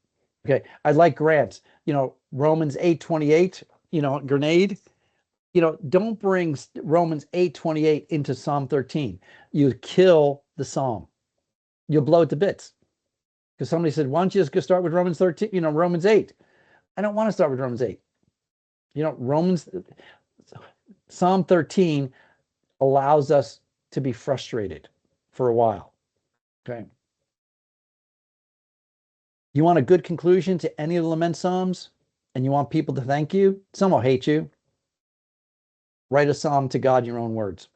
Okay, I like Grant's, Romans 8:28, grenade. Don't bring Romans 8:28 into Psalm 13. You kill the Psalm. You'll blow it to bits. Because somebody said, why don't you just go start with Romans 13, Romans 8. I don't want to start with Romans 8. Psalm 13 allows us to be frustrated for a while. Okay. You want a good conclusion to any of the lament psalms, and you want people to thank you? Some will hate you. Write a psalm to God in your own words.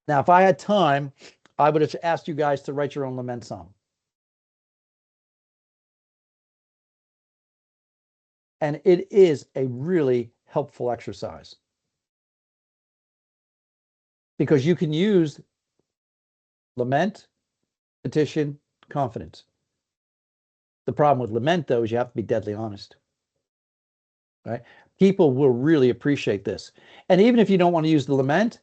Now, if I had time, I would have asked you guys to write your own lament psalm. And it is a really helpful exercise. Because you can use lament, petition, confidence. The problem with lament, though, is you have to be deadly honest. Right? People will really appreciate this. And even if you don't want to use the lament,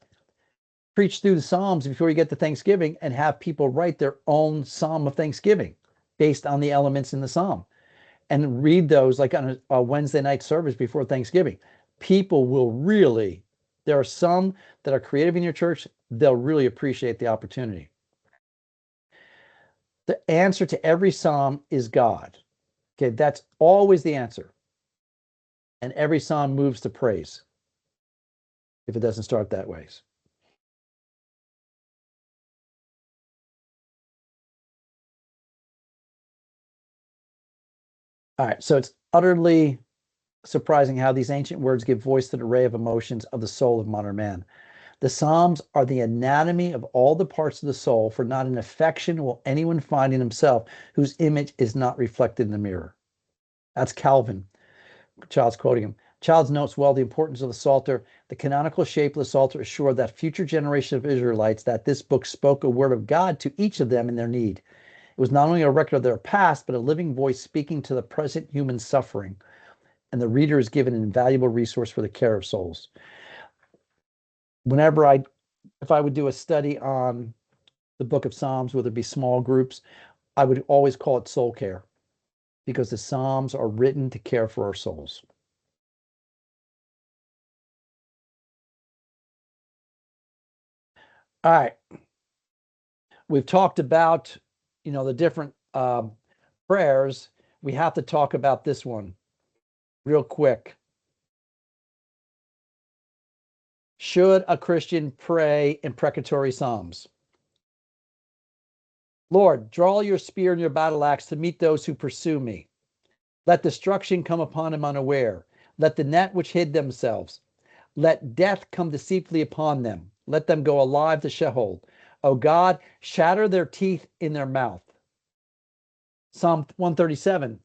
preach through the Psalms before you get to Thanksgiving and have people write their own Psalm of Thanksgiving based on the elements in the Psalm. And read those like on a Wednesday night service before Thanksgiving. People will really, there are some that are creative in your church, they'll really appreciate the opportunity. The answer to every psalm is God. Okay, that's always the answer. And every psalm moves to praise if it doesn't start that way. All right, so it's utterly surprising how these ancient words give voice to the array of emotions of the soul of modern man. The Psalms are the anatomy of all the parts of the soul, for not an affection will anyone find in himself whose image is not reflected in the mirror. That's Calvin. Child's quoting him. Childs notes well the importance of the Psalter. The canonical shape of the Psalter assured that future generation of Israelites that this book spoke a word of God to each of them in their need. It was not only a record of their past, but a living voice speaking to the present human suffering. And the reader is given an invaluable resource for the care of souls. If I would do a study on the book of Psalms, whether it be small groups, I would always call it soul care, because the Psalms are written to care for our souls. All right. We've talked about, the different prayers. We have to talk about this one real quick. Should a Christian pray imprecatory psalms? Lord, draw your spear and your battle axe to meet those who pursue me. Let destruction come upon them unaware. Let the net which hid themselves. Let death come deceitfully upon them. Let them go alive to Sheol. O God, shatter their teeth in their mouth. Psalm 137.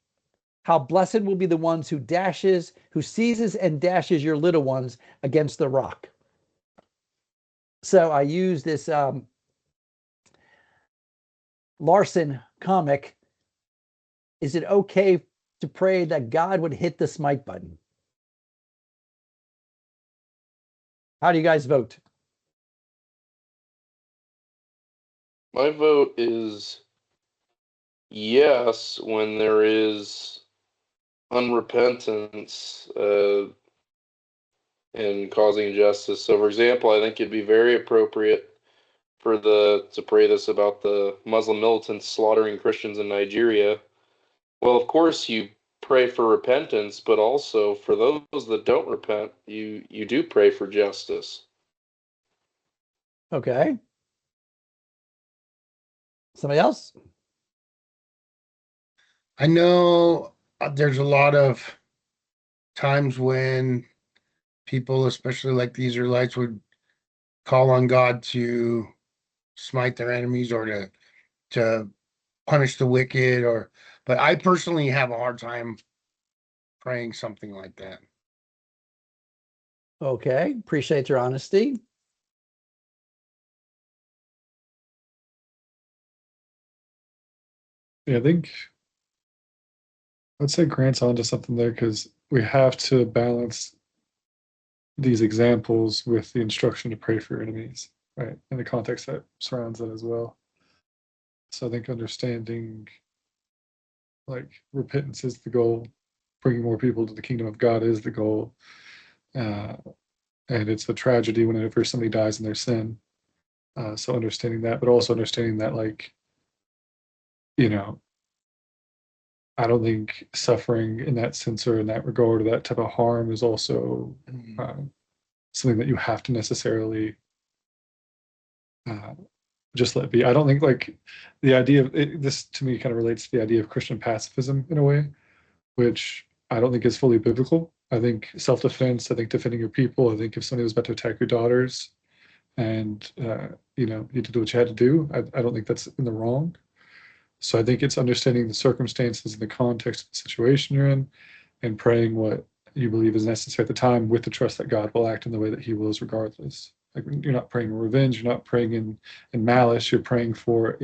How blessed will be the ones who seizes and dashes your little ones against the rock. So I use this Larson comic. Is it okay to pray that God would hit the smite button? How do you guys vote? My vote is yes when there is unrepentance and causing injustice. So, for example, I think it'd be very appropriate to pray this about the Muslim militants slaughtering Christians in Nigeria. Well, of course, you pray for repentance, but also for those that don't repent, you do pray for justice. Okay. Somebody else? I know there's a lot of times when people, especially like the Israelites, would call on God to smite their enemies or to punish the wicked, but I personally have a hard time praying something like that. Okay, appreciate your honesty. Yeah, I think I'd say Grant's onto something there, because we have to balance these examples with the instruction to pray for your enemies, right? And the context that surrounds it as well. So I think understanding like repentance is the goal, bringing more people to the kingdom of God is the goal, and it's a tragedy whenever somebody dies in their sin. So understanding that, but also understanding that, like, I don't think suffering in that sense or in that regard or that type of harm is also something that you have to necessarily just let be. I don't think, like, the idea of it, this to me kind of relates to the idea of Christian pacifism in a way, which I don't think is fully biblical. I think self-defense, I think defending your people, I think if somebody was about to attack your daughters and you did what you had to do, I don't think that's in the wrong. So I think it's understanding the circumstances and the context of the situation you're in and praying what you believe is necessary at the time with the trust that God will act in the way that he wills regardless. Like, you're not praying revenge, you're not praying in malice, you're praying for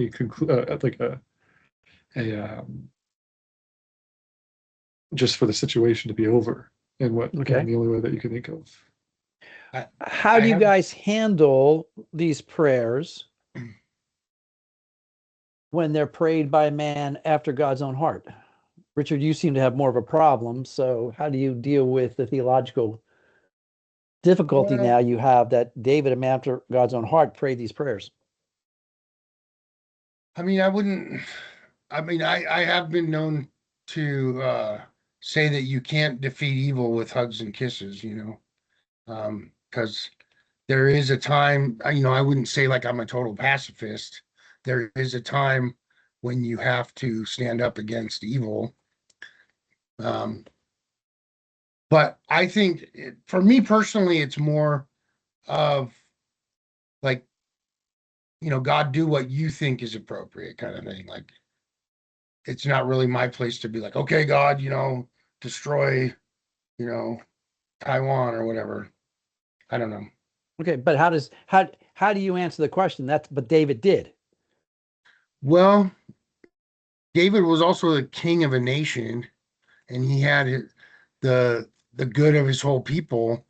just for the situation to be over in the only way that you can think of. How do you guys handle these prayers when they're prayed by man after God's own heart? Richard, you seem to have more of a problem. So how do you deal with the theological difficulty now you have that David, a man after God's own heart, prayed these prayers? I have been known to say that you can't defeat evil with hugs and kisses, because there is a time, I wouldn't say like I'm a total pacifist. There is a time when you have to stand up against evil. But I think for me personally, it's more of like, God, do what you think is appropriate kind of thing. Like, it's not really my place to be like, okay, God, destroy, Taiwan or whatever. I don't know. Okay, but how do you answer the question? But David did. Well, David was also the king of a nation, and he had the good of his whole people,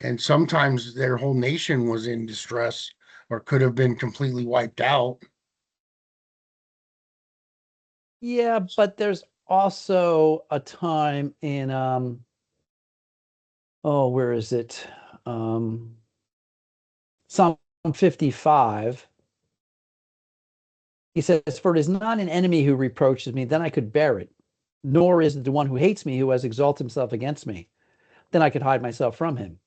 and sometimes their whole nation was in distress or could have been completely wiped out. Yeah, but there's also a time in where is it? Psalm 55. He says, "For it is not an enemy who reproaches me, then I could bear it, nor is it the one who hates me who has exalted himself against me, then I could hide myself from him.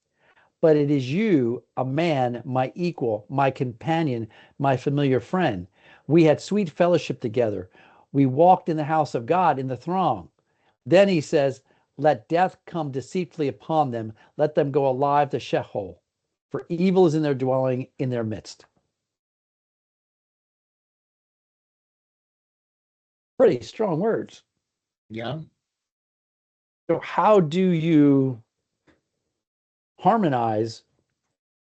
But it is you, a man, my equal, my companion, my familiar friend. We had sweet fellowship together. We walked in the house of God in the throng." Then he says, "Let death come deceitfully upon them. Let them go alive to Sheol, for evil is in their dwelling in their midst." Pretty strong words. Yeah. So how do you harmonize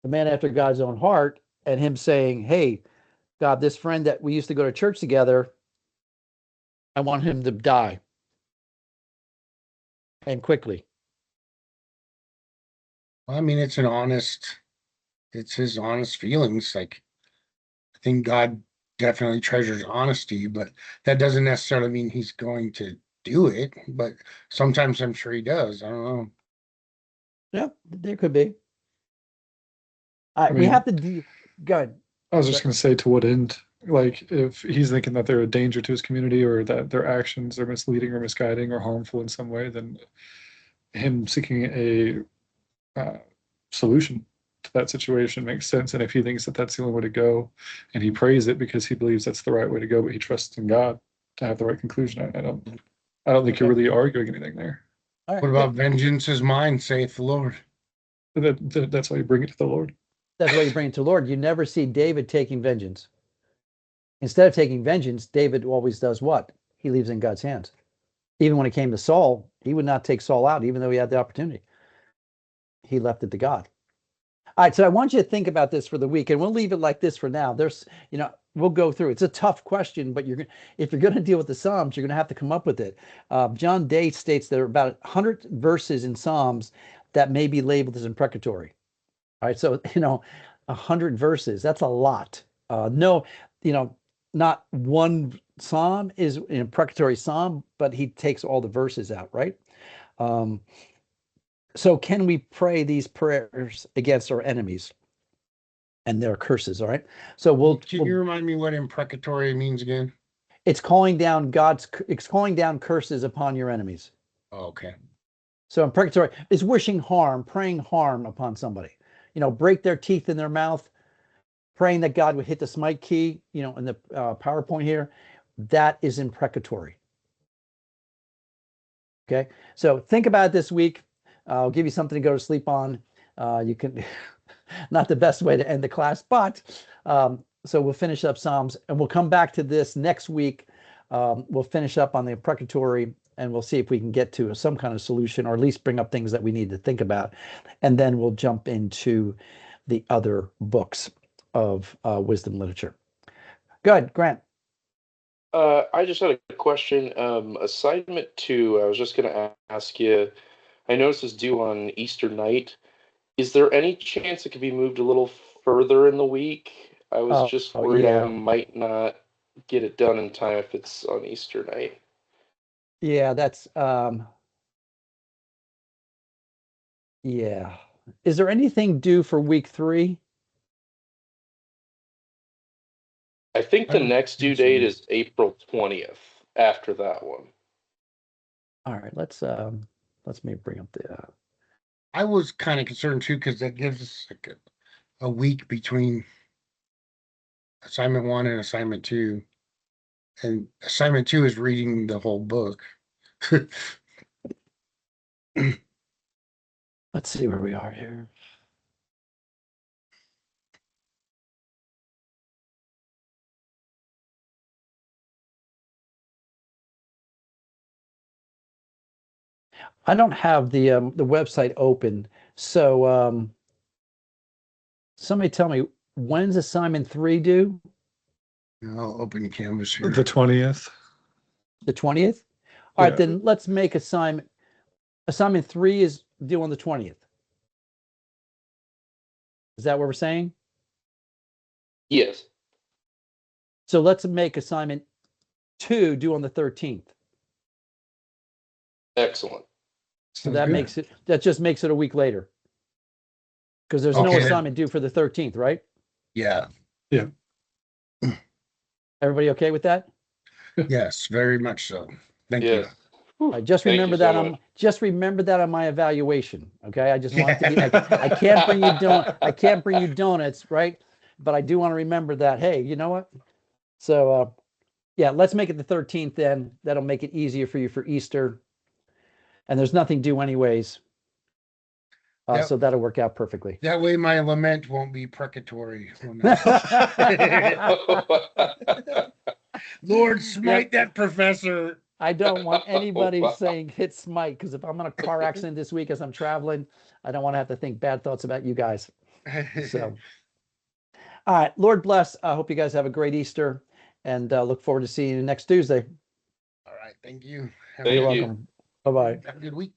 the man after God's own heart and him saying, "Hey, God, this friend that we used to go to church together, I want him to die and quickly"? Well, it's his honest feelings. Like, I think God definitely treasures honesty, but that doesn't necessarily mean he's going to do it. But sometimes I'm sure he does. I don't know. Yeah, there could be. I We mean, have to go ahead. I was just going to say, to what end? Like, if he's thinking that they're a danger to his community or that their actions are misleading or misguiding or harmful in some way, then him seeking a solution to that situation makes sense. And if he thinks that that's the only way to go, and he prays it because he believes that's the right way to go, but he trusts in God to have the right conclusion, I don't think you're really arguing anything there. All right. What about vengeance is mine, saith the Lord? That's why you bring it to the Lord. That's why you bring it to the Lord. You never see David taking vengeance. Instead of taking vengeance, David always does what? He leaves in God's hands. Even when it came to Saul, he would not take Saul out, even though he had the opportunity. He left it to God. All right, so I want you to think about this for the week, and we'll leave it like this for now. We'll go through. It's a tough question, but if you're going to deal with the Psalms, you're going to have to come up with it. John Day states there are about 100 verses in Psalms that may be labeled as imprecatory. All right, so 100 verses, that's a lot. not one psalm is an imprecatory psalm, but he takes all the verses out, right? So can we pray these prayers against our enemies and their curses? All right. So Can you remind me what imprecatory means again? it's calling down curses upon your enemies. Oh, okay. So imprecatory is wishing harm, praying harm upon somebody. Break their teeth in their mouth, praying that God would hit the smite key, in the PowerPoint here. That is imprecatory. Okay. So think about it this week. I'll give you something to go to sleep on. You can, not the best way to end the class, but so we'll finish up Psalms and we'll come back to this next week. We'll finish up on the imprecatory and we'll see if we can get to some kind of solution or at least bring up things that we need to think about. And then we'll jump into the other books of wisdom literature. Good, Grant. I just had a question. Assignment 2, I was just going to ask you, I noticed it's due on Easter night. Is there any chance it could be moved a little further in the week? I was just worried I might not get it done in time if it's on Easter night. Yeah, that's yeah. Is there anything due for week 3? I think the next due date is April 20th after that one. All right, let's maybe bring up the I was kind of concerned too, because that gives us like a week between assignment 1 and assignment 2. And assignment 2 is reading the whole book. let's see where we are here. I don't have the website open, so somebody tell me, when's assignment 3 due? I'll open Canvas here. The 20th. The 20th? All right, Yeah. then let's make assignment 3 is due on the 20th. Is that what we're saying? Yes. So let's make assignment 2 due on the 13th. Excellent. So that just makes it a week later. Because there's no assignment due for the 13th, right? Yeah. Yeah. Everybody okay with that? Yes, very much so. Thank you. I just remember that on my evaluation. Okay, I just want to be. I can't bring you donuts, right? But I do want to remember that. Hey, you know what? So, yeah, let's make it the 13th. Then that'll make it easier for you for Easter. And there's nothing due anyways. So that'll work out perfectly. That way my lament won't be precatory. Lord, smite that professor. I don't want anybody saying hit smite, because if I'm in a car accident this week as I'm traveling, I don't want to have to think bad thoughts about you guys. So, all right, Lord bless. I hope you guys have a great Easter and look forward to seeing you next Tuesday. All right, thank you. Thank you. You're welcome. Bye-bye. Have a good week.